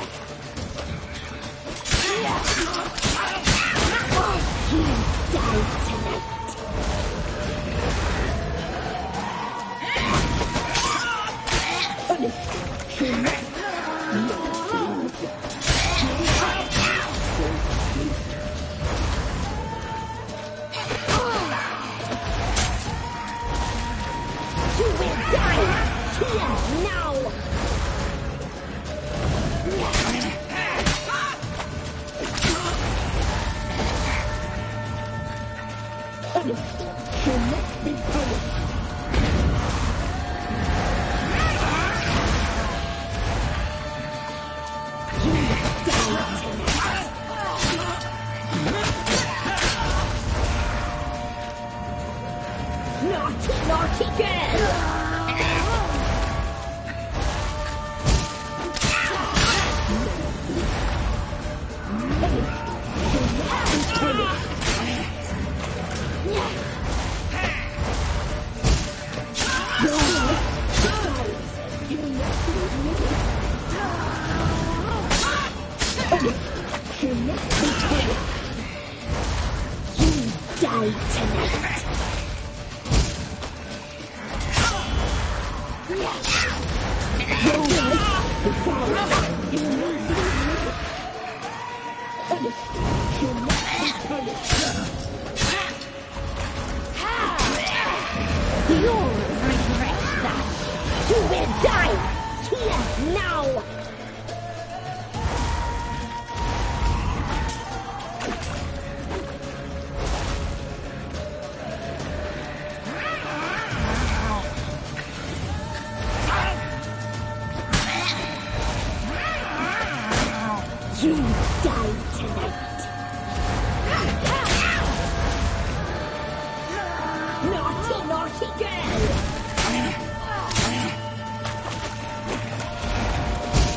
You die tonight. You will die here now! Naughty, naughty girl! Die tonight. You'll regret that. You will die here now. You die tonight. Naughty, naughty girl.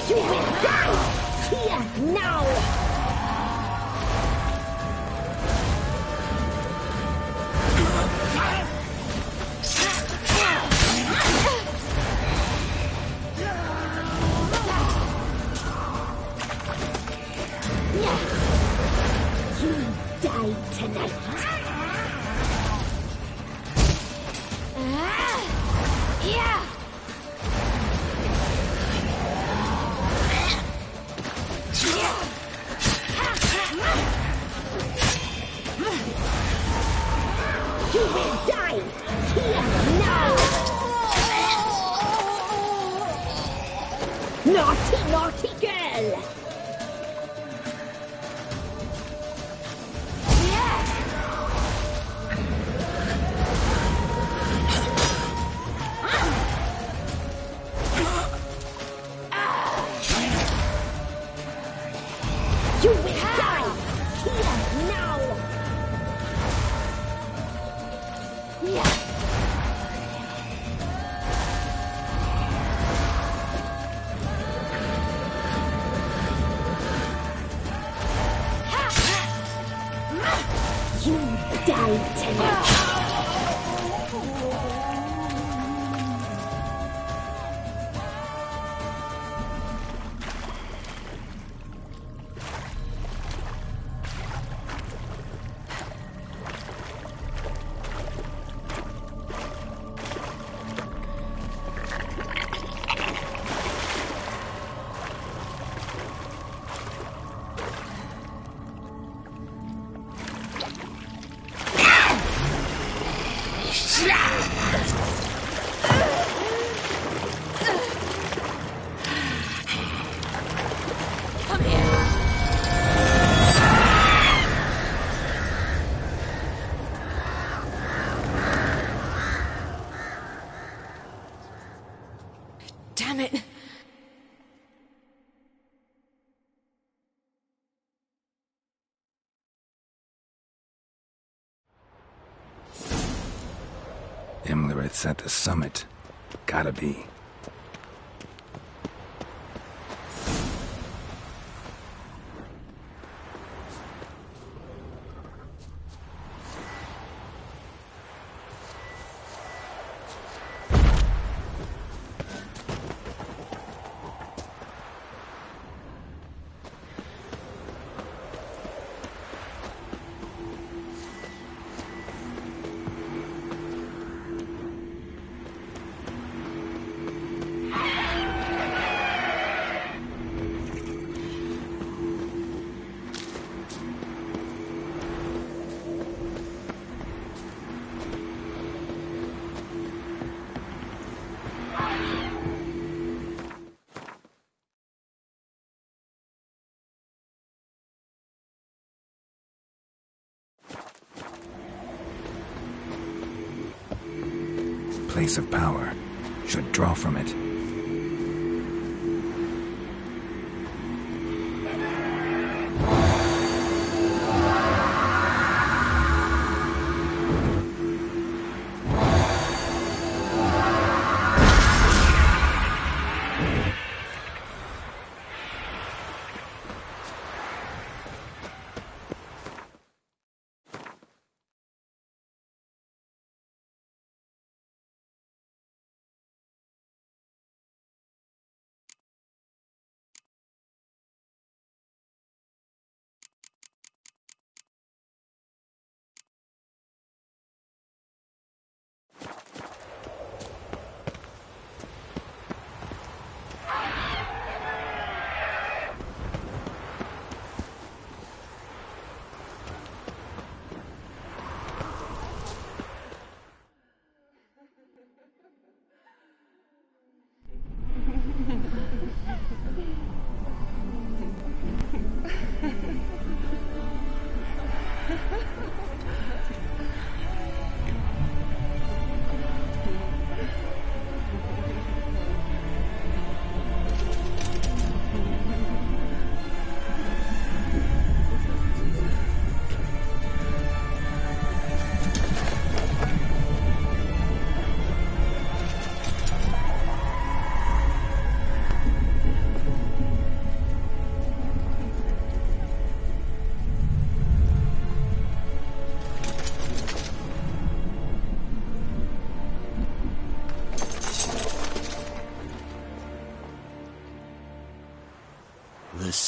You will die here now. You die tonight. Yeah. You will die here now. Naughty, naughty girl. You will die here now. You die tonight. Damn it! Imlerith's at the summit. Gotta be. Place of power. Should draw from it.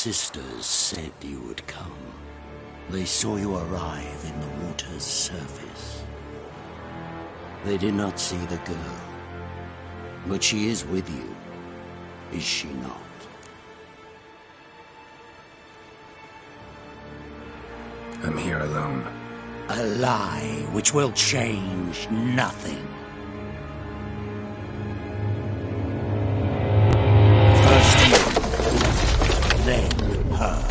sisters said you would come. They saw you arrive in the water's surface. They did not see the girl. But she is with you, is she not? I'm here alone. A lie which will change nothing. First you, then her.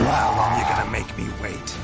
How long you gonna make me wait?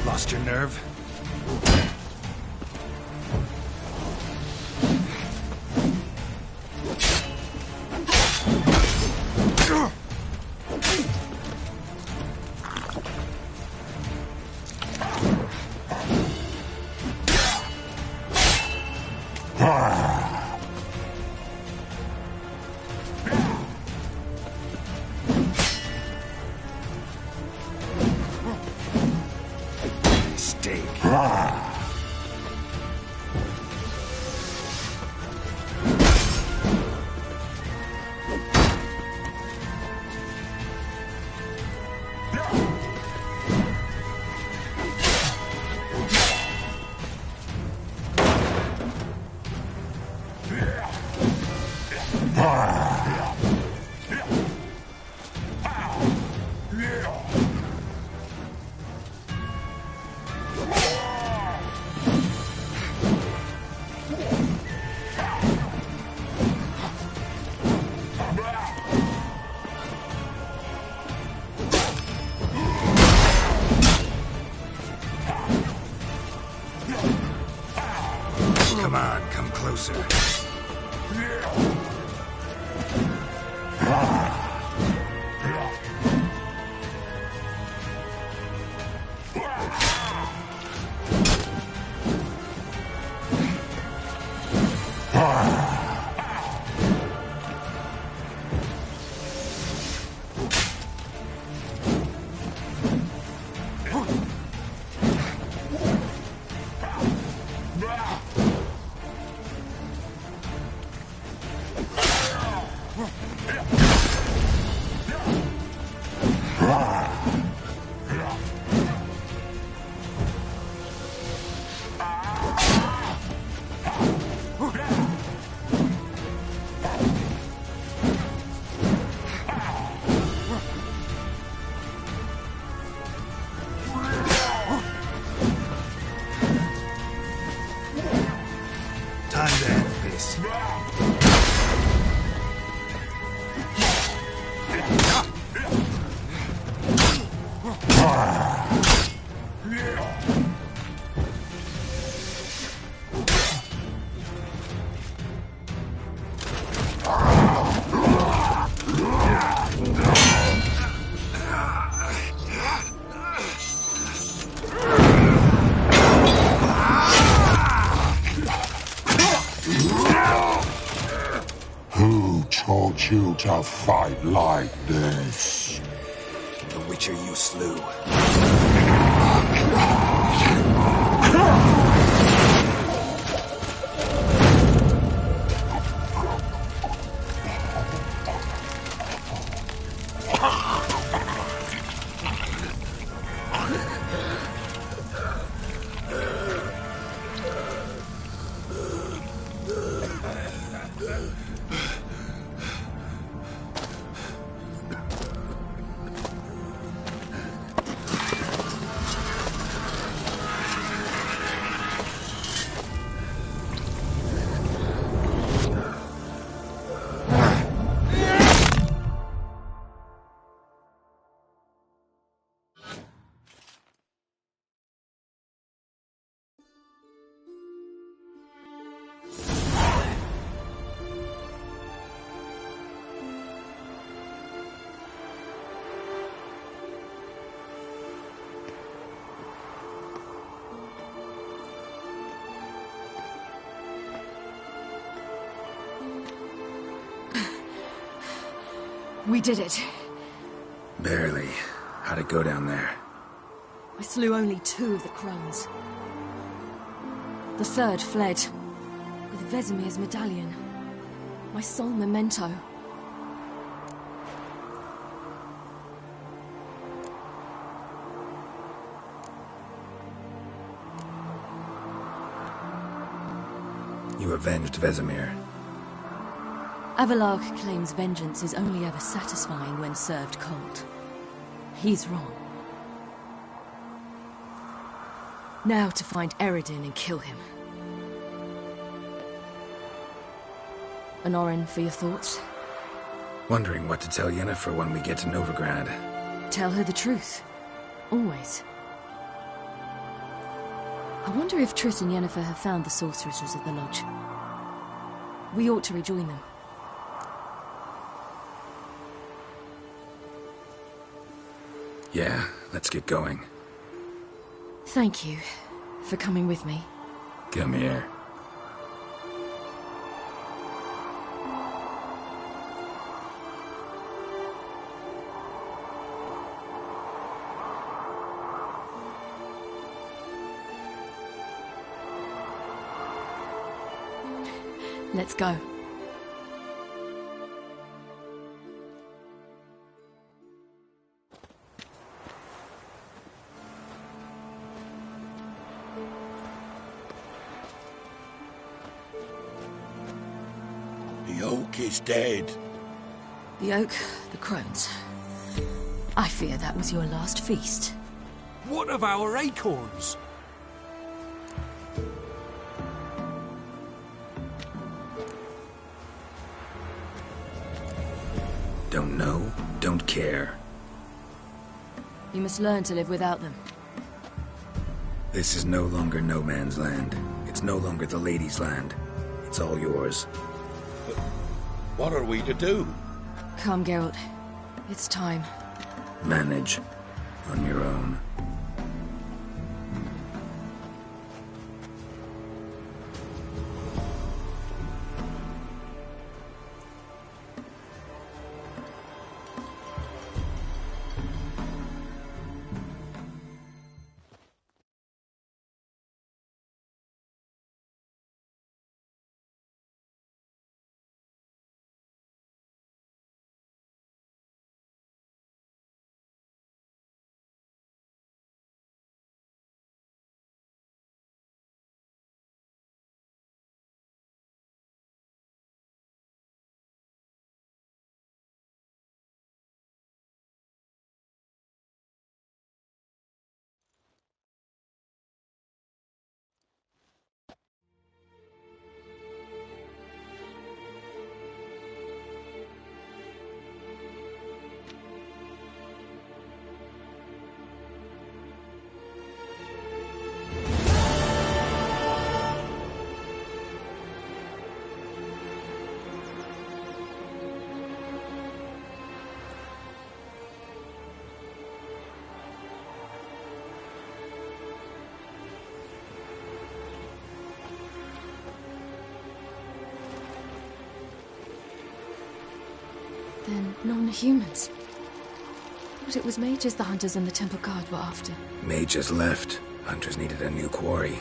Lost your nerve? Come on, come closer. Time to end this. taught you to fight like this? The Witcher you slew. We did it. Barely. How'd it go down there? I slew only 2 of the crones. The third fled, with Vesemir's medallion. My sole memento. You avenged Vesemir. Avalark claims vengeance is only ever satisfying when served cold. He's wrong. Now to find Eredin and kill him. Anorin, for your thoughts? Wondering what to tell Yennefer when we get to Novigrad. Tell her the truth. Always. I wonder if Triss and Yennefer have found the sorceresses at the lodge. We ought to rejoin them. Yeah, let's get going. Thank you for coming with me. Come here. Let's go. The oak is dead. The oak, the crones. I fear that was your last feast. What of our acorns? Don't know, don't care. You must learn to live without them. This is no longer no man's land. It's no longer the lady's land. It's all yours. But what are we to do? Come, Geralt. It's time. Manage. On your own. Then non-humans. But it was mages the hunters and the temple guard were after. Mages left. Hunters needed a new quarry.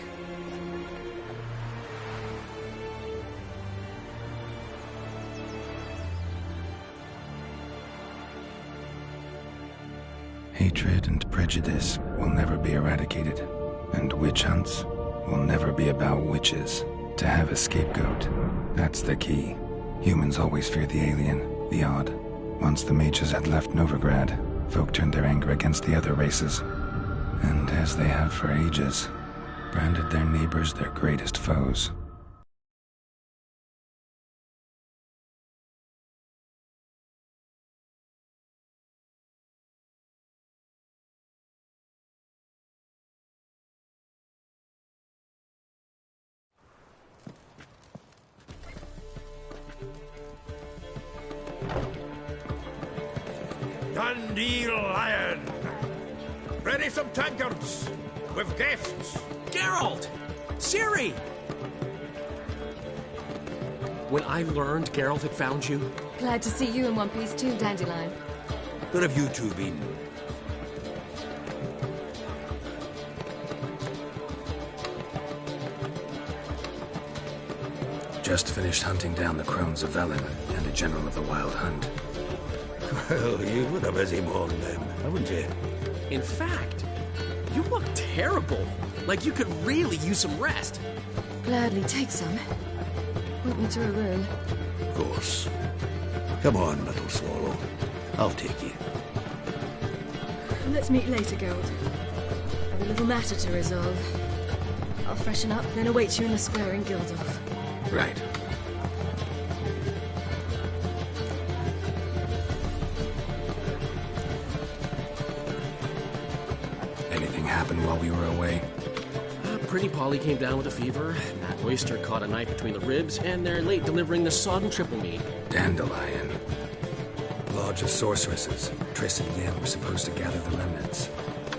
Hatred and prejudice will never be eradicated, and witch hunts will never be about witches. To have a scapegoat, that's the key. Humans always fear the alien, the odd. Once the mages had left Novigrad, folk turned their anger against the other races, and as they have for ages, branded their neighbors their greatest foes. Dandelion! Ready some tankards! With guests! Geralt! Ciri! When I learned Geralt had found you... Glad to see you in one piece too, Dandelion. Where have you two been? Just finished hunting down the crones of Velen and a general of the Wild Hunt. Well, you've had a busy morning then, haven't you? In fact, you look terrible. Like you could really use some rest. Gladly take some. Point me to a room. Of course. Come on, little swallow. I'll take you. Let's meet later, Geralt. Have a little matter to resolve. I'll freshen up, then await you in the square in Gildorf. Right. Anything happened while we were away? Pretty Polly came down with a fever. Matt Oyster caught a knife between the ribs, and they're late delivering the sodden triple meat. Dandelion. Lodge of Sorceresses. Triss and Yen were supposed to gather the remnants.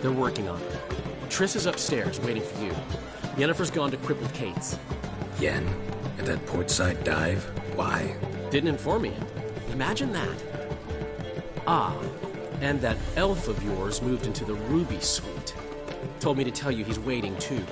They're working on it. Triss is upstairs, waiting for you. Yennefer's gone to crippled Kate's. Yen? At that portside dive? Why? Didn't inform me. Imagine that. Ah, and that elf of yours moved into the Ruby Suite. Told me to tell you he's waiting, too.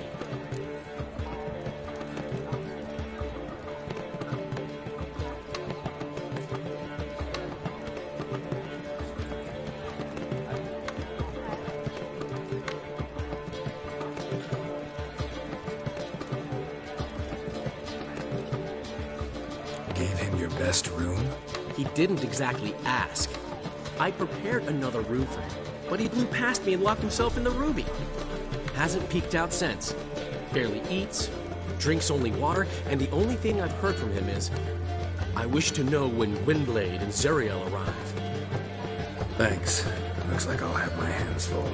Gave him your best room? He didn't exactly ask. I prepared another room for him, but he blew past me and locked himself in the Ruby. Hasn't peeked out since. Barely eats, drinks only water, and the only thing I've heard from him is, I wish to know when Windblade and Zeriel arrive. Thanks. Looks like I'll have my hands full.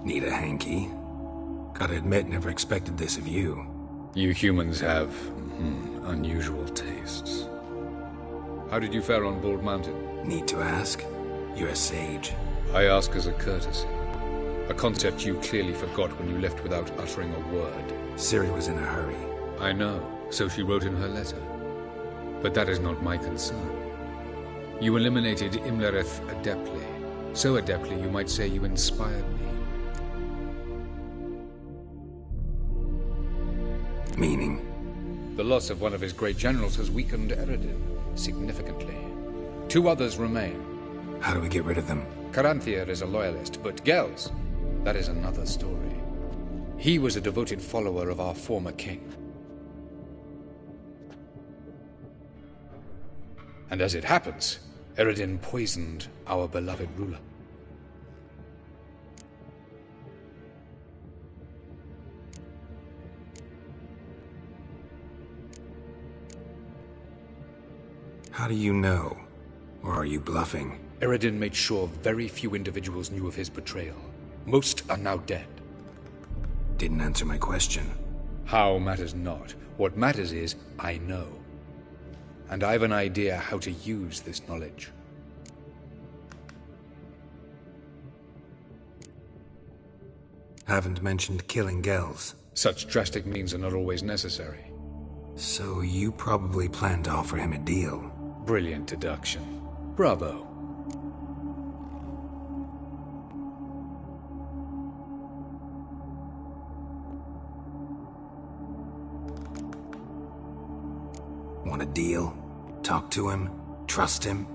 Need a hanky? Gotta admit, never expected this of you. You humans have unusual tastes. How did you fare on Bald Mountain? Need to ask? You're a sage. I ask as a courtesy. A concept you clearly forgot when you left without uttering a word. Ciri was in a hurry. I know, so she wrote in her letter. But that is not my concern. You eliminated Imlerith adeptly. So adeptly you might say you inspired me. Meaning? The loss of one of his great generals has weakened Eredin significantly. 2 others remain. How do we get rid of them? Caranthir is a loyalist, but Gels, that is another story. He was a devoted follower of our former king. And as it happens, Eredin poisoned our beloved ruler. How do you know? Or are you bluffing? Eredin made sure very few individuals knew of his betrayal. Most are now dead. Didn't answer my question. How matters not. What matters is, I know. And I've an idea how to use this knowledge. Haven't mentioned killing Gels. Such drastic means are not always necessary. So you probably plan to offer him a deal. Brilliant deduction. Bravo. Want a deal? Talk to him? Trust him?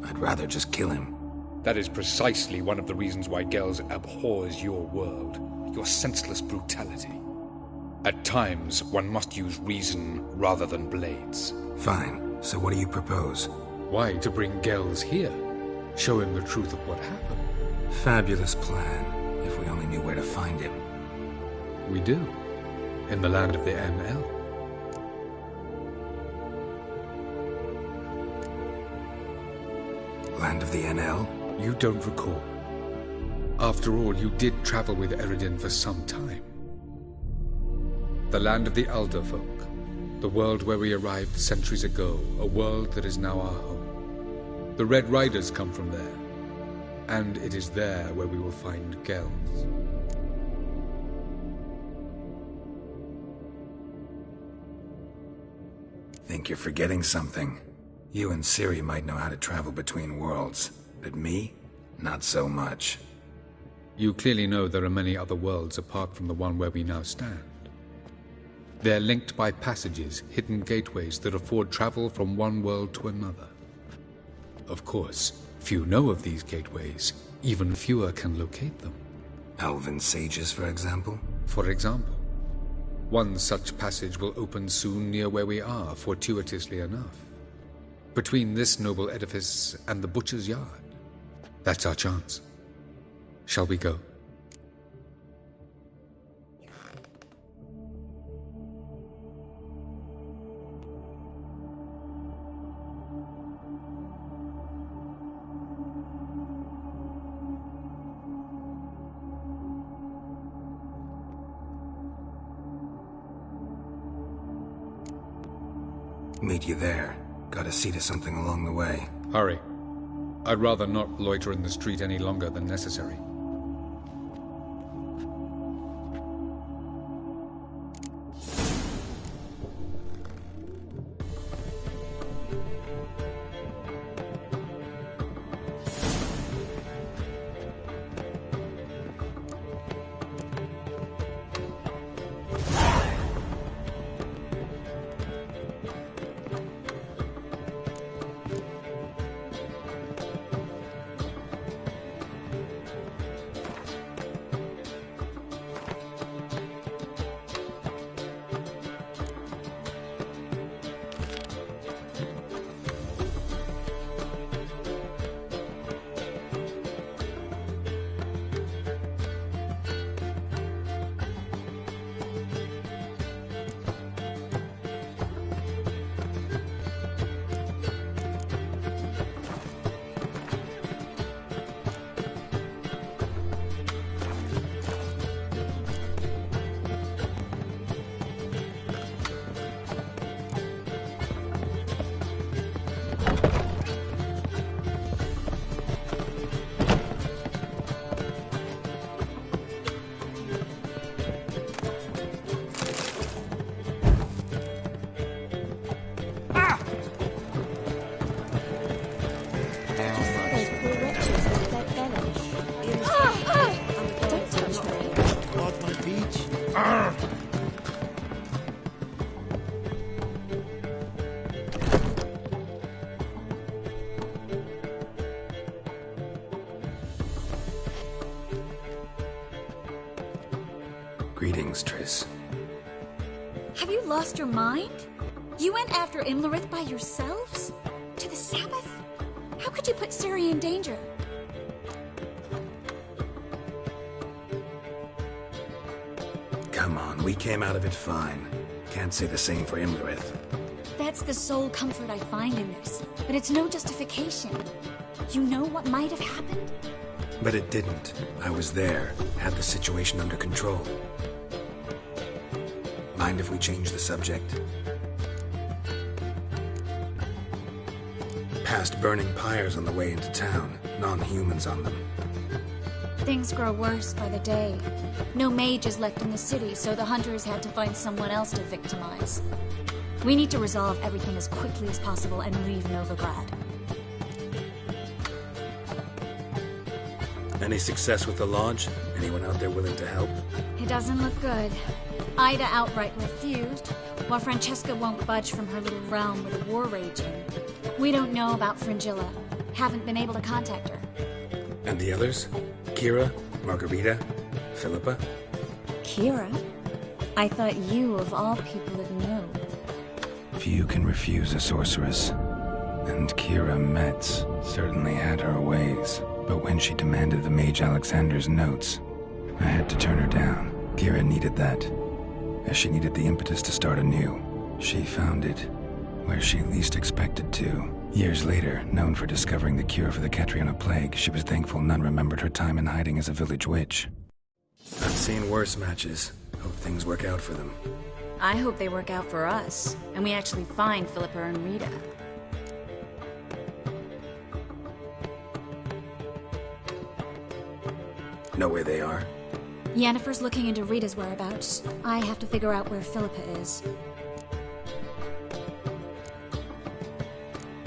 I'd rather just kill him. That is precisely one of the reasons why Gels abhors your world. Your senseless brutality. At times, one must use reason rather than blades. Fine. So what do you propose? Why, to bring Gels here. Show him the truth of what happened. Fabulous plan, if we only knew where to find him. We do. In the land of the NL. Land of the NL? You don't recall. After all, you did travel with Eredin for some time. The land of the Elder folk. The world where we arrived centuries ago. A world that is now our home. The Red Riders come from there. And it is there where we will find Gels. Think you're forgetting something. You and Ciri might know how to travel between worlds, but me? Not so much. You clearly know there are many other worlds apart from the one where we now stand. They're linked by passages, hidden gateways that afford travel from one world to another. Of course, few know of these gateways. Even fewer can locate them. Elven sages, for example? For example. One such passage will open soon near where we are, fortuitously enough. Between this noble edifice and the butcher's yard. That's our chance. Shall we go? Meet you there. Gotta see to something along the way. Hurry. I'd rather not loiter in the street any longer than necessary. Greetings, Triss. Have you lost your mind? You went after Imlerith by yourselves? To the Sabbath? How could you put Ciri in danger? Come on, we came out of it fine. Can't say the same for Imlerith. That's the sole comfort I find in this, but it's no justification. You know what might have happened? But it didn't. I was there, had the situation under control. Mind if we change the subject? Past burning pyres on the way into town, non-humans on them. Things grow worse by the day. No mages left in the city, so the hunters had to find someone else to victimize. We need to resolve everything as quickly as possible and leave Novigrad. Any success with the lodge? Anyone out there willing to help? It doesn't look good. Ida outright refused, while Francesca won't budge from her little realm with a war raging. We don't know about Fringilla. Haven't been able to contact her. And the others? Kira? Margarita? Philippa? Kira? I thought you, of all people, would know. Few can refuse a sorceress. And Kira Metz certainly had her ways. But when she demanded the Mage Alexander's notes, I had to turn her down. Kira needed that, as she needed the impetus to start anew. She found it where she least expected to. Years later, known for discovering the cure for the Catriona plague, she was thankful none remembered her time in hiding as a village witch. I've seen worse matches. Hope things work out for them. I hope they work out for us, and we actually find Philippa and Rita. Know where they are? Yennefer's looking into Rita's whereabouts. I have to figure out where Philippa is.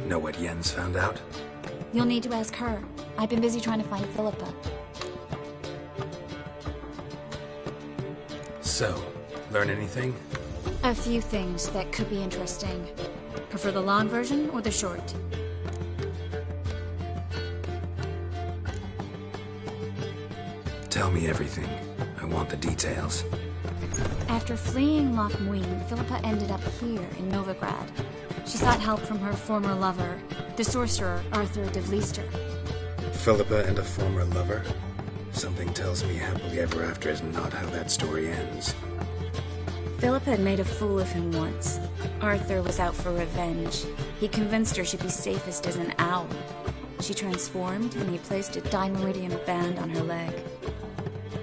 Know what Yen's found out? You'll need to ask her. I've been busy trying to find Philippa. So, learn anything? A few things that could be interesting. Prefer the long version or the short? Tell me everything. I want the details. After fleeing Loch Muin, Philippa ended up here in Novigrad. She sought help from her former lover, the sorcerer Arthur de Vliester. Philippa and a former lover? Something tells me happily ever after is not how that story ends. Philippa had made a fool of him once. Arthur was out for revenge. He convinced her she'd be safest as an owl. She transformed, and he placed a Dimeridian band on her leg.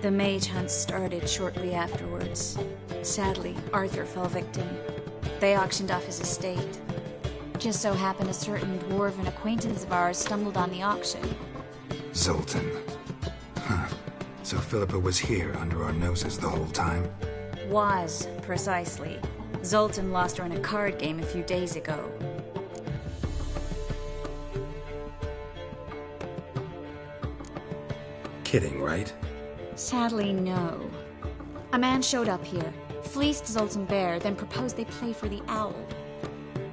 The mage hunt started shortly afterwards. Sadly, Arthur fell victim. They auctioned off his estate. Just so happened a certain dwarven acquaintance of ours stumbled on the auction. Zoltan. Huh. So Philippa was here under our noses the whole time? Was, precisely. Zoltan lost her in a card game a few days ago. Kidding, right? Sadly, no. A man showed up here, fleeced Zoltan bare, then proposed they play for the owl.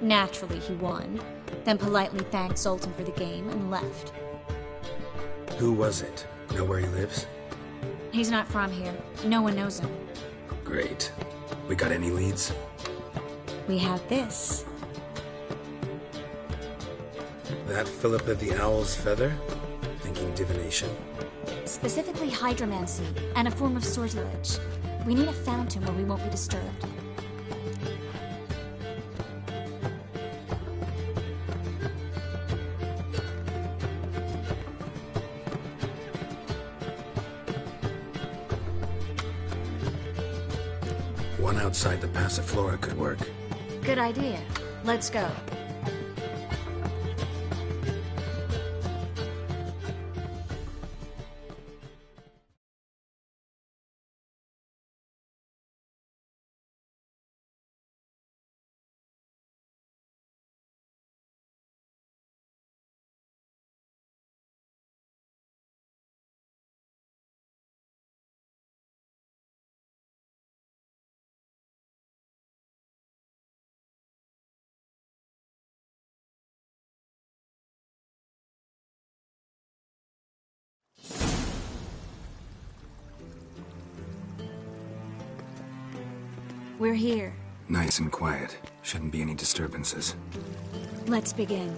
Naturally, he won, then politely thanked Zoltan for the game and left. Who was it? Know where he lives? He's not from here. No one knows him. Great. We got any leads? We have this. That Philippa the Owl's feather? Thinking divination? Specifically hydromancy, and a form of sortilege. We need a fountain where we won't be disturbed. One outside the Passiflora could work. Good idea. Let's go. We're here. Nice and quiet. Shouldn't be any disturbances. Let's begin.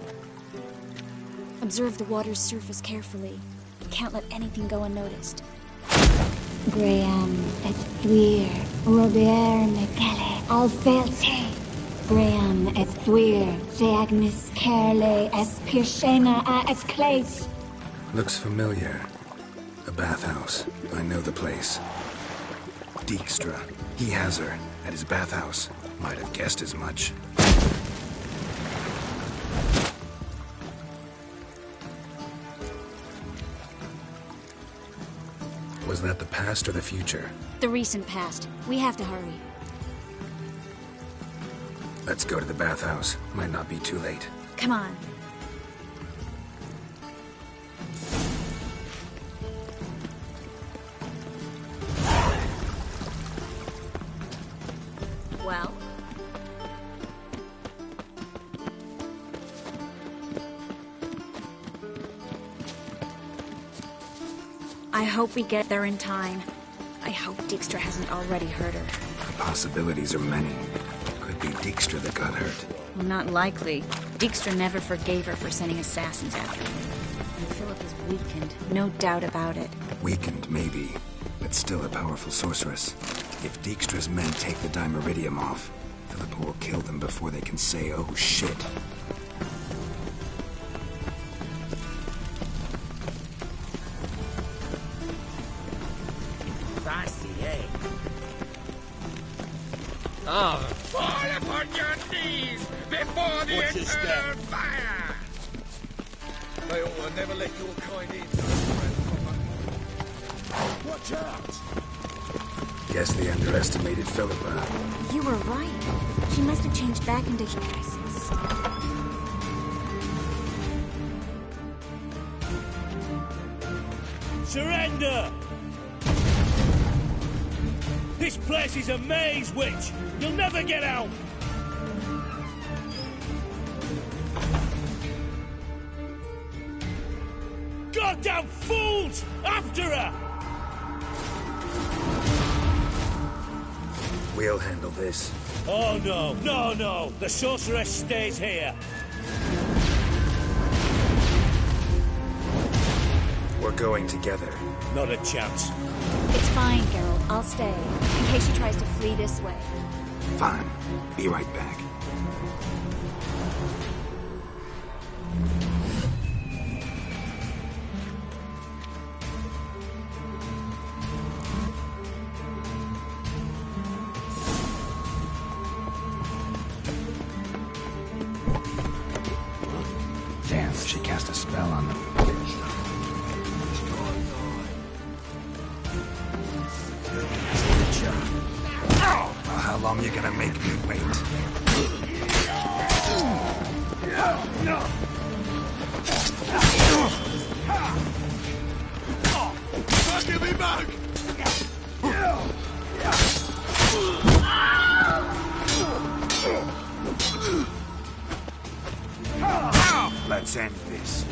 Observe the water's surface carefully. Can't let anything go unnoticed. Graham, Ethwir, Robert McKelle, Alfelte. Graham, Ethwir, Deagnis, Kerle, Espirshena, Esclate. Looks familiar. A bathhouse. I know the place. Dijkstra. He has her. At his bathhouse. Might have guessed as much. Was that the past or the future? The recent past. We have to hurry. Let's go to the bathhouse. Might not be too late. Come on. Well? I hope we get there in time. I hope Dijkstra hasn't already hurt her. The possibilities are many. Could be Dijkstra that got hurt. Well, not likely. Dijkstra never forgave her for sending assassins after him. And Philip is weakened, no doubt about it. Weakened, maybe, but still a powerful sorceress. If Dijkstra's men take the Dimeridium off, Philippa will kill them before they can say, oh shit. Fall upon your knees before the eternal fire! They ought to never let your kind in. Watch out! Guess they underestimated Philippa. You were right. She must have changed back into crisis. Surrender! This place is a maze, witch! You'll never get out! Goddamn fools! After her! We'll handle this. Oh no, no, no! The sorceress stays here! We're going together. Not a chance. It's fine, Geralt. I'll stay, in case she tries to flee this way. Fine. Be right back. Damn, she cast a spell on them. How long are you gonna make me wait? Give me back! Let's end this.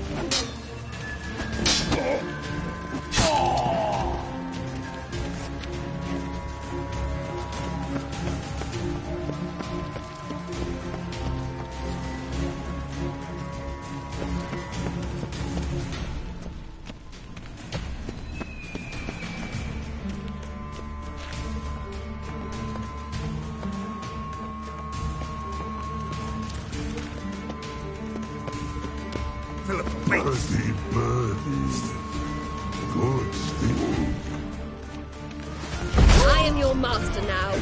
Birdie, birdie. Good speaking. I am your master now.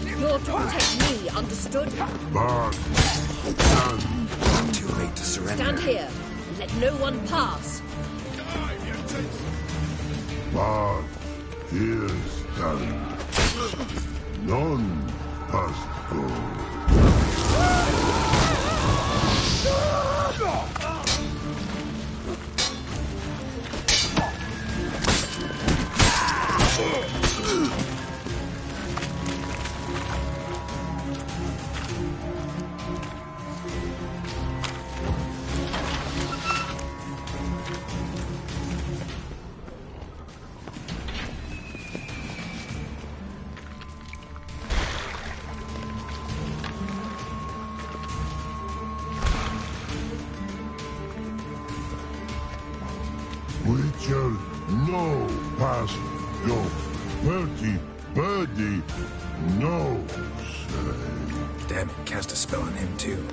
You're to protect me, understood? Back. Too late to surrender. Stand here and let no one pass. But here stand. None must go. no, past go. Birdie, no, say. Damn it, cast a spell on him too.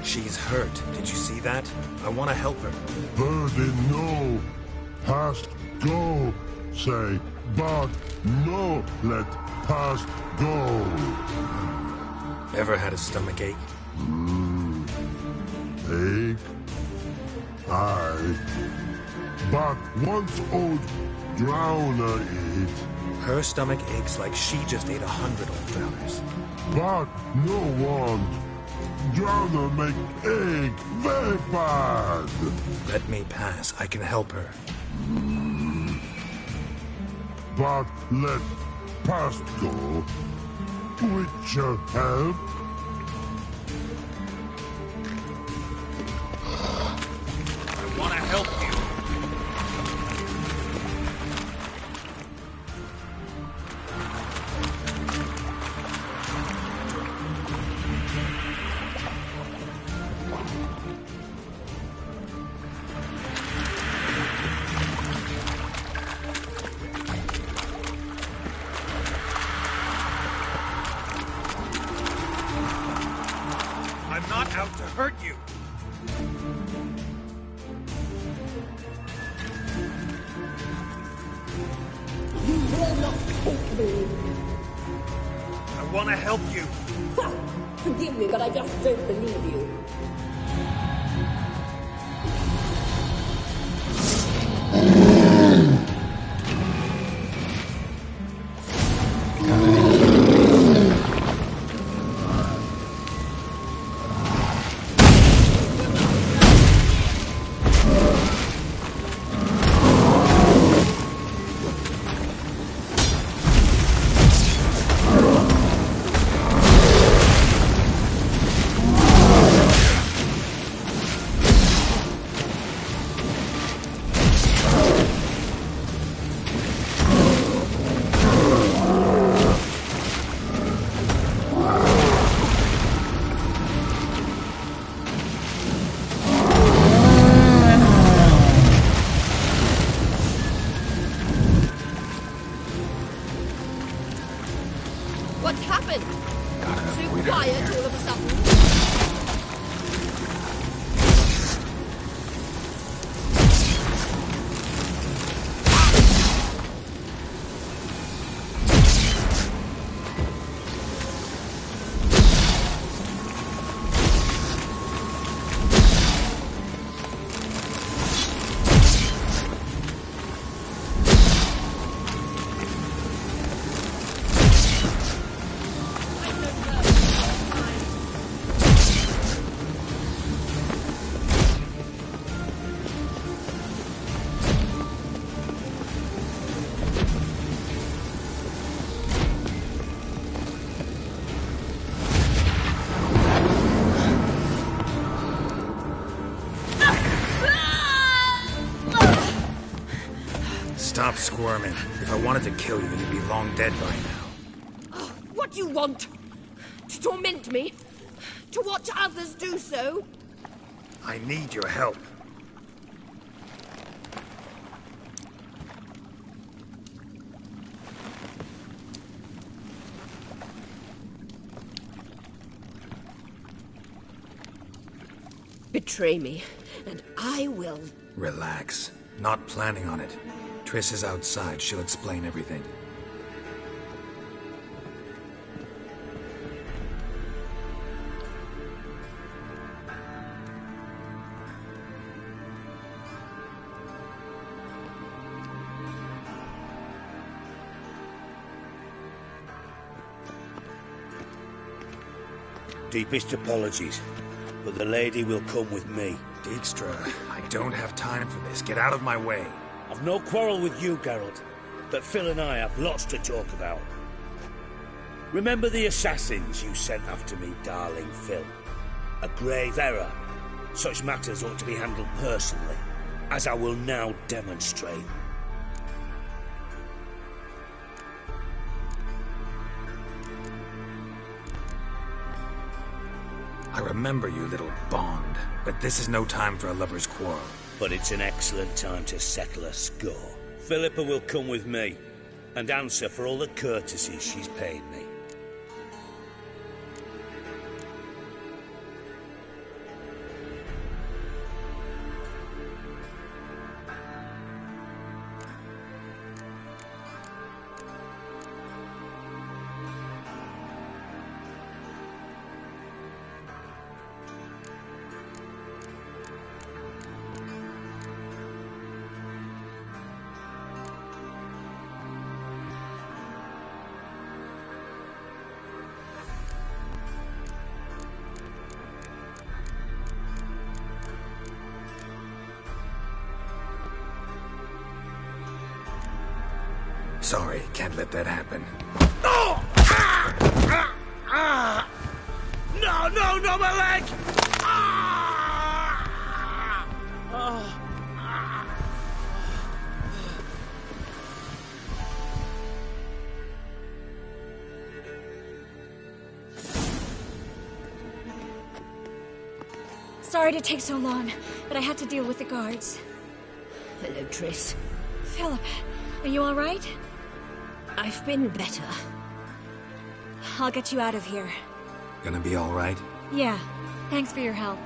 She's hurt. Did you see that? I want to help her. Birdie, no, past go, say. But no, let past go. Ever had a stomach ache? Ache? Aye. But once old drowner eat. Her stomach aches like she just ate 100 old drowners. But no want. Drowner make ache very bad. Let me pass. I can help her. But let past go. With your help. I want to help you. I'm not out to hurt you. You will not take me. I want to help you. Forgive me, but I just don't believe you. What's happened? So quiet all of a sudden. Stop squirming. If I wanted to kill you, you'd be long dead by now. What do you want? To torment me? To watch others do so? I need your help. Betray me, and I will. Relax. Not planning on it. Triss is outside. She'll explain everything. Deepest apologies, but the lady will come with me. Dijkstra, I don't have time for this. Get out of my way. I've no quarrel with you, Geralt, but Phil and I have lots to talk about. Remember the assassins you sent after me, darling Phil? A grave error. Such matters ought to be handled personally, as I will now demonstrate. I remember you, little bond, but this is no time for a lover's quarrel. But it's an excellent time to settle a score. Philippa will come with me and answer for all the courtesies she's paid me. Sorry, can't let that happen. No! No, my leg! Sorry to take so long, but I had to deal with the guards. Hello, Triss. Philip, are you all right? I've been better. I'll get you out of here. Gonna be all right? Yeah. Thanks for your help.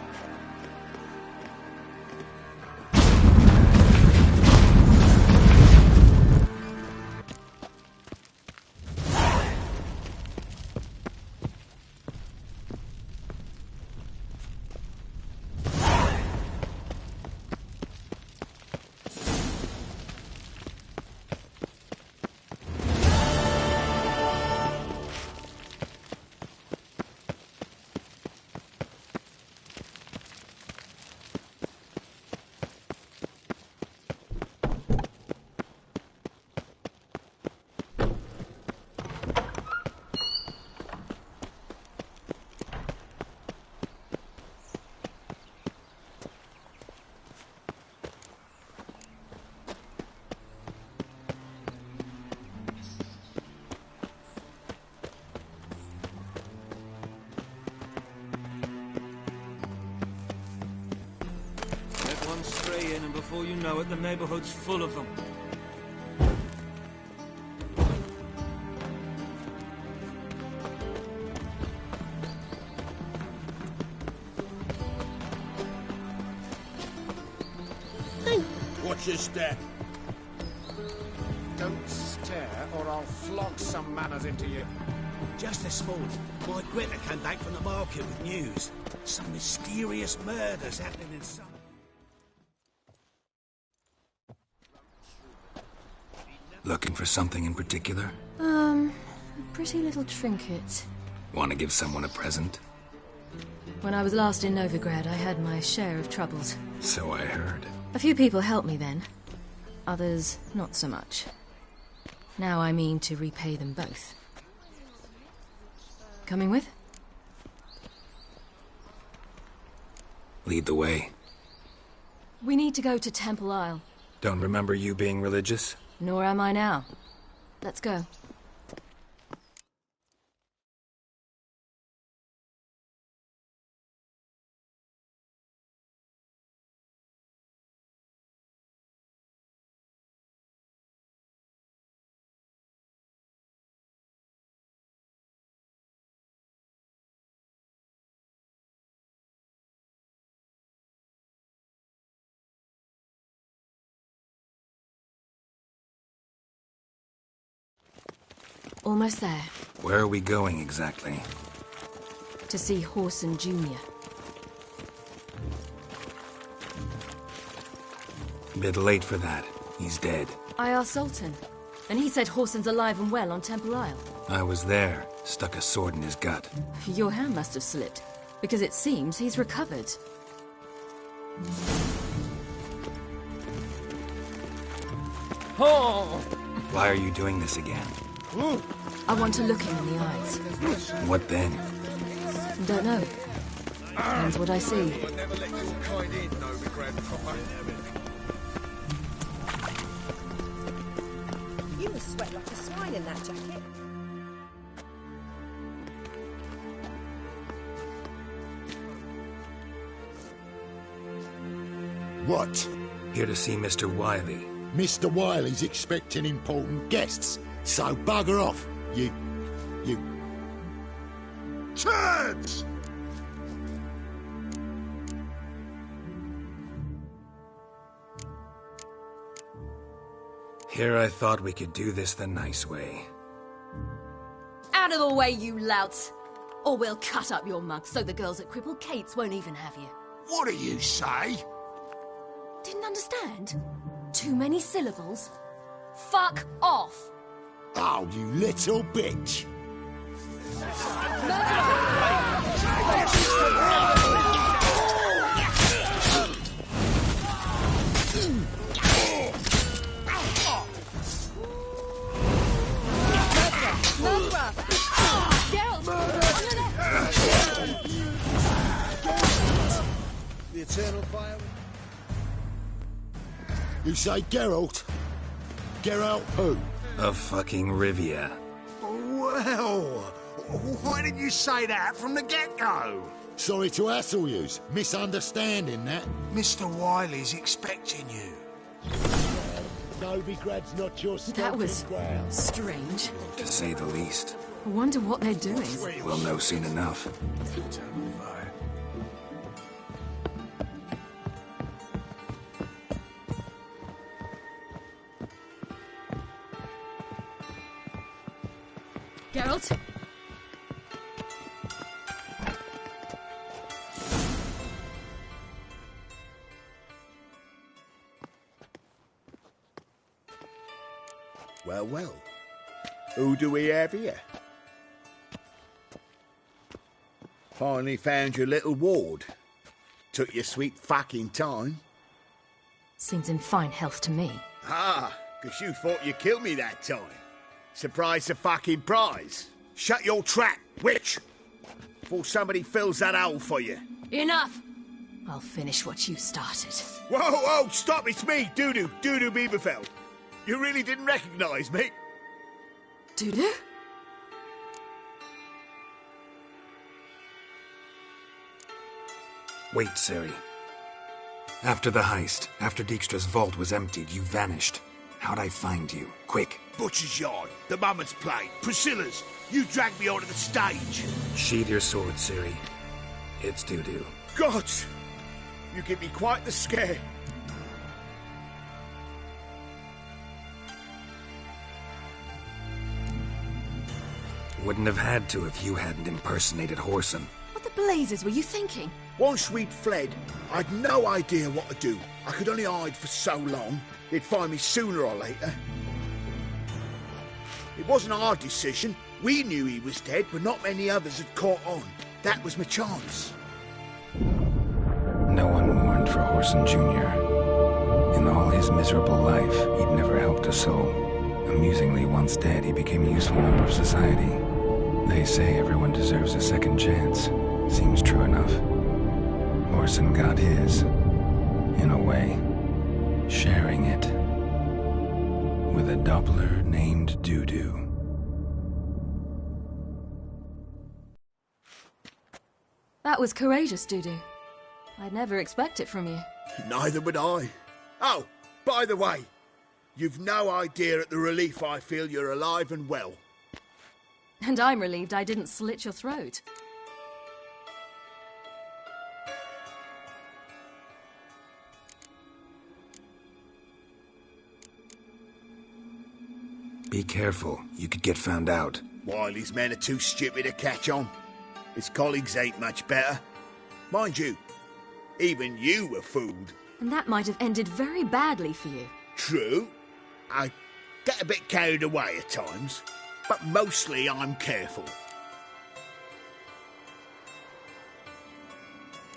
Stray in, and before you know it, the neighborhood's full of them. Watch your step. Don't stare, or I'll flog some manners into you. Just this morning, my Greta came back from the market with news. Some mysterious murders happening in some... Looking for something in particular? A pretty little trinket. Want to give someone a present? When I was last in Novigrad, I had my share of troubles. So I heard. A few people helped me then. Others, not so much. Now I mean to repay them both. Coming with? Lead the way. We need to go to Temple Isle. Don't remember you being religious? Nor am I now. Let's go. Almost there. Where are we going exactly? To see Horson Jr. Bit late for that. He's dead. I asked Sultan, and he said Horson's alive and well on Temple Isle. I was there. Stuck a sword in his gut. Your hand must have slipped, because it seems he's recovered. Oh! Why are you doing this again? I want to look him in the eyes. What then? Don't know. Depends what I see. You must sweat like a swine in that jacket. What? Here to see Mr. Wiley. Mr. Wiley's expecting important guests, so bugger off, you turds! Here I thought we could do this the nice way. Out of the way, you louts! Or we'll cut up your mug so the girls at Cripple Kate's won't even have you. What do you say? Didn't understand? Too many syllables? Fuck off! Oh, you little bitch! Murderer! Geralt! On your left! The eternal fire? You say Geralt? Geralt who? Of fucking Rivia. Well, why didn't you say that from the get-go? Sorry to hassle yous. Misunderstanding that. Mr. Wiley's expecting you. Novigrad's not your That was strange. To say the least. I wonder what they're doing. We'll know soon enough. Geralt? Well, well. Who do we have here? Finally found your little ward. Took your sweet fucking time. Seems in fine health to me. Ah, 'cause you thought you killed me that time. Surprise the fucking prize. Shut your trap, witch! Before somebody fills that hole for you. Enough! I'll finish what you started. Whoa, whoa, stop, it's me, Dudu Bieberfeld. You really didn't recognise me? Dudu? Wait, Ciri. After the heist, after Dijkstra's vault was emptied, you vanished. How'd I find you? Quick. Butcher's Yard, the Mumment's Plate, Priscilla's. You dragged me onto the stage. Sheathe your sword, Ciri. It's Dudu. God! You give me quite the scare. Wouldn't have had to if you hadn't impersonated Whoreson. What the blazes were you thinking? Once we'd fled, I'd no idea what to do. I could only hide for so long. They'd find me sooner or later. It wasn't our decision. We knew he was dead, but not many others had caught on. That was my chance. No one mourned for Whoreson Jr. In all his miserable life, he'd never helped a soul. Amusingly, once dead, he became a useful member of society. They say everyone deserves a second chance. Seems true enough. Whoreson got his, in a way, sharing it with a Doppler named Dudu. That was courageous, Dudu. I'd never expect it from you. Neither would I. Oh, by the way, you've no idea at the relief I feel you're alive and well. And I'm relieved I didn't slit your throat. Be careful. You could get found out. Wiley's men are too stupid to catch on. His colleagues ain't much better. Mind you, even you were fooled. And that might have ended very badly for you. True. I get a bit carried away at times, but mostly I'm careful.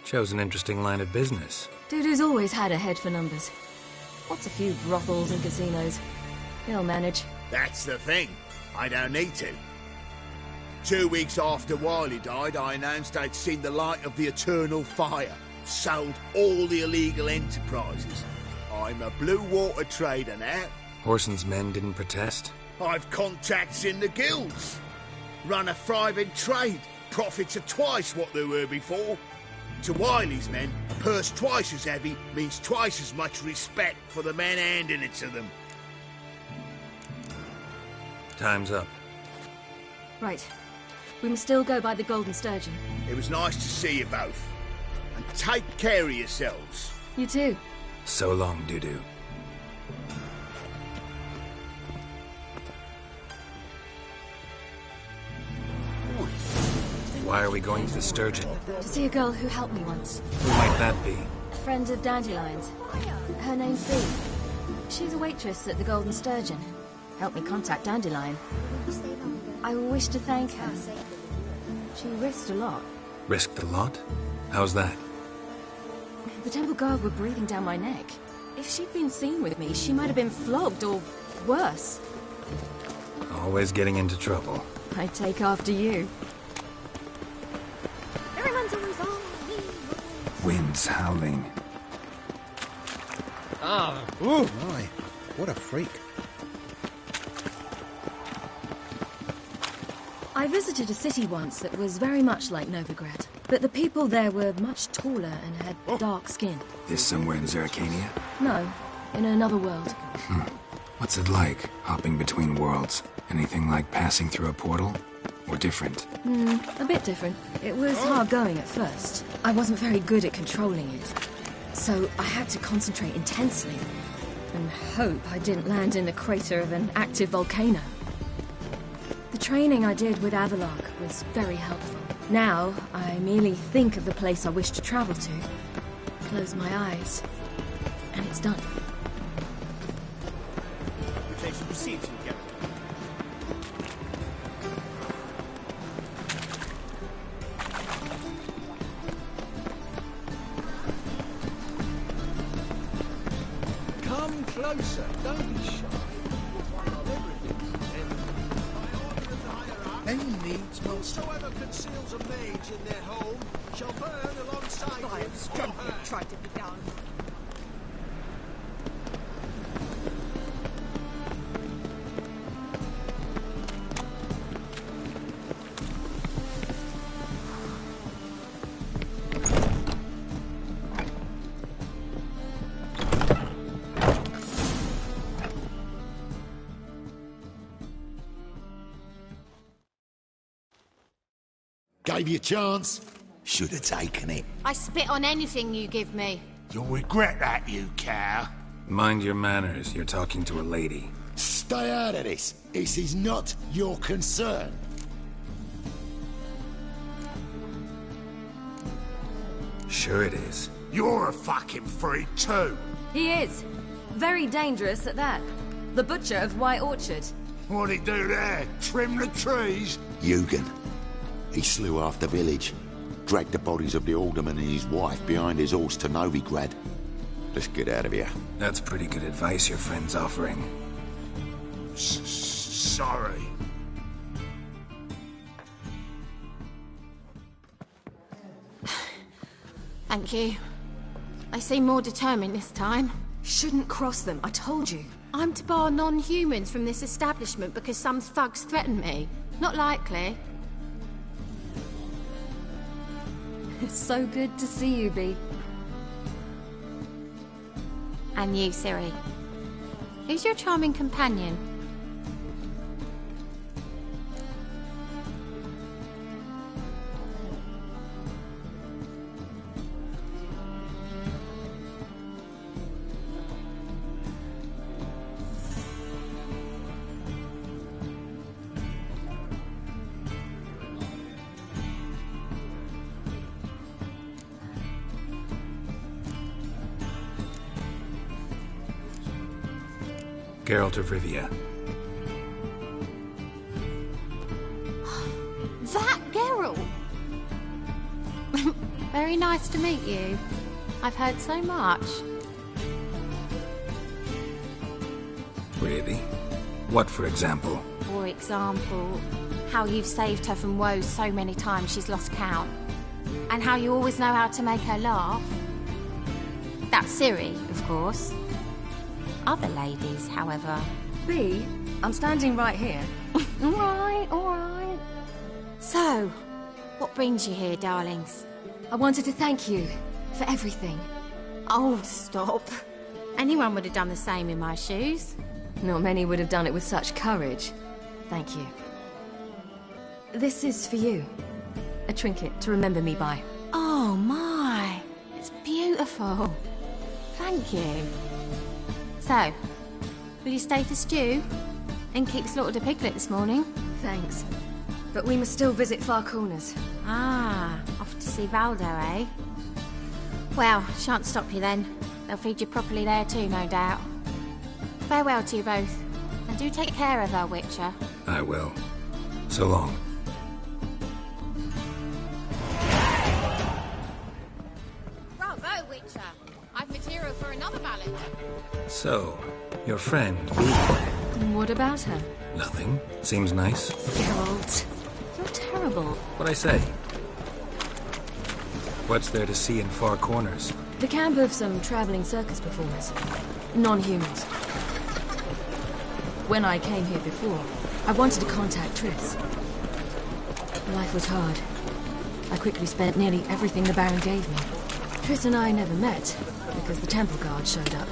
Chose an interesting line of business. Dudu's always had a head for numbers. What's a few brothels and casinos? He'll manage. That's the thing. I don't need to. 2 weeks after Wiley died, I announced I'd seen the light of the eternal fire. Sold all the illegal enterprises. I'm a blue water trader now. Whoreson's men didn't protest? I've contacts in the guilds. Run a thriving trade. Profits are twice what they were before. To Wiley's men, a purse twice as heavy means twice as much respect for the men handing it to them. Time's up. Right. We must still go by the Golden Sturgeon. It was nice to see you both. And take care of yourselves. You too. So long, Dudu. Why are we going to the Sturgeon? To see a girl who helped me once. Who might that be? A friend of Dandelion's. Her name's Bee. She's a waitress at the Golden Sturgeon. Helped me contact Dandelion. I wish to thank her. She risked a lot. Risked a lot? How's that? The temple guard were breathing down my neck. If she'd been seen with me, she might have been flogged or worse. Always getting into trouble. I take after you. Everyone's always on me. Winds howling. Ah, ooh. My, what a freak. I visited a city once that was very much like Novigrad, but the people there were much taller and had dark skin. This somewhere in Zeracania? No, in another world. What's it like, hopping between worlds? Anything like passing through a portal? Or different? A bit different. It was hard going at first. I wasn't very good at controlling it. So I had to concentrate intensely and hope I didn't land in the crater of an active volcano. The training I did with Avalok was very helpful. Now, I merely think of the place I wish to travel to, close my eyes, and it's done. Reputation precedes you, Geralt. Come closer, don't be shy. Any needs most. Whosoever conceals a mage in their home shall burn alongside him or her. Tried to be down. Gave you a chance. Should have taken it. I spit on anything you give me. You'll regret that, you cow. Mind your manners, you're talking to a lady. Stay out of this. This is not your concern. Sure it is. You're a fucking freak too. He is. Very dangerous at that. The butcher of White Orchard. What'd he do there? Trim the trees? Eugen. He slew half the village. Dragged the bodies of the alderman and his wife behind his horse to Novigrad. Let's get out of here. That's pretty good advice your friend's offering. Sorry. Thank you. They seem more determined this time. Shouldn't cross them, I told you. I'm to bar non-humans from this establishment because some thugs threaten me. Not likely. It's so good to see you, Bee. And you, Ciri. Who's your charming companion? Geralt of Rivia. That Geralt! Very nice to meet you. I've heard so much. Really? What, for example? For example, how you've saved her from woes so many times she's lost count. And how you always know how to make her laugh. That's Ciri, of course. Other ladies, however. Bee, I'm standing right here. All right. So, what brings you here, darlings? I wanted to thank you for everything. Oh, stop. Anyone would have done the same in my shoes. Not many would have done it with such courage. Thank you. This is for you. A trinket to remember me by. Oh, my. It's beautiful. Thank you. So, will you stay for stew? And keep slaughtered a piglet this morning? Thanks. But we must still visit Far Corners. Ah, off to see Valdo, eh? Well, shan't stop you then. They'll feed you properly there too, no doubt. Farewell to you both. And do take care of her, Witcher. I will. So long. Bravo, Witcher. I've material for another ballad. So, your friend, What about her? nothing? Seems nice. Geralt, you're terrible. What'd I say? What's there to see in Far Corners? The camp of some traveling circus performers. Non-humans. When I came here before, I wanted to contact Triss. Life was hard. I quickly spent nearly everything the Baron gave me. Triss and I never met, because the temple guard showed up.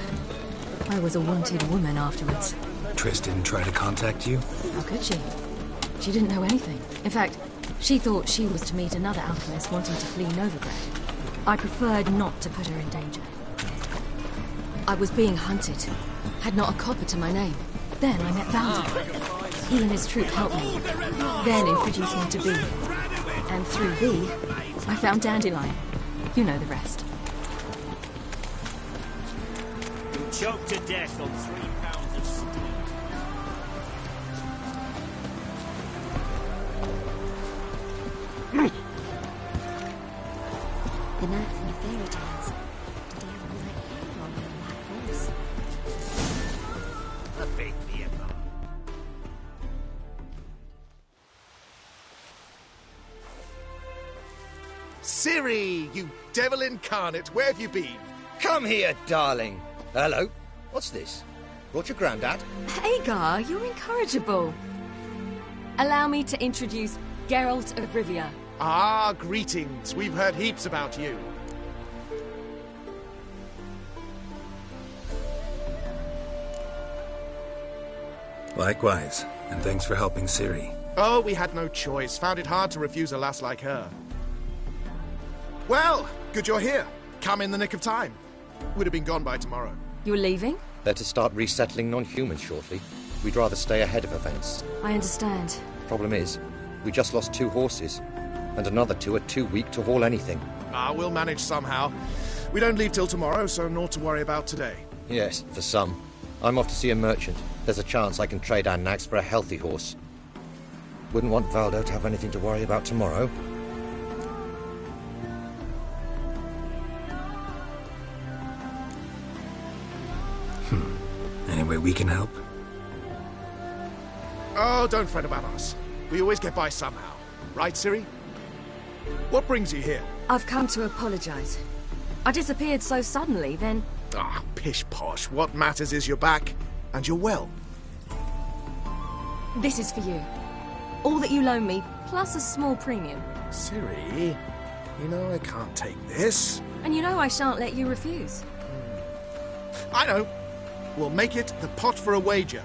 I was a wanted woman afterwards. Triss didn't try to contact you? How could she? She didn't know anything. In fact, she thought she was to meet another alchemist wanting to flee Novigrad. I preferred not to put her in danger. I was being hunted. Had not a copper to my name. Then I met Valdo. He and his troop helped me. Then introduced me to Bee. And through Bee, I found Dandelion. You know the rest. You choked to death on 3 pounds of steam. The knight from the fairy tales. Did he have a white hair on a black horse? A big vehicle. Ciri, you devil incarnate, where have you been? Come here, darling. Hello. What's this? Brought your granddad? Hagar, you're incorrigible. Allow me to introduce Geralt of Rivia. Ah, greetings. We've heard heaps about you. Likewise, and thanks for helping Ciri. Oh, we had no choice. Found it hard to refuse a lass like her. Well, good you're here. Come in the nick of time. Would have been gone by tomorrow. You're leaving? They're to start resettling non-humans shortly. We'd rather stay ahead of events. I understand. Problem is, we just lost 2 horses. And another 2 are too weak to haul anything. Ah, we'll manage somehow. We don't leave till tomorrow, so naught to worry about today. Yes, for some. I'm off to see a merchant. There's a chance I can trade our nags for a healthy horse. Wouldn't want Valdo to have anything to worry about tomorrow. Any way we can help? Oh, don't fret about us. We always get by somehow. Right, Ciri? What brings you here? I've come to apologize. I disappeared so suddenly, then... Ah, pish-posh. What matters is you're back, and you're well. This is for you. All that you loan me, plus a small premium. Ciri, you know I can't take this. And you know I shan't let you refuse. I know. We'll make it the pot for a wager.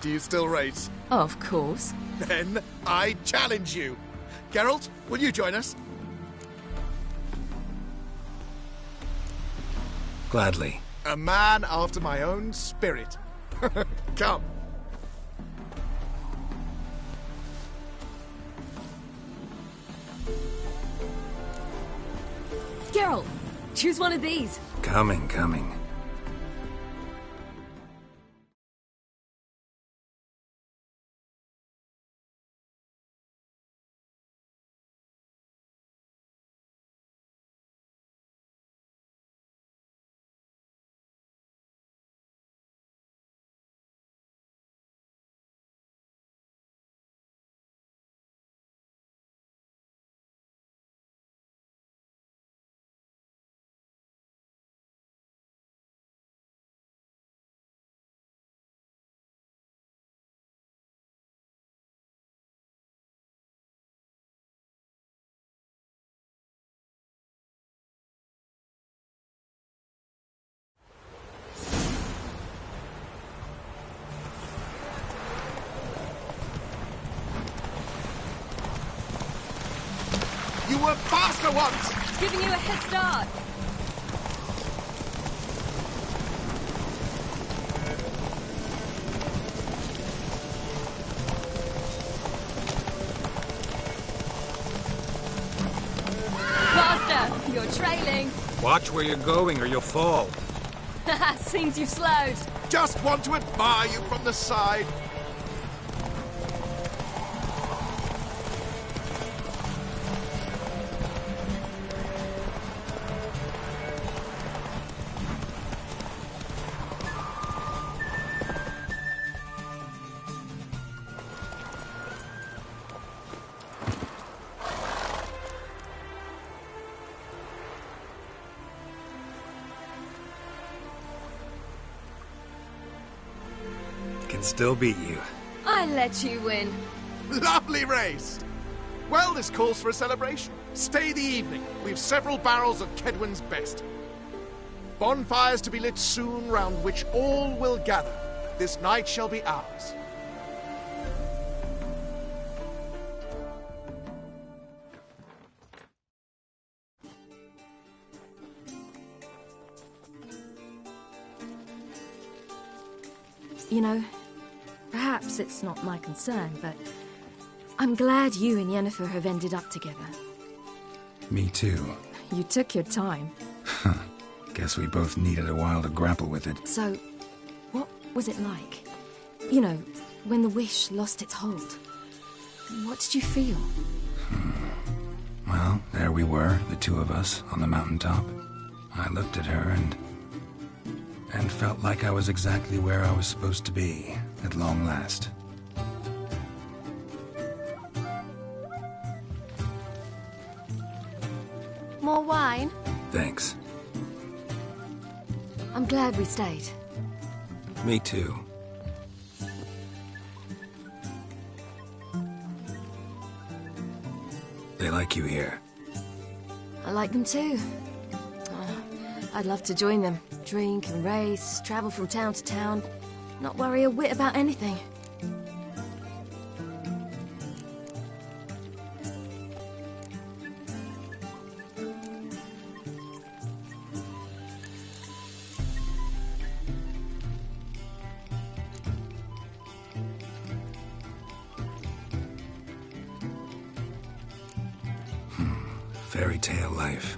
Do you still race? Of course. Then I challenge you. Geralt, will you join us? Gladly. A man after my own spirit. Come. Geralt, choose one of these. Coming. You were faster once! Giving you a head start. Faster! You're trailing. Watch where you're going or you'll fall. Seems you've slowed. Just want to admire you from the side. Can still beat you. I let you win. Lovely race! Well, this calls for a celebration. Stay the evening. We've several barrels of Kedwin's best. Bonfires to be lit soon, round which all will gather. This night shall be ours. You know, perhaps it's not my concern, but I'm glad you and Yennefer have ended up together. Me too. You took your time. Guess we both needed a while to grapple with it. So, what was it like? You know, when the wish lost its hold. What did you feel? Well, there we were, the two of us, on the mountaintop. I looked at her and felt like I was exactly where I was supposed to be, at long last. More wine? Thanks. I'm glad we stayed. Me too. They like you here. I like them too. I'd love to join them. Drink and race, travel from town to town. Not worry a whit about anything. Fairy tale life.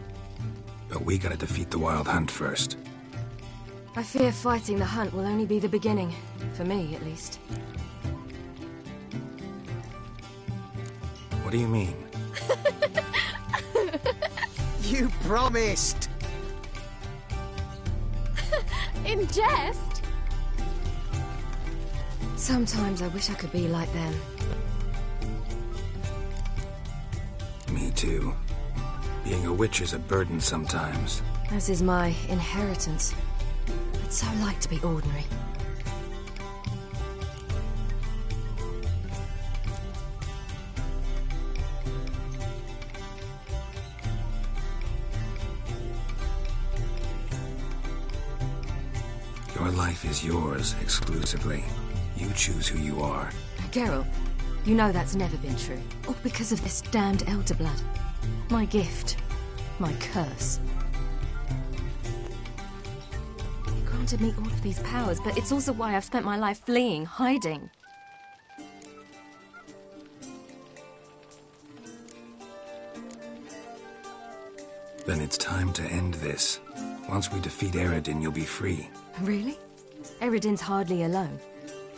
But we gotta defeat the Wild Hunt first. I fear fighting the hunt will only be the beginning. For me, at least. What do you mean? You promised! In jest? Sometimes I wish I could be like them. Me too. Being a witch is a burden sometimes. As is my inheritance. I'd so like to be ordinary. Your life is yours, exclusively. You choose who you are. Geralt, you know that's never been true. All because of this damned elder blood. My gift. My curse. You granted me all of these powers, but it's also why I've spent my life fleeing, hiding. Then it's time to end this. Once we defeat Eredin, you'll be free. Really? Eredin's hardly alone.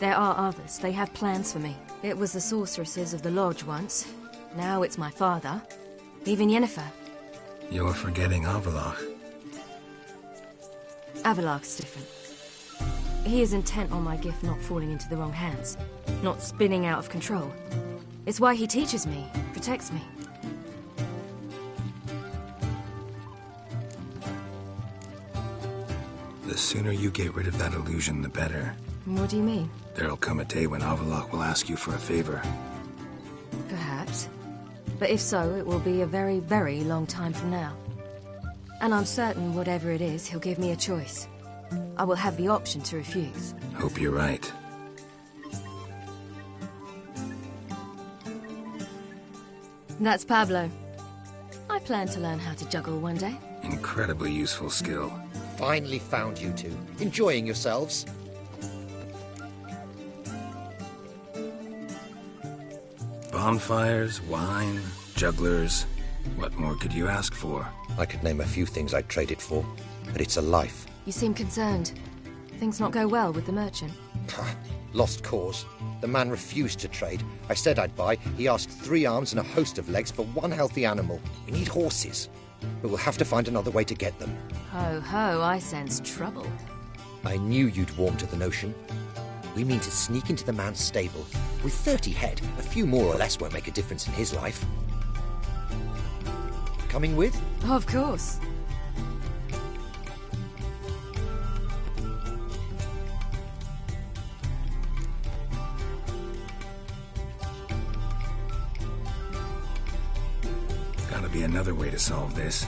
There are others. They have plans for me. It was the sorceresses of the Lodge once. Now it's my father. Even Yennefer. You're forgetting Avallac'h. Avallac'h's different. He is intent on my gift not falling into the wrong hands. Not spinning out of control. It's why he teaches me, protects me. The sooner you get rid of that illusion, the better. What do you mean? There'll come a day when Avallac'h will ask you for a favor. Perhaps. But if so, it will be a very, very long time from now. And I'm certain whatever it is, he'll give me a choice. I will have the option to refuse. Hope you're right. That's Pablo. plan to learn how to juggle one day. Incredibly useful skill. Finally found you two. Enjoying yourselves? Bonfires, wine, jugglers. What more could you ask for? I could name a few things I'd trade it for, but it's a life. You seem concerned. Things not go well with the merchant? Lost cause. The man refused to trade. I said I'd buy. He asked 3 arms and a host of legs for 1 healthy animal. We need horses, but we'll have to find another way to get them. Ho ho, I sense trouble. I knew you'd warm to the notion. We mean to sneak into the man's stable. With 30 head, a few more or less won't make a difference in his life. Coming with? Of course. Gotta be another way to solve this.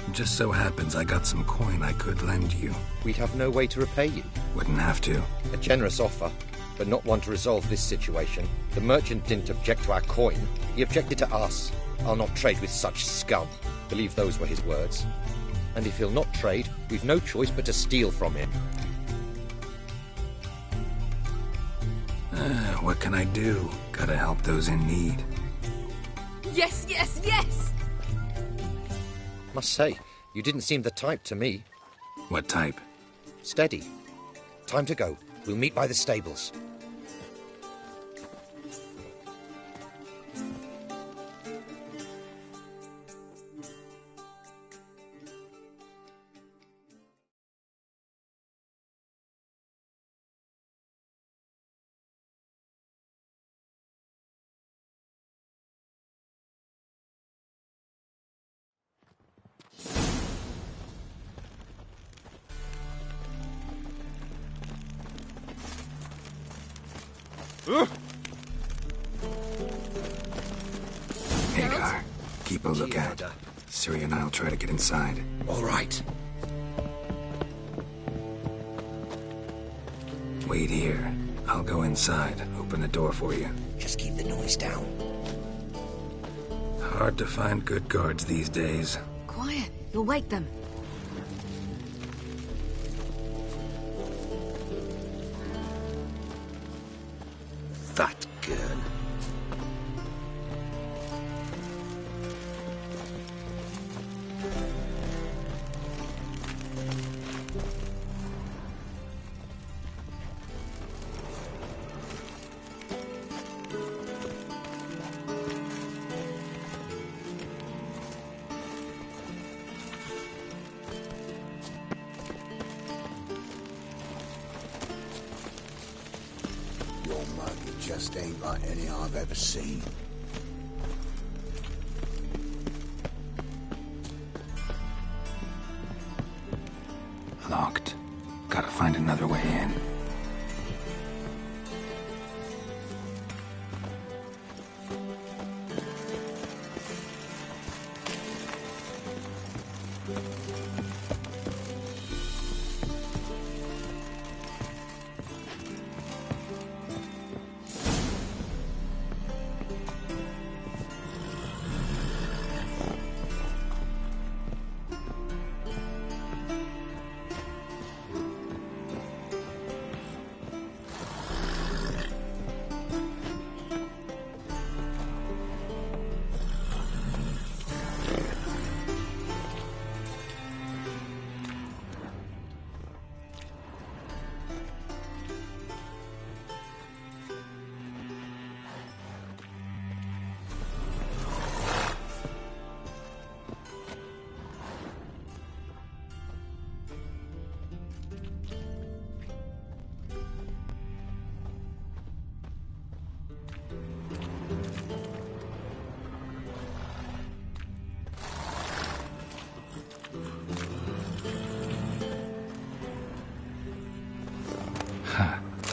It just so happens I got some coin I could lend you. We'd have no way to repay you. Wouldn't have to. A generous offer, but not one to resolve this situation. The merchant didn't object to our coin. He objected to us. I'll not trade with such scum. Believe those were his words. And if he'll not trade, we've no choice but to steal from him. What can I do? Gotta help those in need. Yes, yes, yes! Must say, you didn't seem the type to me. What type? Steady. Time to go. We'll meet by the stables. Hagar, keep a lookout. Ciri and I'll try to get inside. All right. Wait here. I'll go inside, open the door for you. Just keep the noise down. Hard to find good guards these days. Quiet, you'll wake them. That girl. Just ain't like any I've ever seen. Locked. Gotta find another way in.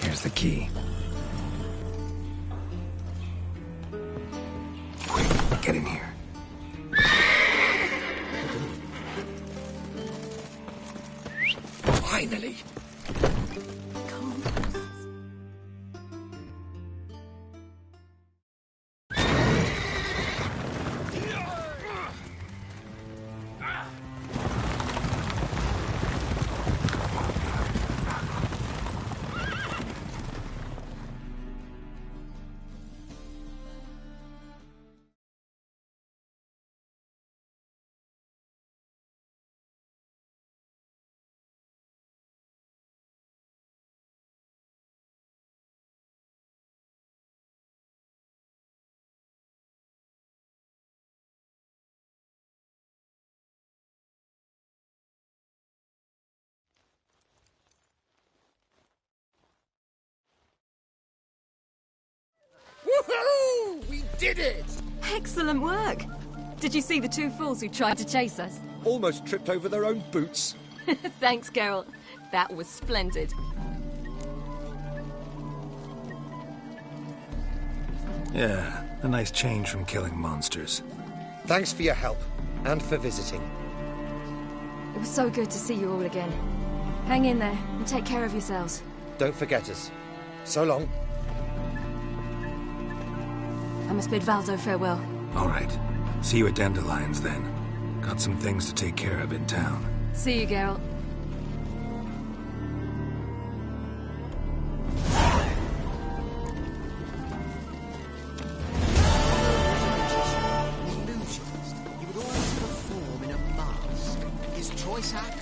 Here's the key. Quick, get in here. Finally! did it! Excellent work. Did you see the two fools who tried to chase us? Almost tripped over their own boots. Thanks, Geralt. That was splendid. Yeah, a nice change from killing monsters. Thanks for your help, and for visiting. It was so good to see you all again. Hang in there, and take care of yourselves. Don't forget us. So long. I must bid Valzo farewell. All right. See you at Dandelions, then. Got some things to take care of in town. See you, Geralt. Illusionist. He would always perform in a mask. His choice act